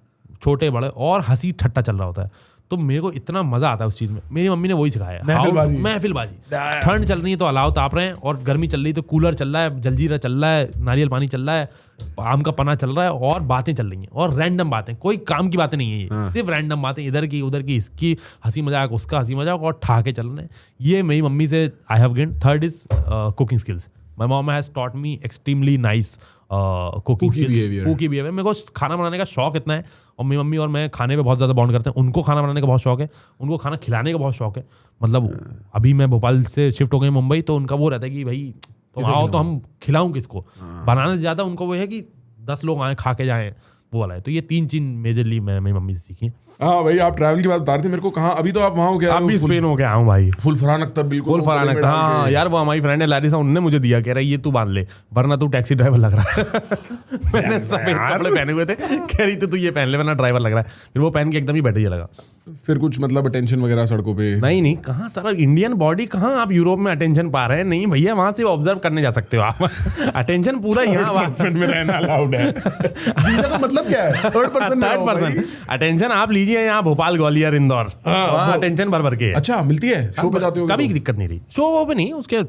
छोटे बड़े, और हंसी ठट्टा चल रहा होता है। तो मेरे को इतना मजा आता है उस चीज में। मेरी मम्मी ने वही सिखाया, महफिलबाजी। ठंड चल रही है तो अलाव ताप रहे हैं, और गर्मी चल रही है तो कूलर चल रहा है, जलजीरा चल रहा है, नारियल पानी चल रहा है, आम का पना चल रहा है, और बातें चल रही हैं, और रैंडम बातें, कोई काम की बातें नहीं है ये, सिर्फ रैंडम बातें, इधर की उधर की, इसकी हंसी मजाक, उसका हंसी मजाक, और ठहाके चल रहे हैं। ये मेरी मम्मी से I have gained. Third is cooking skills. My mom has taught me extremely nice cooking behaviour. मेरे को खाना बनाने का शौक इतना है, और मेरी मम्मी और मैं खाने पे बहुत ज़्यादा बॉन्ड करते हैं। उनको खाना बनाने का बहुत शौक है, उनको खाना खिलाने का बहुत शौक है। मतलब अभी मैं भोपाल से शिफ्ट हो गई मुंबई, तो उनका वो रहता है कि भाई तुम आओ तो हम खिलाऊं किसको। बनाने से ज़्यादा उनको वो है कि 10 लोग आए खा के जाएँ, वो वाला है। तो ये 3 चीज़ मेजरली मैंने मेरी मम्मी से सीखी। हाँ भाई, आप ट्रैवल की बात बता रहे थे मेरे को, कहाँ अभी तो आप वहाँ हो गया? अभी स्पेन हो गया हूँ भाई। फुल फरहान अख्तर, बिल्कुल फुल फरहान अख्तर। हाँ यार, वो हमारी फ्रेंड है लारिसा, उन्होंने मुझे दिया, कह रहा है ये तू बांध ले वरना तू टैक्सी ड्राइवर लग रहा है। मैंने सफेद कपड़े पहने हुए थे, कह रही तू ये पहन ले वरना ड्राइवर लग रहा है। फिर वो पहन के एकदम ही बैठे ही लगा। फिर कुछ मतलब अटेंशन वगैरह सड़कों पे? नहीं, कहाँ सारा इंडियन बॉडी, कहाँ आप यूरोप में अटेंशन पा रहे हैं? नहीं भैया, वहां से ऑब्जर्व करने जा सकते हो आप। अटेंशन पूरा यहाँ में रहना अलाउड है। वीजा का मतलब क्या है? थर्ड पर्सन अटेंशन आप लीजिए यहाँ भोपाल, ग्वालियर, इंदौर, अटेंशन भर के। अच्छा, मिलती है शो पे जाते हो? कभी दिक्कत नहीं रही शो पे, नहीं उसके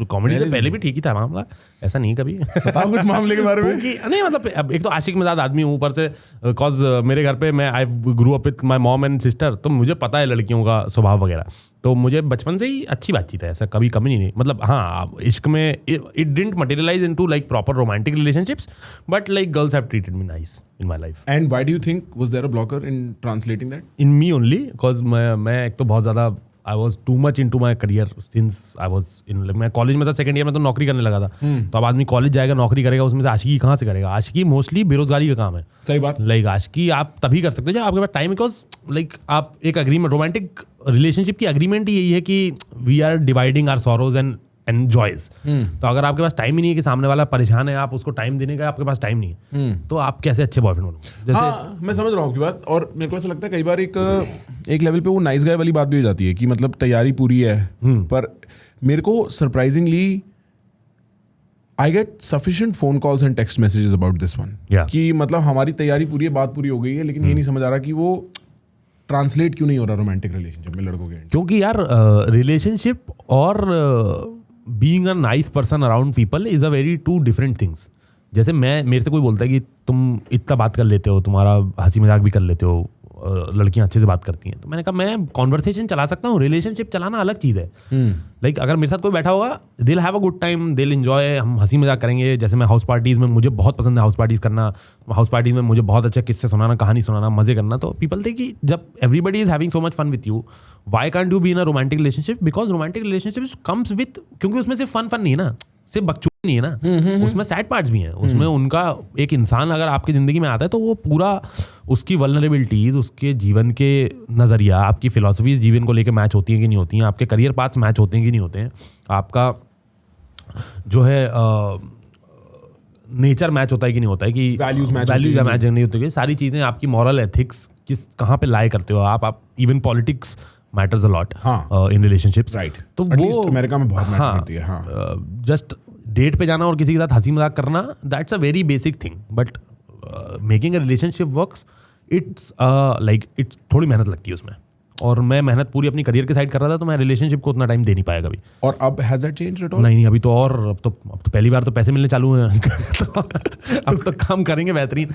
कॉमेडी से पहले भी ठीक ही था मामला, ऐसा नहीं। कभी बताओ कुछ मामले के बारे में। नहीं मतलब एक तो आशिक मिजाज आदमी हूँ ऊपर से, बिकॉज मेरे घर पे मैं I grew up with my mom and sister, तो मुझे पता है लड़कियों का स्वभाव वगैरह। तो मुझे बचपन से ही अच्छी बातचीत है, ऐसा कभी कमी नहीं। मतलब हाँ, इश्क में it didn't materialise into like proper romantic relationships, but like girls have treated me nice in my life. And why do you think was there a blocker in translating that? In me only, because मैं एक तो बहुत ज़्यादा I was too much into my career since I was in. मैं college में था, second year में तो नौकरी करने लगा था। तो अब आदमी कॉलेज जाएगा, नौकरी करेगा, उसमें से आशिकी कहाँ से करेगा? आशिकी मोस्टली बेरोजगारी का काम है। सही बात। लाइक आशिकी आप तभी कर सकते हो जब आपके पास टाइम, बिकॉज लाइक आप एक अग्रीमेंट, रोमांटिक रिलेशनशिप की अग्रीमेंट ही यही है कि we are dividing our sorrows and joys. तो अगर आपके पास टाइम ही नहीं है कि सामने वाला परेशान है, आप उसको टाइम देने का आपके पास टाइम नहीं है, तो आप कैसे अच्छे बॉयफ्रेंड बनोगे? जैसे हाँ, मैं समझ रहा हूँ आपकी बात। और मेरे को ऐसा लगता है कई बार एक लेवल पे वो नाइस गाय वाली बात भी हो जाती है कि मतलब तैयारी पूरी है, पर मेरे को surprisingly I get sufficient phone calls and text messages about this one, कि मतलब हमारी तैयारी पूरी है, बात पूरी हो गई है, लेकिन ये नहीं समझ आ रहा कि वो ट्रांसलेट क्यों नहीं हो रहा रोमांटिक रिलेशनशिप में लड़कों के। क्योंकि यार रिलेशनशिप और being a nice person around people is a very two different things. जैसे मेरे से कोई बोलता है कि तुम इतना बात कर लेते हो, तुम्हारा हंसी मजाक भी कर लेते हो, लड़कियां अच्छे से बात करती हैं। तो मैंने कहा मैं कॉन्वर्सेशन चला सकता हूँ, रिलेशनशिप चलाना अलग चीज़ है। लाइक अगर मेरे साथ कोई बैठा होगा, दिल हैव अ गुड टाइम, दिल एंजॉय, हम हंसी मजाक करेंगे। जैसे मैं हाउस पार्टीज़ में, मुझे बहुत पसंद है हाउस पार्टीज़ करना, हाउस पार्टीज़ में मुझे बहुत अच्छे किस्से सुनाना, कहानी सुनाना, मजे करना। तो पीपल थे कि जब everybody is having so much fun with you, why can't you be in a romantic relationship? Because romantic relationship comes with, क्योंकि उसमें सिर्फ फन नहीं है ना, सिर्फ बकचोदी नहीं है ना, उसमें सैड पार्ट्स भी हैं। उसमें उनका एक इंसान अगर आपकी ज़िंदगी में आता है तो वो पूरा उसकी वल्नरेबिलिटीज़, उसके जीवन के नज़रिया, आपकी फिलॉसफीज जीवन को लेकर मैच होती हैं कि नहीं होती हैं, आपके करियर पाथ्स मैच होते हैं कि नहीं होते हैं, आपका जो है नेचर मैच होता है कि नहीं होता है, कि वैल्यूज मैच नहीं होती है, सारी चीज़ें, आपकी मॉरल एथिक्स किस कहाँ पे लाई करते हो आप even politics matters a lot in relationships, right? तो वो अमेरिका में बहुत मैटर करती है। जस्ट डेट पे जाना और किसी के साथ हंसी मजाक करना, that's a very basic thing, but making a relationship works, it's like it's थोड़ी मेहनत लगती है उसमें। और मैं मेहनत पूरी अपनी करियर के साइड कर रहा था, तो मैं रिलेशनशिप को उतना टाइम दे नहीं पाया कभी। और अब has that changed at all? नहीं, अभी तो, और अब तो पहली बार तो पैसे मिलने चालू हैं तो अब तो काम करेंगे बेहतरीन।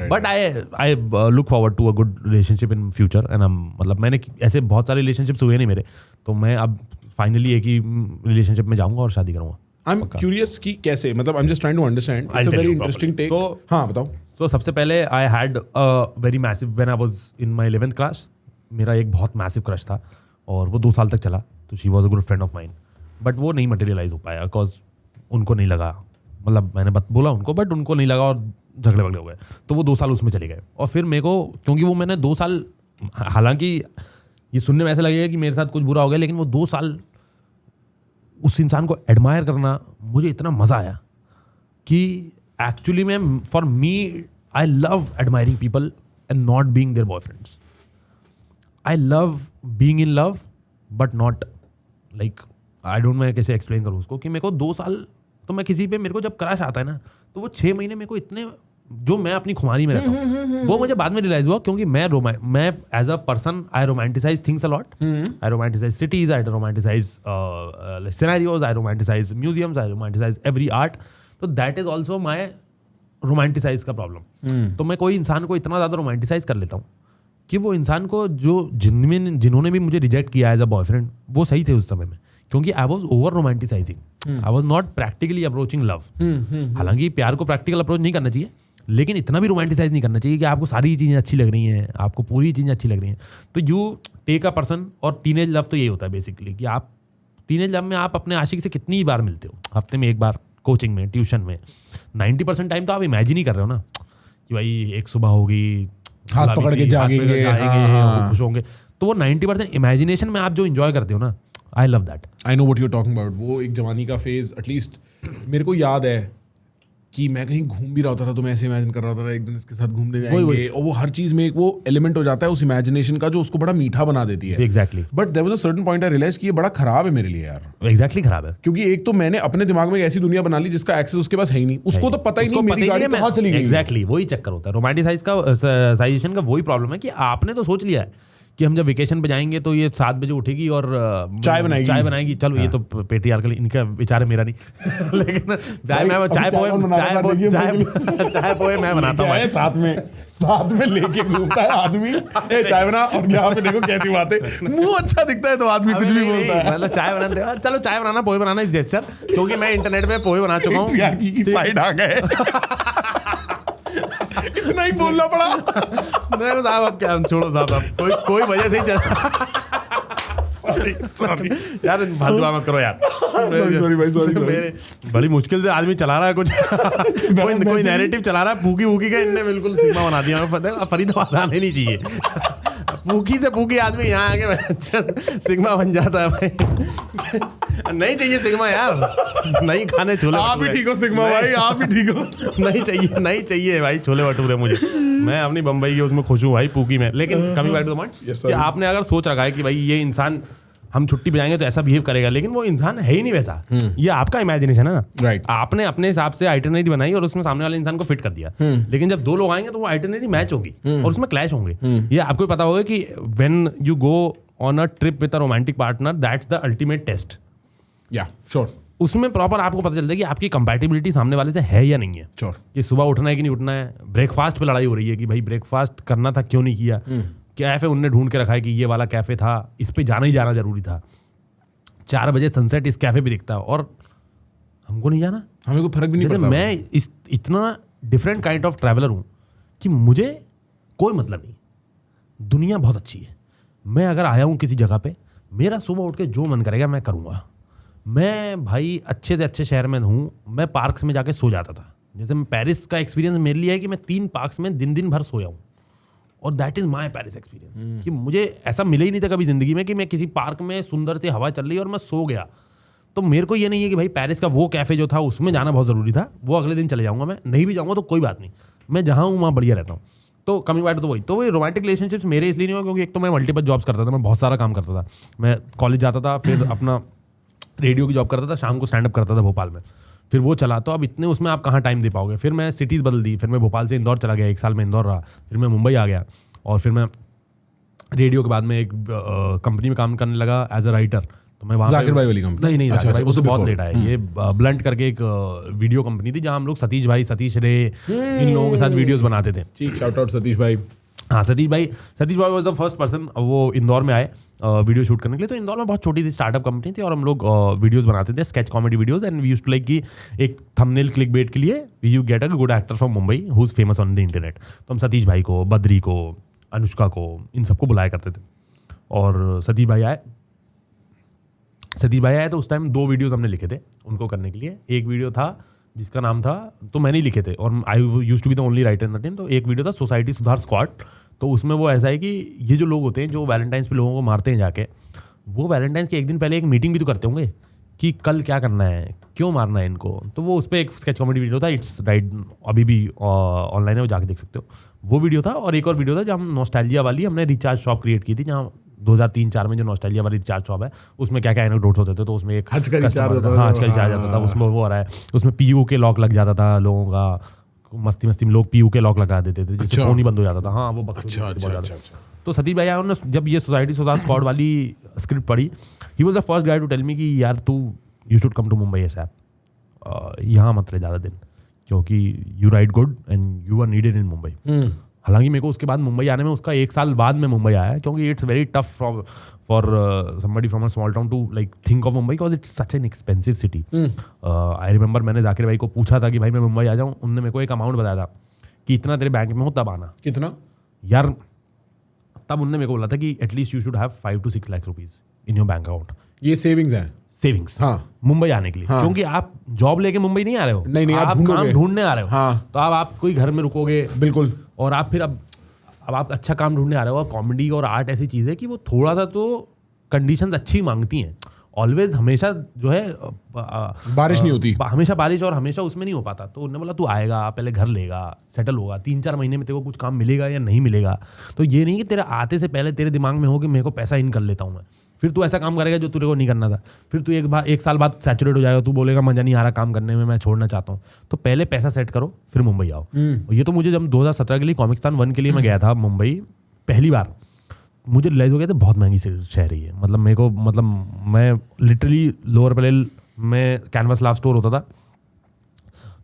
But I look forward to a good relationship in future and मतलब मैंने ऐसे बहुत सारे रिलेशनशिप्स हुए नहीं मेरे, तो मैं अब फाइनली एक ही रिलेशनशिप में जाऊंगा और शादी करूंगा। आई एम क्यूरियस कि कैसे, मतलब I am just trying to understand, it's a very interesting take. हाँ बताओ। तो सबसे पहले I had a very massive, when I was in my 11th class, मेरा एक बहुत मैसिव क्रश था और वो 2 साल तक चला। तो she was a good friend of mine, but वो नहीं मटेरियलाइज हो पाया बिकॉज उनको नहीं लगा, मतलब मैंने बोला उनको, बट उनको नहीं लगा और झगड़े वगड़े हो गए। तो वो 2 साल उसमें चले गए। और फिर मेरे को, क्योंकि वो मैंने 2 साल, हालांकि ये सुनने में ऐसा लगेगा कि मेरे साथ कुछ बुरा हो गया, लेकिन वो 2 साल उस इंसान को एडमायर करना, मुझे इतना मज़ा आया कि एक्चुअली में, for me, I love admiring people and not being their boyfriends. I love being in love, but not like, I don't know मैं कैसे एक्सप्लेन करूँ उसको, कि मेरे को 2 साल तो मैं किसी पे, मेरे को जब क्रश आता है ना, तो वो 6 महीने मेरे को इतने, जो मैं अपनी खुमारी में रहता हूँ, वो मुझे बाद में रियलाइज हुआ, क्योंकि मैं as a person I romanticize things a lot. I romanticize cities, I romanticize scenarios, I romanticize museums, I romanticize every art. तो that is also my romanticize का प्रॉब्लम। तो मैं कोई इंसान को इतना ज़्यादा रोमांटिसाइज कर लेता हूँ कि वो इंसान को, जो जिन्होंने भी मुझे रिजेक्ट किया एज अ बॉयफ्रेंड, वो सही थे उस समय में, क्योंकि I was over romanticising, I was not practically approaching love. हालांकि प्यार को प्रैक्टिकल अप्रोच नहीं करना चाहिए, लेकिन इतना भी रोमांटिसाइज नहीं करना चाहिए कि आपको सारी चीज़ें अच्छी लग रही हैं, आपको पूरी चीज़ें अच्छी लग रही हैं। तो यू टेक अ पर्सन, और टीनेज लव तो यही होता है बेसिकली, कि आप टीनेज लव में आप अपने आशिक से कितनी बार मिलते हो, हफ्ते में 1 बार, कोचिंग में, ट्यूशन में। 90% टाइम तो आप इमेजिन ही कर रहे हो ना, कि भाई एक सुबह होगी, हाथ पकड़ के जाएंगे, हाँ, खुश होंगे। तो वो 90% इमेजिनेशन में आप जो एंजॉय करते हो ना, I love that. I know what you are talking about. वो एक जवानी का फेज, एटलीस्ट मेरे को याद है कि मैं कहीं घूम भी रहा होता था, तो मैं ऐसे इमेजिन कर रहा होता था एक दिन इसके साथ घूमने जाएंगे, और वो हर चीज में एक वो एलिमेंट हो जाता है उस इमेजिनेशन का, जो उसको बड़ा मीठा बना देती है। Exactly. But there was a certain point I realise कि ये बड़ा खराब है मेरे लिए यार। एग्जैक्टली खराब है, क्योंकि एक तो मैंने अपने दिमाग में एक ऐसी दुनिया बना ली जिसका एक्सेस उसके पास है ही नहीं, उसको तो पता ही नहीं मेरी गाड़ी कहाँ चली गई। एग्जैक्टली वही चक्कर होता है रोमांटिसाइजेशन का। वही प्रॉब्लम है कि आपने तो सोच लिया है कि हम जब वेकेशन पे जाएंगे तो ये 7 बजे उठेगी और चाय बनाएगी। चलो ये तो पेट्रियार्कल, इनका विचार है, मेरा नहीं। लेकिन चाय पोए मैं बनाता हूँ, साथ में लेके घूमता है आदमी, चाय बना, और यहाँ पे देखो कैसी बात है, मुंह अच्छा दिखता है तो आदमी कुछ भी बोलता है। मतलब चाय बनाते, चलो चाय बनाना, पोहे बनाना इस जेस्चर, क्योंकि मैं इंटरनेट पे पोहे बना चुका हूँ, साइड आ गए, इतना ही बोलना पड़ा। नहीं साहब, अब क्या, छोड़ो साहब, कोई वजह से ही चल। सॉरी यार, भादुआ मत करो यार। सॉरी भाई। बड़ी मुश्किल से आदमी चला रहा है कुछ, कोई नैरेटिव चला रहा है पूकी का, इनने बिल्कुल सिग्मा बना दिया। फरीदाबाद आने नहीं चाहिए, पूकी से पूकी आदमी यहाँ आके सिग्मा बन जाता है भाई। नहीं चाहिए सिग्मा यार, नहीं खाने छोले। आप ही ठीक हो सिग्मा भाई, आप ही ठीक हो। नहीं चाहिए भाई छोले भटूरे मुझे, मैं अपनी बम्बई की उसमें खुश हूँ भाई, पूकी में। लेकिन coming back to the point, कि आपने अगर सोच रखा है कि भाई ये इंसान, हम छुट्टी पे जाएंगे तो ऐसा बिहेव करेगा, लेकिन वो इंसान है ही नहीं वैसा। ये आपका इमेजिनेशन है ना, राइट। आपने अपने हिसाब से आइटनरी बनाई और उसमें सामने वाले इंसान को फिट कर दिया। लेकिन जब 2 लोग आएंगे तो वो आइटनरी मैच होगी और उसमें क्लैश होंगे। ये आपको पता होगा कि when you go on a trip with a romantic partner, that's the ultimate test. या श्योर। उसमें प्रॉपर आपको पता चलता है कि आपकी कंपैटिबिलिटी सामने वाले से है या नहीं है। Sure. कि सुबह उठना है कि नहीं उठना है। ब्रेकफास्ट पे लड़ाई हो रही है कि भाई ब्रेकफास्ट करना था क्यों नहीं किया। कैफे उनने ढूंढ के रखा है कि ये वाला कैफे था, इस पे जाना ही जाना जरूरी था। 4 बजे सनसेट इस कैफे पे दिखता है और हमको नहीं जाना। हमें कोई फर्क भी नहीं जैसे पड़ता। मैं इतना डिफरेंट काइंड ऑफ ट्रैवलर हूँ कि मुझे कोई मतलब नहीं, दुनिया बहुत अच्छी है। मैं अगर आया हूँ किसी जगह पे, मेरा सुबह उठ के जो मन करेगा मैं करूँगा। मैं भाई अच्छे से अच्छे शहर में हूँ, मैं पार्क्स में जाके सो जाता था। जैसे मैं पेरिस का एक्सपीरियंस मेरे लिए है कि मैं 3 पार्क्स में दिन भर सोया हूँ, और that is my Paris experience. कि मुझे ऐसा मिला ही नहीं था कभी ज़िंदगी में कि मैं किसी पार्क में सुंदर से हवा चल रही है और मैं सो गया। तो मेरे को ये नहीं है कि भाई पेरिस का वो कैफ़े जो था उसमें जाना बहुत ज़रूरी था, वो अगले दिन चले जाऊँगा। मैं नहीं भी जाऊँगा तो कोई बात नहीं, मैं जहाँ हूँ वहाँ बढ़िया रहता हूँ। तो कमिंग बैक तो वही रोमांटिक रिलेशनशिप्स मेरे इसलिए नहीं हुआ क्योंकि एक तो मैं मल्टीपल जॉब्स करता था, मैं बहुत सारा काम करता था। मैं कॉलेज जाता था, फिर अपना रेडियो की जॉब करता था, शाम को स्टैंड अप करता था भोपाल में, फिर वो चला। तो अब इतने उसमें आप कहाँ टाइम दे पाओगे। फिर मैं सिटीज़ बदल दी, फिर मैं भोपाल से इंदौर चला गया, 1 साल में इंदौर रहा, फिर मैं मुंबई आ गया, और फिर मैं रेडियो के बाद में एक कंपनी में काम करने लगा एज अ राइटर। तो मैं वहाँ जाकिर भाई वाली कंपनी? नहीं, अच्छा, जाकिर भाई उससे बहुत before। लेट आया। ये ब्लंट करके एक वीडियो कंपनी थी जहाँ हम लोग सतीश भाई, सतीश रे, इन लोगों के साथ वीडियोस बनाते थे। ठीक, शाउट आउट सतीश भाई। हाँ, सतीश भाई वाज द फर्स्ट पर्सन। वो इंदौर में आए वीडियो शूट करने के लिए। तो इंदौर में बहुत छोटी सी स्टार्टअप कंपनी थी और हम लोग वीडियोस बनाते थे, sketch comedy videos. And we used to like कि एक थंबनेल क्लिकबेट के लिए you get a good actor from Mumbai who is famous on the internet. तो हम सतीश भाई को, बद्री को, अनुष्का को, इन सबको बुलाया करते थे। और सतीश भाई आए तो उस टाइम 2 वीडियोस हमने लिखे थे उनको करने के लिए। एक वीडियो था जिसका नाम था, तो मैंने ही लिखे थे और I used to be the only writer in the team. तो एक वीडियो था सोसाइटी सुधार स्क्वाड। तो उसमें वो ऐसा है कि ये जो लोग होते हैं जो वैलेंटाइंस पे लोगों को मारते हैं जाके, वो वैलेंटाइंस के एक दिन पहले एक मीटिंग भी तो करते होंगे कि कल क्या करना है, क्यों मारना है इनको। तो वो उस पर एक स्केच कॉमेडी वीडियो था, इट्स राइट, अभी भी ऑनलाइन है, वो जाके देख सकते हो। वो वीडियो था। और एक और वीडियो था जहाँ हम नॉस्टैल्जिया वाली हमने रिचार्ज शॉप क्रिएट की थी, जहाँ 2003-4 में जो नॉस्टैल्जिया वाली रिचार्ज शॉप है उसमें क्या क्या एनेक्डोट्स होते थे। तो उसमें एक हज का रिचार्ज होता था। हाँ, हज का रिचार्ज आता था। उसमें वो आ रहा है, उसमें पीयू के लॉक लग जाता था लोगों का, मस्ती में लोग पीयू के लॉक लगा देते थे जिससे फोन ही बंद हो जाता था। हाँ, वो अच्छा। तो सतीश भाई आया, उन्होंने जब ये सोसाइटी सुधार स्क्वाड वाली स्क्रिप्ट पढ़ी, he was the first guy to tell me कि यार you should come to Mumbai ASAP, यहाँ मत रहे ज़्यादा दिन, क्योंकि you write good and you are needed in Mumbai. हालांकि मेरे को उसके बाद मुंबई आने में, उसका 1 साल बाद में मुंबई आया, क्योंकि it's very tough for somebody from a small town to like think of Mumbai, because it's such an expensive city. I remember मैंने जाकिर भाई को पूछा था कि भाई मैं मुंबई आ जाऊँ, उन्होंने मेरे को एक अमाउंट बताया था कि इतना तेरे बैंक में हो तब आना। कितना यार? तब उन्होंने मेरे को बोला था कि at least you should have 5 to 6 lakh rupees in your bank account. ये सेविंग्स हैं? सेविंग्स, हाँ, मुंबई आने के लिए। हाँ। क्योंकि आप जॉब लेके मुंबई नहीं आ रहे हो, नहीं, आप काम ढूंढने आ रहे हो। हाँ। तो आप कोई घर में रुकोगे, बिल्कुल। और आप फिर अब आप अच्छा काम ढूंढने आ रहे हो। और कॉमेडी और आर्ट ऐसी चीज़ है कि वो थोड़ा सा तो कंडीशंस अच्छी मांगती हैं। ऑलवेज हमेशा जो है बारिश नहीं होती, हमेशा बारिश, और हमेशा उसमें नहीं हो पाता। तो उन्होंने बोला तू आएगा, पहले घर लेगा, सेटल होगा, 3-4 महीने में तेरे को कुछ काम मिलेगा या नहीं मिलेगा। तो ये नहीं कि तेरे आते से पहले तेरे दिमाग में हो कि मेरे को पैसा इन कर लेता हूँ मैं, फिर तू ऐसा काम करेगा जो तेरे को नहीं करना था। फिर तू 1 साल बाद सैचुरेट हो जाएगा, तू बोलेगा मजा नहीं आ रहा काम करने में, मैं छोड़ना चाहता हूँ। तो पहले पैसा सेट करो, फिर मुंबई आओ। ये तो मुझे जब 2017 के लिए कॉमिक्स्तान 1 के लिए मैं गया था मुंबई पहली बार, मुझे रियलाइज हो गया था बहुत महंगी शहर है ये। मतलब मेरे को, मतलब मैं लिटरली लोअर पैलेल में कैनवास लास्ट स्टोर होता था,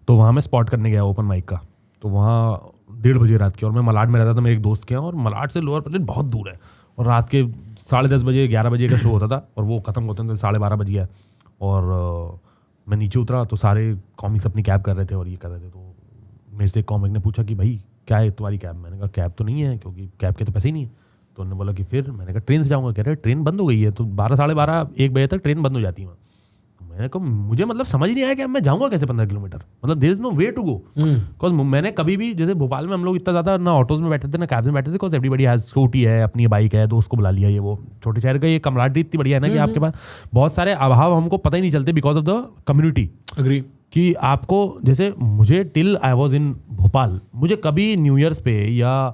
तो वहाँ मैं स्पॉट करने गया ओपन माइक का। तो वहाँ 1:30 बजे रात के, और मैं मलाड में रहता था मेरे एक दोस्त के यहाँ, और मलाड से लोअर पैलेल बहुत दूर है, और रात के 10:30 बजे 11 बजे का शो होता था, और वो खत्म होते थे 12:30 बज गया। और मैं नीचे उतरा तो सारे कॉमिक्स अपनी कैब कर रहे थे और ये कर रहे थे। तो मेरे से एक कॉमिक ने पूछा कि भाई क्या है तुम्हारी कैब? मैंने कहा कैब तो नहीं है, क्योंकि कैब के तो पैसे ही नहीं है। तो उन्होंने बोला कि फिर? मैंने कहा ट्रेन से जाऊँगा। कह रहे ट्रेन बंद हो गई है। तो 12-12:30-1 बजे तक ट्रेन बंद हो जाती है। मैंने कहा मुझे मतलब समझ नहीं आया कि अब मैं जाऊँगा कैसे 15 किलोमीटर, मतलब there is no way to go. Because मैंने कभी भी, जैसे भोपाल में हम लोग इतना ज़्यादा ना ऑटोज में बैठे थे ना कैब्स में बैठे थे, बिकॉज एवरीबडी हैज स्कूटी है, अपनी बाइक है, दोस्त को बुला लिया। ये वो छोटे शहर का ये कमराडरी इतनी बढ़िया है ना कि आपके पास बहुत सारे अभाव हमको पता ही नहीं चलते because of the community. Agree. कि आपको, जैसे मुझे टिल आई वॉज इन भोपाल, मुझे कभी न्यू ईयर्स पे या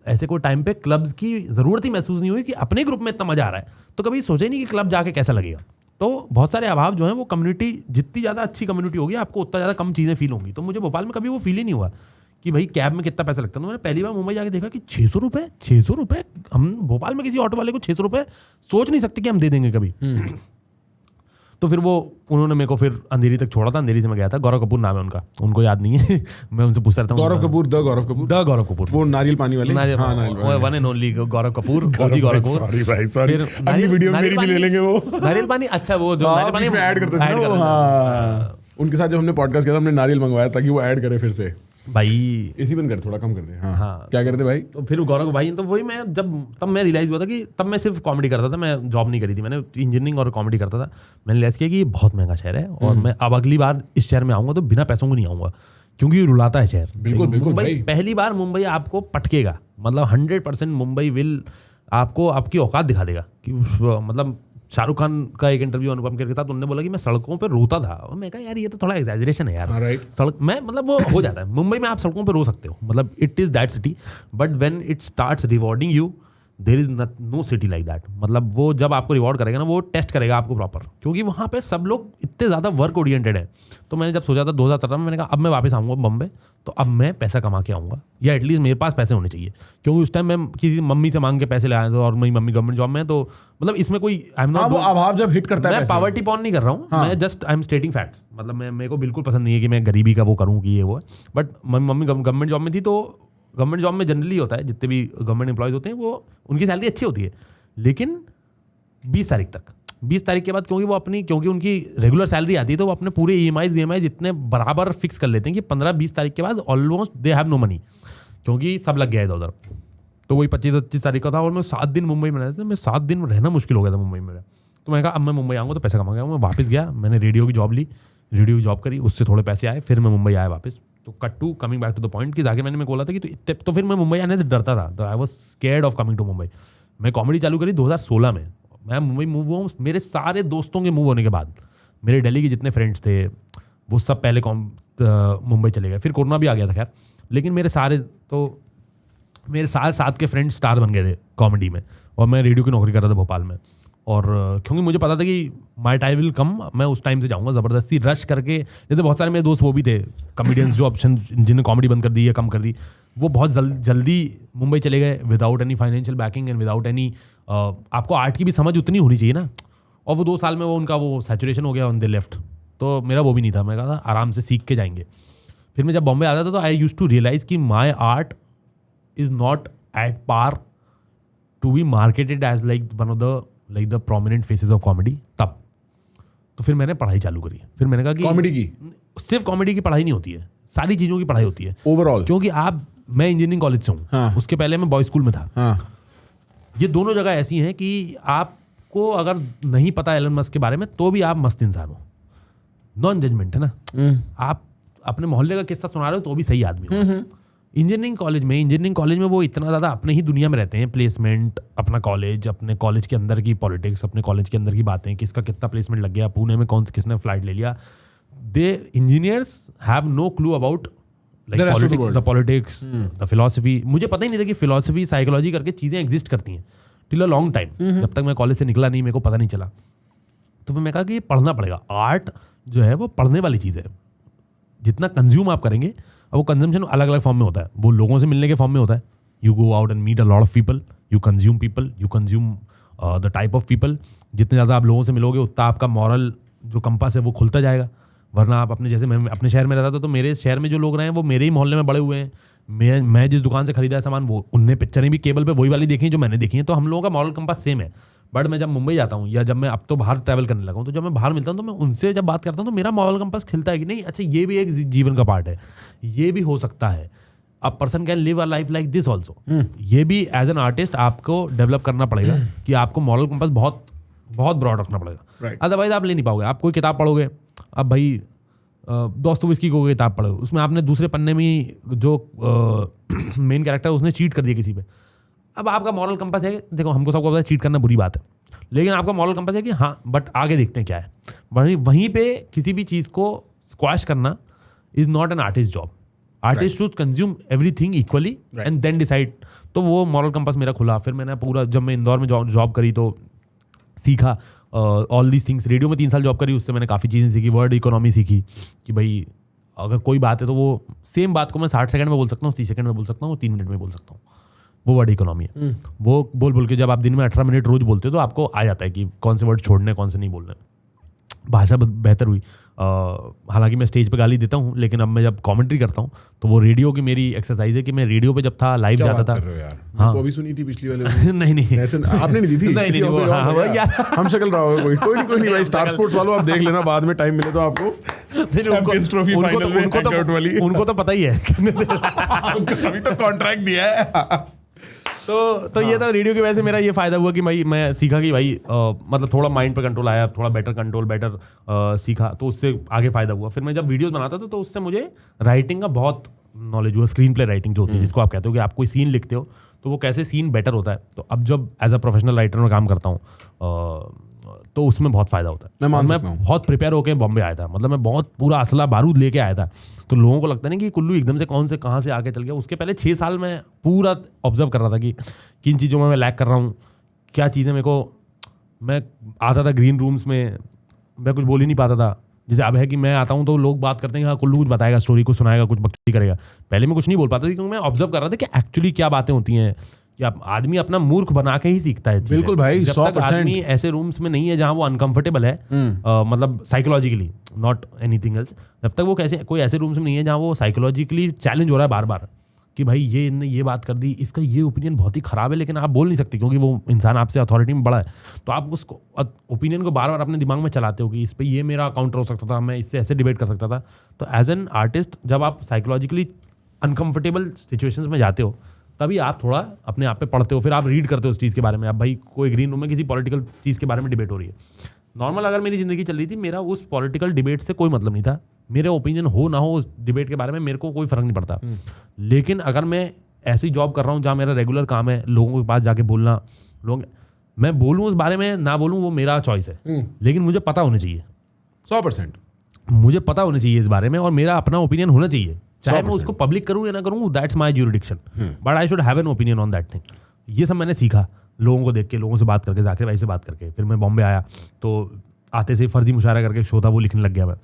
ऐसे कोई टाइम पे क्लब्स की ज़रूरत ही महसूस नहीं हुई कि अपने ग्रुप में इतना मज़ा आ रहा है। तो कभी सोचे नहीं कि क्लब जाके कैसा लगेगा। तो बहुत सारे अभाव जो हैं वो कम्युनिटी, जितनी ज़्यादा अच्छी कम्युनिटी होगी आपको उतना ज़्यादा कम चीज़ें फील होंगी। तो मुझे भोपाल में कभी वो फील ही नहीं हुआ कि भाई कैब में कितना पैसा लगता है। तो मैंने पहली बार मुंबई जाके देखा कि 600 रुपये हम भोपाल में किसी ऑटो वाले को 600 रुपये सोच नहीं सकते कि हम दे देंगे कभी। तो फिर वो उन्होंने मेरे को फिर अंधेरी तक छोड़ा था, अंधेरी से मैं गया था। गौरव कपूर नाम है उनका, उनको याद नहीं है मैं उनसे पूछ रहा था। गौरव कपूर, द गौरव कपूर, वो नारियल पानी वाले, one and only Gaurav Kapoor, OG Gaurav Kapoor. Sorry भाई, सॉरी, अगली वीडियो में मेरी भी ले लेंगे वो नारियल पानी। अच्छा, वो जो नारियल पानी में ऐड करते थे ना, हाँ, उनके साथ जब हमने पॉडकास्ट किया था, हमने नारियल मंगवाया ताकि वो ऐड करे फिर से। भाई इसी बंद कर, थोड़ा कम कर दे। हाँ, क्या करते भाई? तो फिर गौरव भाई, तो वही मैं तब मैं रियलाइज हुआ था कि तब मैं सिर्फ कॉमेडी करता था, मैं जॉब नहीं करी थी, मैंने इंजीनियरिंग और कॉमेडी करता था। मैंने रियलाइज किया कि ये बहुत महंगा शहर है और मैं अब अगली बार इस शहर में आऊंगा तो बिना पैसों को नहीं आऊंगा, क्योंकि ये रुलाता है शहर। बिल्कुल मुंबई, पहली बार मुंबई आपको पटकेगा, मतलब 100% मुंबई विल आपको आपकी औकात दिखा देगा। कि मतलब शाहरुख खान का एक इंटरव्यू अनुपम खेर के साथ, उन्होंने बोला कि मैं सड़कों पे रोता था, और मैं कहा यार ये तो थोड़ा एग्जैजरेशन है यार। सड़क में मतलब वो हो जाता है, मुंबई में आप सड़कों पे रो सकते हो, मतलब it is that city, but when it starts rewarding you there is no city like that. मतलब वो जब आपको रिवॉर्ड करेगा ना, वो टेस्ट करेगा आपको प्रॉपर, क्योंकि वहाँ पे सब लोग इतने ज़्यादा वर्क ओरिएंटेड हैं। तो मैंने जब सोचा था 2017 में, मैंने कहा अब मैं वापस आऊँगा बम्बे, तो अब मैं पैसा कमा के आऊँगा, या एटलीस्ट मेरे पास पैसे होने चाहिए, क्योंकि उस टाइम मैं किसी मम्मी से मांग के पैसे ले आया था, और मेरी मम्मी गवर्नमेंट जॉब में है, तो मतलब इसमें कोई आई एम नॉट, वो अभाव जब हिट करता है, मैं पॉवर्टी पॉन नहीं कर रहा हूँ, मैं जस्ट आई एम स्टेटिंग फैक्ट्स। मतलब मेरे को बिल्कुल पसंद नहीं है कि मैं गरीबी का वो करूँ कि ये वो है, बट मम्मी गवर्नमेंट जॉब में थी, तो गवर्नमेंट जॉब में जनरली होता है, जितने भी गवर्नमेंट एम्प्लॉयज होते हैं वो उनकी सैलरी अच्छी होती है, लेकिन 20 तारीख तक, 20 तारीख के बाद क्योंकि उनकी रेगुलर सैलरी आती है, तो वो अपने पूरे EMI इतने बराबर फिक्स कर लेते हैं कि 15-20 तारीख के बाद almost they have no money, क्योंकि सब लग गया है इधर। तो वही 25-25 तारीख का था, और मैं 7 दिन मुंबई में रहता था, मैं 7 दिन रहना मुश्किल हो गया था मुंबई में। तो मैंने कहा अब मैं मुंबई आऊँगा तो पैसा कमा गया। मैं वापस गया, मैंने रेडियो की जॉब ली, रेडियो की जॉब करी, उससे थोड़े पैसे आए, फिर मैं मुंबई आया वापस। तो cut to coming back to the point कि जाके मैंने बोला था कि तो फिर मैं मुंबई आने से डरता था, तो I was scared of coming to Mumbai. मैं कॉमेडी चालू करी 2016 में, मैं मुंबई मूव हुआ। मेरे सारे दोस्तों के मूव होने के बाद, मेरे दिल्ली के जितने फ्रेंड्स थे वो सब पहले मुंबई चले गए, फिर कोरोना भी आ गया था खैर, लेकिन मेरे सारे साथ के फ्रेंड्स स्टार बन गए थे कॉमेडी में, और मैं रेडियो की नौकरी कर रहा था भोपाल में। और क्योंकि मुझे पता था कि माई टाइम विल कम, मैं उस टाइम से जाऊंगा ज़बरदस्ती रश करके। जैसे बहुत सारे मेरे दोस्त वो भी थे कॉमेडियंस जो ऑप्शन जिन्होंने कॉमेडी बंद कर दी या कम कर दी, वो बहुत जल्दी मुंबई चले गए without any financial backing and without any, आपको आर्ट की भी समझ उतनी होनी चाहिए ना। और वो 2 साल में वो उनका वो सैचुरेशन हो गया ऑन द लेफ्ट, तो मेरा वो भी नहीं था। मैं कहा था आराम से सीख के जाएंगे। फिर मैं जब बॉम्बे आता था तो आई यूज्ड टू रियलाइज़ कि my art is not at par to be marketed as like one of the prominent faces of comedy. तब तो फिर मैंने पढ़ाई चालू करी। फिर मैंने कहा कि कॉमेडी की, सिर्फ कॉमेडी की पढ़ाई नहीं होती है, सारी चीज़ों की पढ़ाई होती है ओवरऑल। क्योंकि मैं इंजीनियरिंग कॉलेज से हूँ, हाँ। उसके पहले मैं बॉयज स्कूल में था। हाँ। ये दोनों जगह ऐसी हैं कि आपको अगर नहीं पता एलन मस्क के बारे में तो भी आप मस्त इंसान हो, नॉन जजमेंट है ना। आप अपने मोहल्ले का किस्सा सुना रहे हो तो भी सही आदमी हो। इंजीनियरिंग कॉलेज में वो इतना ज़्यादा अपने ही दुनिया में रहते हैं, प्लेसमेंट, अपना कॉलेज, अपने कॉलेज के अंदर की पॉलिटिक्स, अपने कॉलेज के अंदर की बातें, किसका कितना प्लेसमेंट लग गया, पुणे में किसने फ्लाइट ले लिया। They engineers have no clue about the politics, the philosophy. मुझे पता ही नहीं था कि फिलोसफी, साइकोलॉजी करके चीज़ें एग्जिस्ट करती हैं टिल अ लॉन्ग टाइम। जब तक मैं कॉलेज से निकला नहीं, मेरे को पता नहीं चला। तो फिर मैं कहा कि ये पढ़ना पड़ेगा। आर्ट जो है वो पढ़ने वाली चीज़ है। जितना कंज्यूम आप करेंगे, अब वो कंजम्पशन अलग अलग फॉर्म में होता है, वो लोगों से मिलने के फॉर्म में होता है। You go out and meet a lot of people, you consume the type of people. जितने ज़्यादा आप लोगों से मिलोगे उतना आपका मॉरल जो कंपास है वो खुलता जाएगा। वरना आप जैसे मैं अपने शहर में रहता था, तो मेरे शहर में जो लोग रहे हैं वो मेरे ही मोहल्ले में बड़े हुए हैं। मैं जिस दुकान से खरीदा है सामान, वो उनने पिक्चरें भी केबल पे वही वाली देखी हैं जो मैंने देखी हैं, तो हम लोगों का मॉरल कंपास सेम है। बट मैं जब मुंबई जाता हूँ, या जब मैं अब तो बाहर ट्रैवल करने लगा हूँ, तो जब मैं बाहर मिलता हूँ तो मैं उनसे जब बात करता हूँ तो मेरा मॉरल कंपास खिलता है कि नहीं, अच्छा ये भी एक जीवन का पार्ट है, ये भी हो सकता है। A person can live a life like this also. ये भी एज एन आर्टिस्ट आपको डेवलप करना पड़ेगा कि आपको मॉरल कंपास बहुत बहुत ब्रॉड रखना पड़ेगा, अदरवाइज आप ले नहीं पाओगे। आप कोई किताब पढ़ोगे, अब भाई दोस्तोविस्की को किताब पढ़ो, उसमें आपने दूसरे पन्ने में जो मेन कैरेक्टर उसने चीट कर दिया किसी पे। अब आपका मॉरल कंपास है, देखो हमको सबको पता है चीट करना बुरी बात है, लेकिन आपका मॉरल कंपास है कि हाँ बट आगे देखते हैं क्या है। वहीं पे किसी भी चीज़ को स्क्वैश करना is not an artist job. Artist should consume everything equally and then decide. तो वो मॉरल कंपास मेरा खुला। फिर मैंने पूरा, जब मैं इंदौर में जॉब करी तो सीखा ऑल दीज थिंग्स। रेडियो में 3 साल जॉब करी, उससे मैंने काफ़ी चीज़ें सीखी। वर्ड इकोनॉमी सीखी कि भाई अगर कोई बात है तो वो सेम बात को मैं 60 सेकंड में बोल सकता हूँ, 30 सेकंड में बोल सकता हूँ, 3 मिनट में बोल सकता हूँ। वो वर्ड इकोनॉमी है। वो बोल के जब आप दिन में 18 मिनट रोज बोलते हो तो आपको आ जाता है कि कौन से वर्ड छोड़ने, कौन से नहीं बोलने। भाषा बेहतर हुई। हालांकि मैं स्टेज पे गाली देता हूँ, लेकिन अब मैं जब कमेंट्री करता हूँ तो वो रेडियो की मेरी एक्सरसाइज है कि मैं रेडियो पे जब था लाइव जाता था। यार हाँ तो अभी सुनी थी पिछली वाले नहीं आपने नहीं दी थी? नहीं यार हम शक्ल रहा होगा कोई नहीं भाई, स्टार स्पोर्ट्स वालों आप देख लेना, बाद में टाइम मिले तो आपको चैंपियंस ट्रॉफी फाइनल में हैंगआउट वाली उनको तो पता ही है अभी तो कॉन्ट्रैक्ट दिया है। तो ये था रेडियो की वजह से मेरा ये फायदा हुआ कि भाई मैं सीखा कि भाई मतलब थोड़ा माइंड पे कंट्रोल आया, थोड़ा बेटर सीखा, तो उससे आगे फायदा हुआ। फिर मैं जब वीडियोस बनाता था तो उससे मुझे राइटिंग का बहुत नॉलेज हुआ, स्क्रीन प्ले राइटिंग जो होती है जिसको आप कहते हो कि आप कोई सीन लिखते हो तो वो कैसे सीन बेटर होता है। तो अब जब एज अ प्रोफेशनल राइटर में काम करता हूँ तो उसमें बहुत फायदा होता है। मैं बहुत प्रिपेयर होकर बॉम्बे आया था, मतलब मैं बहुत पूरा असला बारूद लेके आया था। तो लोगों को लगता है ना कि कुल्लू एकदम से कौन से कहाँ से आके चल गया। उसके पहले 6 साल मैं पूरा ऑब्जर्व कर रहा था कि किन चीज़ों में मैं लैक कर रहा हूँ, क्या चीज़ें मेरे को, मैं आता था ग्रीन रूम्स में मैं कुछ बोल ही नहीं पाता था। जैसे अब है कि मैं आता हूँ तो लोग बात करते हैं हाँ कुल्लू कुछ बताएगा, स्टोरी कुछ सुनाएगा, कुछ बकचोदी करेगा। पहले मैं कुछ नहीं बोल पाता था क्योंकि मैं ऑब्जर्व कर रहा था कि एक्चुअली क्या बातें होती हैं, कि आदमी अपना मूर्ख बना के ही सीखता है। बिल्कुल भाई, 100%। आदमी ऐसे रूम्स में नहीं है जहां वो अनकंफर्टेबल है, मतलब साइकोलॉजिकली, नॉट एनीथिंग एल्स, जब तक वो कोई ऐसे रूम्स में नहीं है जहां वो साइकोलॉजिकली चैलेंज हो रहा है बार बार कि भाई ये बात कर दी, इसका ये ओपिनियन बहुत ही खराब है, लेकिन आप बोल नहीं सकते क्योंकि वो इंसान आपसे अथॉरिटी में बड़ा है। तो आप उसको ओपिनियन को बार बार अपने दिमाग में चलाते हो कि इस पर ये मेरा काउंटर हो सकता था, मैं इससे ऐसे डिबेट कर सकता था। तो एज एन आर्टिस्ट जब आप साइकोलॉजिकली अनकंफर्टेबल सिचुएशंस में जाते हो तभी आप थोड़ा अपने आप पे पढ़ते हो, फिर आप रीड करते हो उस चीज़ के बारे में। अब भाई कोई ग्रीन रूम में किसी पॉलिटिकल चीज़ के बारे में डिबेट हो रही है, नॉर्मल अगर मेरी ज़िंदगी चल रही थी, मेरा उस पॉलिटिकल डिबेट से कोई मतलब नहीं था, मेरे ओपिनियन हो ना हो उस डिबेट के बारे में मेरे को कोई फ़र्क नहीं पड़ता। लेकिन अगर मैं ऐसी जॉब कर रहा हूँ जहाँ मेरा रेगुलर काम है लोगों के पास जाके बोलना, मैं बोलूँ उस बारे में ना बोलूँ वो मेरा चॉइस है, लेकिन मुझे पता होना चाहिए 100%, मुझे पता होना चाहिए इस बारे में और मेरा अपना ओपिनियन होना चाहिए, चाहे मैं उसको पब्लिक करूं या ना करूं, that's my jurisdiction, but I should have an opinion on that thing. ये सब मैंने सीखा लोगों को देख के, लोगों से बात करके, जाकिर भाई से बात करके। फिर मैं बॉम्बे आया तो आते से फर्जी मुशायरा करके शो था वो लिखने लग गया, मैं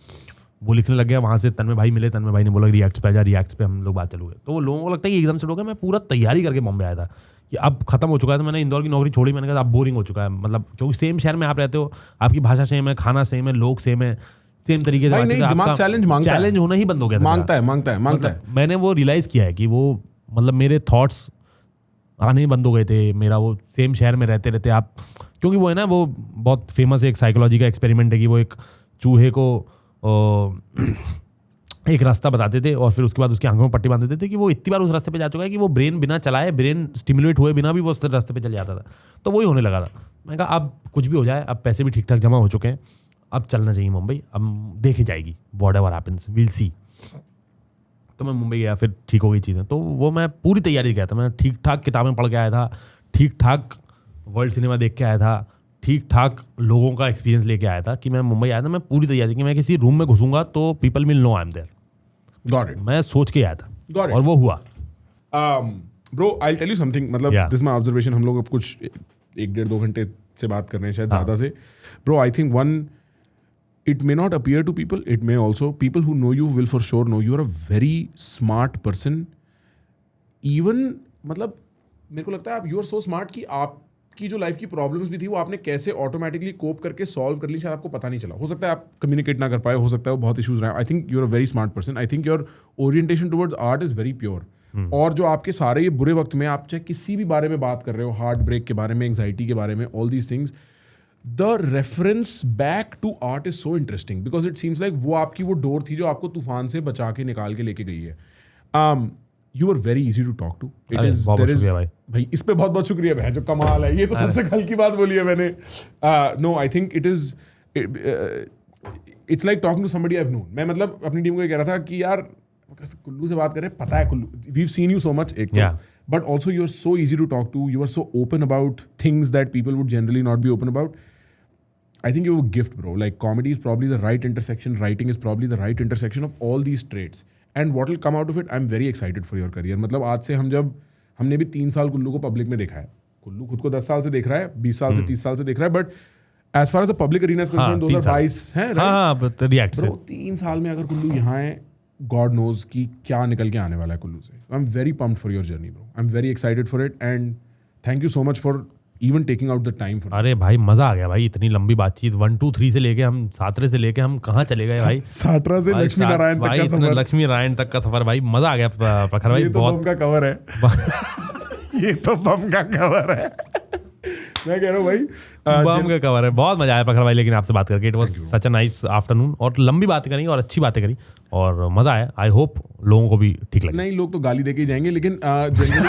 वो लिखने लग गया। वहाँ से तन्मय भाई मिले, तन्मय भाई ने बोला रिएक्ट्स पे आ जा, रिएक्ट्स पे हम लोग बात चलोगे। तो वो लोगों को लगता है कि एकदम से लोग, मैं पूरा तैयारी करके बॉम्बे आया था कि अब खत्म हो चुका है, तो मैंने इंदौर की नौकरी छोड़ी, मैंने कहा अब बोरिंग हो चुका है, मतलब क्योंकि सेम शहर में आप रहते हो, आपकी भाषा सेम है, खाना सेम है, लोग सेम है, सेम तरीके से दिमाग चैलेंज होना ही बंद हो गया, मांगता है। मैंने वो रियलाइज किया है कि वो मतलब मेरे थॉट्स आने ही बंद हो गए थे। मेरा वो सेम शहर में रहते रहते आप, क्योंकि वो है ना, वो बहुत फेमस एक साइकोलॉजी का एक्सपेरिमेंट है कि वो एक चूहे को एक रास्ता बताते थे और फिर उसके बाद उसकी आंखों में पट्टी बांध देते थे कि वो इतनी बार उस रास्ते पे जा चुका है कि वो ब्रेन बिना चलाए, ब्रेन स्टिमुलेट हुए बिना भी वो उस रास्ते पे चल जाता था। तो वही होने लगा था। मैंने कहा अब कुछ भी हो जाए, अब पैसे भी ठीक ठाक जमा हो चुके हैं, अब चलना चाहिए मुंबई, अब देखी जाएगी, व्हाटएवर हैपेंस वील सी। तो मैं मुंबई गया, फिर ठीक हो गई चीज़ें। तो वो मैं पूरी तैयारी किया था, मैं ठीक ठाक किताबें पढ़ के आया था, ठीक ठाक वर्ल्ड सिनेमा देख के आया था, ठीक ठाक लोगों का एक्सपीरियंस लेके आया था कि मैं मुंबई आया था। मैं पूरी तैयारी कि मैं किसी रूम में घुसूंगा तो people will know I am there. Got it. मैं सोच के आया था और वो हुआ। Bro I tell you something, मतलब दिस माय ऑब्जर्वेशन। हम लोग अब कुछ 1-1.5-2 घंटे से बात कर रहे हैं शायद ज़्यादा से। Bro I think one, it may not appear to people, it may also, people who know you will for sure know you are a very smart person. Even मतलब मेरे को लगता है आप you are so smart कि आपकी जो life की प्रॉब्लम्स भी थी वो आपने कैसे ऑटोमेटिकली कोप करके सॉल्व कर ली, शायद आपको पता नहीं चला। हो सकता है आप कम्युनिकेट ना कर पाए, हो सकता है वो बहुत इशूज रहे। I think you are a very smart person. I think your orientation towards art is very pure. और जो आपके सारे ये बुरे वक्त में आप चाहे किसी भी बारे में बात कर रहे हो, हार्ट ब्रेक के बारे में, एंग्जाइटी के बारे में, all these things, the reference back to art is so interesting because it seems like वो आपकी वो डोर थी जो आपको तूफान से बचा के निकाल के लेके गई है। You are very easy to talk to. It is there is भाई इस पे बहुत बहुत शुक्रिया भाई, जो कमाल है, ये तो सबसे हल्की बात बोली है मैंने। No, I think it is it's like talking to somebody I've known. मैं मतलब अपनी टीम को ये कह रहा था कि यार कुल्लू से बात कर रहे हैं, पता है Kullu, we've seen you so much, एक तो, but also you are so easy to talk to. You are so open about things that people would generally not be open about. I think you have a gift, bro. Like comedy is probably the right intersection. Writing is probably the right intersection of all these traits. And what will come out of it, I'm very excited for your career. मतलब आज से हमने भी 3 साल कुल्लू को public में देखा है। कुल्लू खुद को 10 साल से देख रहा है, 20 साल से 30 साल से देख रहा है, but as far as the public arena is concerned, 2022 है, right? Bro, 3 साल में अगर कुल्लू यहाँ है, God knows कि क्या निकल के आने वाला है कुल्लू से। I'm very pumped for your journey, bro. I'm very excited for it, and thank you so much for even taking out the time for अरे भाई मजा आ गया भाई, इतनी लंबी बातचीत 1 2 3 से लेके हम सातरे से लेके हम कहाँ चले गए भाई, साटरा से लक्ष्मी नारायण तक का सफर, लक्ष्मी नारायण तक का सफर भाई, मजा आ गया प्रखर भाई। ये तो बम का कवर है ये तो बम का कवर है मैं कह रहा हूँ भाई बम का कवर है। बहुत मजा आया प्रखर भाई लेकिन आपसे बात करके, it was such a nice afternoon, और लंबी बातें करी और अच्छी बातें करी और मजा आया। आई होप लोगों को भी ठीक लगे। नहीं, लोग तो गाली देके ही जाएंगे, लेकिन जनरली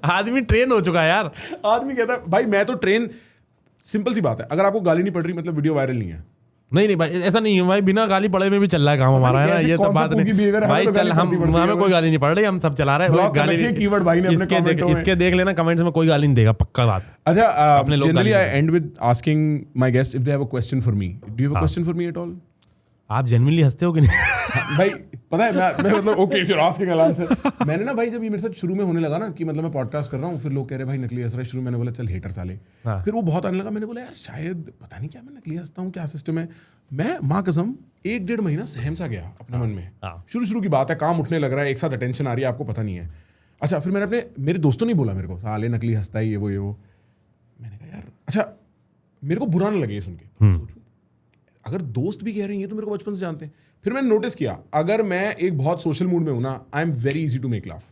आदमी ट्रेन हो चुका है यार। आदमी कहता है भाई मैं तो ट्रेन, सिंपल सी बात है, अगर आपको गाली नहीं पड़ रही मतलब वीडियो वायरल नहीं है। नहीं भाई ऐसा नहीं है भाई, बिना गाली पड़े में भी चल रहा है काम हमारा, है ना, ये सब बात नहीं भाई। चल हमें कोई गाली नहीं पड़ रही, हम सब चला रहे हैं गाली। इसके देख लेना कमेंट्स में, कोई गाली नहीं देगा, पक्का बात। अच्छा, generally I end with asking my guest if they have a question for me. Do you have a question for me at all? आप जेन्युइनली हंसते हो कि नहीं? भाई पता है मैं मतलब okay if you are asking a answer. मैंने ना भाई जब ये मेरे साथ शुरू में होने लगा ना कि मतलब मैं पॉडकास्ट कर रहा हूँ, फिर लोग कह रहे भाई नकली हंस रहा है, शुरू में मैंने बोला चल हेटर साले, फिर वो बहुत आने लगा, मैंने बोला यार शायद पता नहीं क्या मैं नकली हंसता हूँ, क्या सिस्टम है। मैं माँ कसम 1-1.5 महीना सहम सा गया अपने मन में। शुरू की बात है, काम उठने लग रहा है, एक साथ अटेंशन आ रही है, आपको पता नहीं है। अच्छा, फिर मैंने मेरे दोस्तों ने बोला मेरे को साले नकली हंसता है ये वो। मैंने कहा यार अच्छा मेरे को बुरा ना लगे ये सुन के, अगर दोस्त भी कह रहे हैं ये तो मेरे को बचपन से जानते हैं। फिर मैंने नोटिस किया अगर मैं एक बहुत सोशल मूड में हूं ना, I am very easy to make laugh.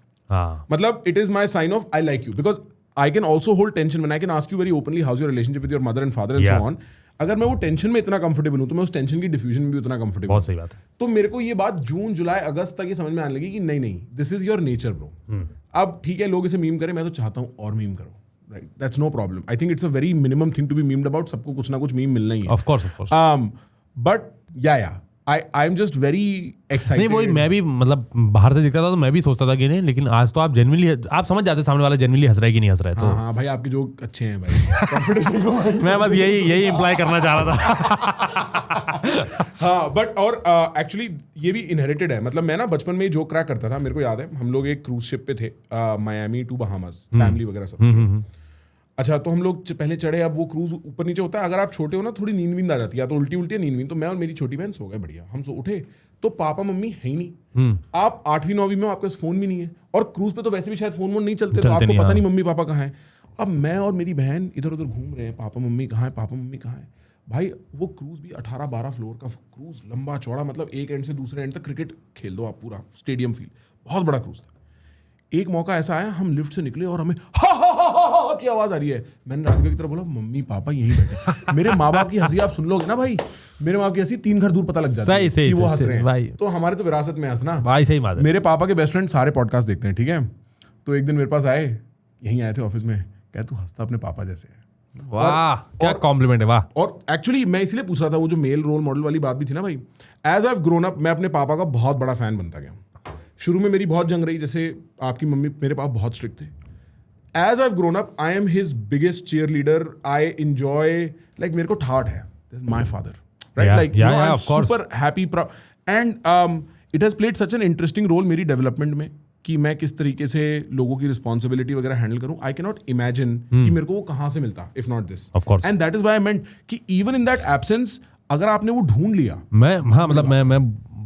मतलब it is my sign off I like you, because I can also hold tension when I can ask you very openly how's your relationship with your mother and father and so on. अगर मैं वो tension में इतना comfortable हूं तो मैं उस tension की डिफ्यूजन में भी उतना कंफर्टेबल। बहुत सही बात है। तो मेरे को ये बात जून जुलाई अगस्त तक ये समझ में आने लगी कि नहीं this is your nature bro. अब ठीक है लोग इसे मीम करें, मैं तो चाहता हूँ और मीम करो, right, that's no problem. I think it's a very minimum thing to be memed about. सबको कुछ ना कुछ मीम मिलना ही है, ऑफ कोर्स। बट या आई एम जस्ट वेरी एक्साइटेड। नहीं वही मैं भी मतलब बाहर से दिखता था तो मैं भी सोचता था कि नहीं, लेकिन आज तो आप जेन्युइनली आप समझ जाते सामने वाला जेन्युइनली हंस रहा है कि नहीं हंस रहा है। तो हाँ भाई आपके जोक अच्छे हैं भाई मैं बस यही इंप्लाई करना चाह रहा था। हाँ बट और एक्चुअली ये भी इनहेरिटेड है। मतलब मैं ना बचपन में जोक क्रैक करता था। मेरे को याद है हम लोग एक क्रूज शिप पे थे, मायामी टू बहामास, फैमिली वगैरह सब। अच्छा तो हम लोग पहले चढ़े, अब वो क्रूज ऊपर नीचे होता है, अगर आप छोटे हो ना थोड़ी नींद आ जाती है, या तो उल्टी या नींद। तो मैं और मेरी छोटी बहन सो गए बढ़िया, हम सो उठे तो पापा मम्मी है ही नहीं। आप 8वीं 9वीं में, आपके पास फोन भी नहीं है, और क्रूज पे तो वैसे भी शायद फोन नहीं चलते, तो आपको पता नहीं मम्मी पापा कहाँ हैं। अब मैं और मेरी बहन इधर उधर घूम रहे हैं, पापा मम्मी कहाँ है। भाई वो क्रूज भी 18-12 फ्लोर का क्रूज, लंबा चौड़ा, मतलब एक एंड से दूसरे एंड तक क्रिकेट खेल दो आप, पूरा स्टेडियम फील, बहुत बड़ा क्रूज था। एक मौका ऐसा आया, हम लिफ्ट से निकले और हमें हा की आवाज आ रही है। मैंने राधिका की तरफ बोला मम्मी पापा यहीं बैठे। मेरे माँ बाप की हंसी आप सुन लोगे ना भाई, मेरे माँ की हंसी 3 घर दूर पता लग जाता है कि वो हंस रहे हैं। तो हमारे तो विरासत में हंसना भाई, सही बात है। मेरे पापा के बेस्ट फ्रेंड सारे पॉडकास्ट देखते हैं, ठीक है। तो एक दिन मेरे पास आए, यहीं आए थे ऑफिस में, कह तू हंसता अपने पापा जैसे है। वाह क्या कॉम्प्लीमेंट है, वाह। और एक्चुअली मैं इसलिए पूछ रहा था, वो जो मेल रोल मॉडल वाली बात भी थी ना भाई, as I have grown up मैं अपने पापा का बहुत बड़ा फैन बनता गया। शुरू में मेरी बहुत जंग रही, जैसे आपकी मम्मी, मेरे पापा बहुत स्ट्रिक्ट थे। As I have grown up I am his biggest cheerleader. I enjoy, like मेरे को ठाट है, this is my father, right, like I am super happy and it has played such an interesting role मेरी development में, कि मैं किस तरीके से लोगों की रिस्पॉन्सिबिलिटी वगैरह हैंडल करूं। आई कैन नॉट इमेजिन कि मेरे को वो कहाँ से मिलता if not this, of course. And that is why I meant कि इवन इन दैट एब्सेंस अगर आपने वो ढूंढ लिया, मैं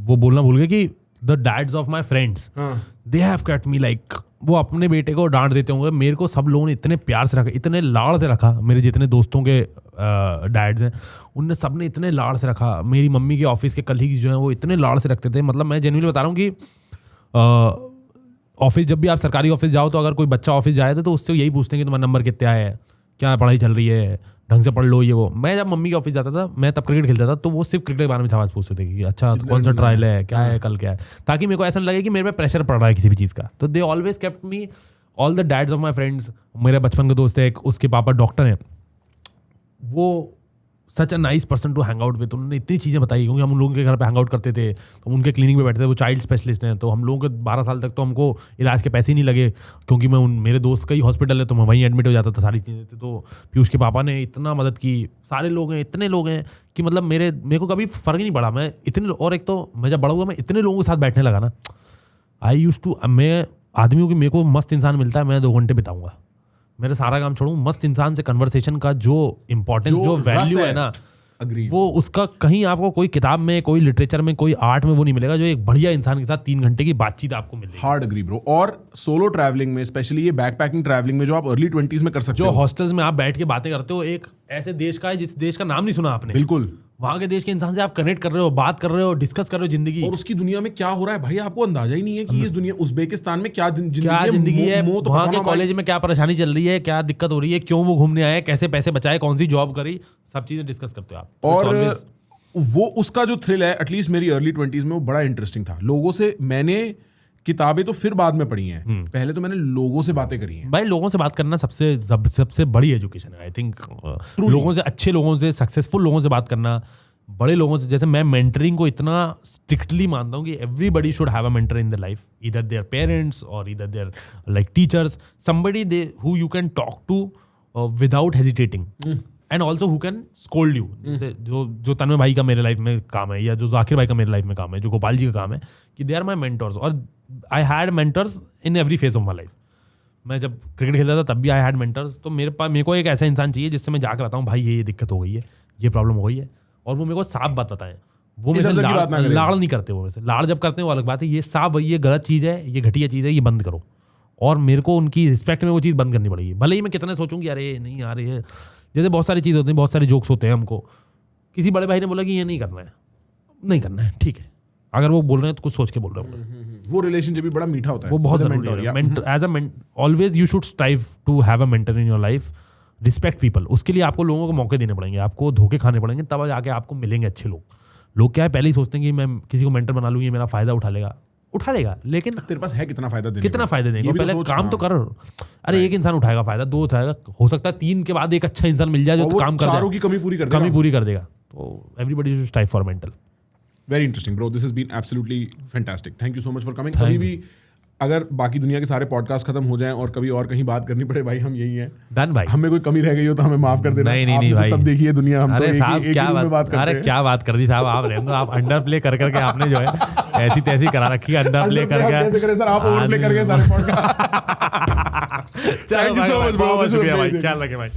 वो बोलना भूल गया कि the dads of my friends they have kept me like, वो अपने बेटे को डांट देते होंगे, मेरे को सब लोगों ने इतने प्यार से रखा, इतने लाड़ से रखा। मेरे जितने दोस्तों के डैड्स हैं उनने सब ने इतने लाड़ से रखा। मेरी मम्मी के ऑफिस के कलीग्स जो हैं वो इतने लाड़ से रखते थे। मतलब मैं जेन्युइनली बता रहा हूँ कि ऑफिस, जब भी आप सरकारी ऑफिस जाओ तो अगर कोई बच्चा ऑफिस जाए तो उससे यही पूछते हैं कि तुम्हारा नंबर कितना है, क्या पढ़ाई चल रही है, ढंग से पढ़ लो, ये वो। मैं जब मम्मी के ऑफिस जाता था, मैं तब क्रिकेट खेलता था, तो वो सिर्फ क्रिकेट के बारे में आवाज़ पूछते थे कि अच्छा कौन सा ट्रायल है, क्या है, कल क्या है, ताकि मेरे को ऐसा लगे कि मेरे पे प्रेशर पड़ रहा है किसी भी चीज़ का। तो they always kept me, all the dads of my friends. मेरे बचपन के दोस्त है एक, उसके पापा डॉक्टर हैं, वो such a nice person to hang out with. उन्होंने इतनी चीज़ें बताई, क्योंकि हम उन लोगों के घर पे हैंग आउट करते थे, तो उनके क्लिनिक में बैठते थे। वो चाइल्ड स्पेशलिस्ट हैं, तो हम लोगों के 12 साल तक तो हमको इलाज के पैसे ही नहीं लगे, क्योंकि मैं मेरे दोस्त का ही हॉस्पिटल है तो मैं वहीं एडमिट हो जाता था, सारी चीज़ें थी। तो पीयूष के पापा ने इतना मदद की, सारे लोग हैं, इतने लोग हैं कि मतलब मेरे को कभी फ़र्क ही नहीं पड़ा। मैं इतने, और एक तो मैं जब बड़ा हुआ मैं इतने लोगों के साथ बैठने लगा ना, आई यूज टू, मैं आदमी हूँ कि मेरे को मस्त इंसान मिलता है, मैं 2 घंटे बिताऊंगा, मेरा सारा काम छोड़ूँ, मस्त इंसान से कन्वर्सेशन का जो इंपॉर्टेंस, जो वैल्यू है ना, Agreed. वो उसका कहीं आपको कोई किताब में, कोई लिटरेचर में, कोई आर्ट में वो नहीं मिलेगा जो एक बढ़िया इंसान के साथ 3 घंटे की बातचीत आपको मिलेगी। Hard agree bro. और सोलो ट्रैवलिंग में, स्पेशली ये बैकपैकिंग ट्रैवलिंग में जो आप अर्ली 20s में कर सकते जो हो, हॉस्टल्स में आप बैठ के बातें करते हो, एक ऐसे देश का है जिस देश का नाम नहीं सुना आपने, बिल्कुल, वहां के देश के इंसान से आप कनेक्ट कर रहे हो, बात कर रहे हो, डिस्कस कर रहे हो जिंदगी, और उसकी दुनिया में क्या हो रहा है भाई आपको अंदाजा ही नहीं है कि इस दुनिया, उज्बेकिस्तान में क्या जिंदगी है, मुंह तो वहां पता के ना भाई। कॉलेज में क्या परेशानी चल रही है, क्या दिक्कत हो रही है, क्यों वो घूमने आए, कैसे पैसे बचाए, कौन सी जॉब करी, सब चीजें डिस्कस करते हो आप। और वो उसका जो थ्रिल है, एटलीस्ट मेरी अर्ली 20s में, वो बड़ा इंटरेस्टिंग था। लोगों से मैंने किताबें तो फिर बाद में पढ़ी हैं, पहले तो मैंने लोगों से बातें करी हैं। भाई लोगों से बात करना सबसे बड़ी एजुकेशन है, आई थिंक। लोगों से, अच्छे लोगों से, सक्सेसफुल लोगों से बात करना, बड़े लोगों से। जैसे मैं मेंटरिंग को इतना स्ट्रिक्टली मानता हूँ कि everybody should have a mentor in their life, either their parents और either their like teachers, somebody they who you can talk to without hesitating, and also who can scold you. जो तन्मय भाई का मेरे life में काम है, या जो जाकिर भाई का मेरे लाइफ में काम है, जो गोपाल जी का काम है, कि दे आर माई मेंटर्स। और I had mentors in every phase of my life. मैं जब क्रिकेट खेलता था तब भी आई हैड मेंटर्स। तो मेरे को एक ऐसा इंसान चाहिए जिससे मैं जाकर बताऊँ, भाई ये दिक्कत हो गई है, ये प्रॉब्लम हो गई है, और वो मेरे को साफ बात बताएं। वो मेरे से लाड़ नहीं करते, वो मेरे से लाड़ जब करते हैं वो अलग बात है, ये साफ, ये गलत चीज़ है, ये घटिया चीज़ है, ये बंद करो। और मेरे को उनकी रिस्पेक्ट में वो चीज़ बंद करनी पड़ेगी, भले ही मैं कितने सोचूं कि अरे नहीं यार ये, जैसे बहुत सारी चीज़ होती हैं, बहुत सारे जोक्स होते हैं। हमको किसी बड़े भाई ने बोला कि ये नहीं करना है, नहीं करना है, ठीक है। अगर वो बोल रहे हैं तो कुछ सोच के बोल रहे हैं। वो रिलेशनशिप भी बड़ा मीठा होता है, वो बहुत जरूरी है। As a always you should strive to have a mentor in your life, respect people. उसके लिए आपको लोगों को मौके देने पड़ेंगे, आपको धोखे खाने पड़ेंगे, तब जाके आपको मिलेंगे अच्छे लोग। लोग क्या है, पहले ही सोचते हैं कि मैं किसी को मेंटर बना लूँ, ये मेरा फायदा उठा लेगा, लेकिन तेरे पास है कितना फायदा देने कितना का? फायदा देंगे, ये भी पहले सोच, काम हाँ। तो कर। अरे एक इंसान उठाएगा फायदा, 2 उठाएगा, हो सकता है 3 के बाद एक अच्छा इंसान मिल जाए जो और वो काम कर चारों की कमी पूरी कर देगा। तो everybody should strive for mental. Very interesting bro, this has been absolutely fantastic. Thank you so much for coming. कभी भी अगर बाकी दुनिया के सारे पॉडकास्ट खत्म हो जाएं और कभी और कहीं बात करनी पड़े, भाई हम यही हैं। डन भाई, हमें कोई कमी रह गई हो तो हमें माफ कर देना। नहीं भाई, सब देखिए दुनिया, हम तो अरे साहब एक ही में बात करते हैं। अरे क्या बात कर दी साहब, आप रहने दो, आप अंडर प्ले कर करके आपने जो है ऐसी तैसी करा रखी है, अंडर प्ले करके। कैसे करें सर, आप ओवर प्ले करके सारे पॉडकास्ट। चलो थैंक यू सो मच, बहुत शुक्रिया भाई, ख्याल रखें भाई।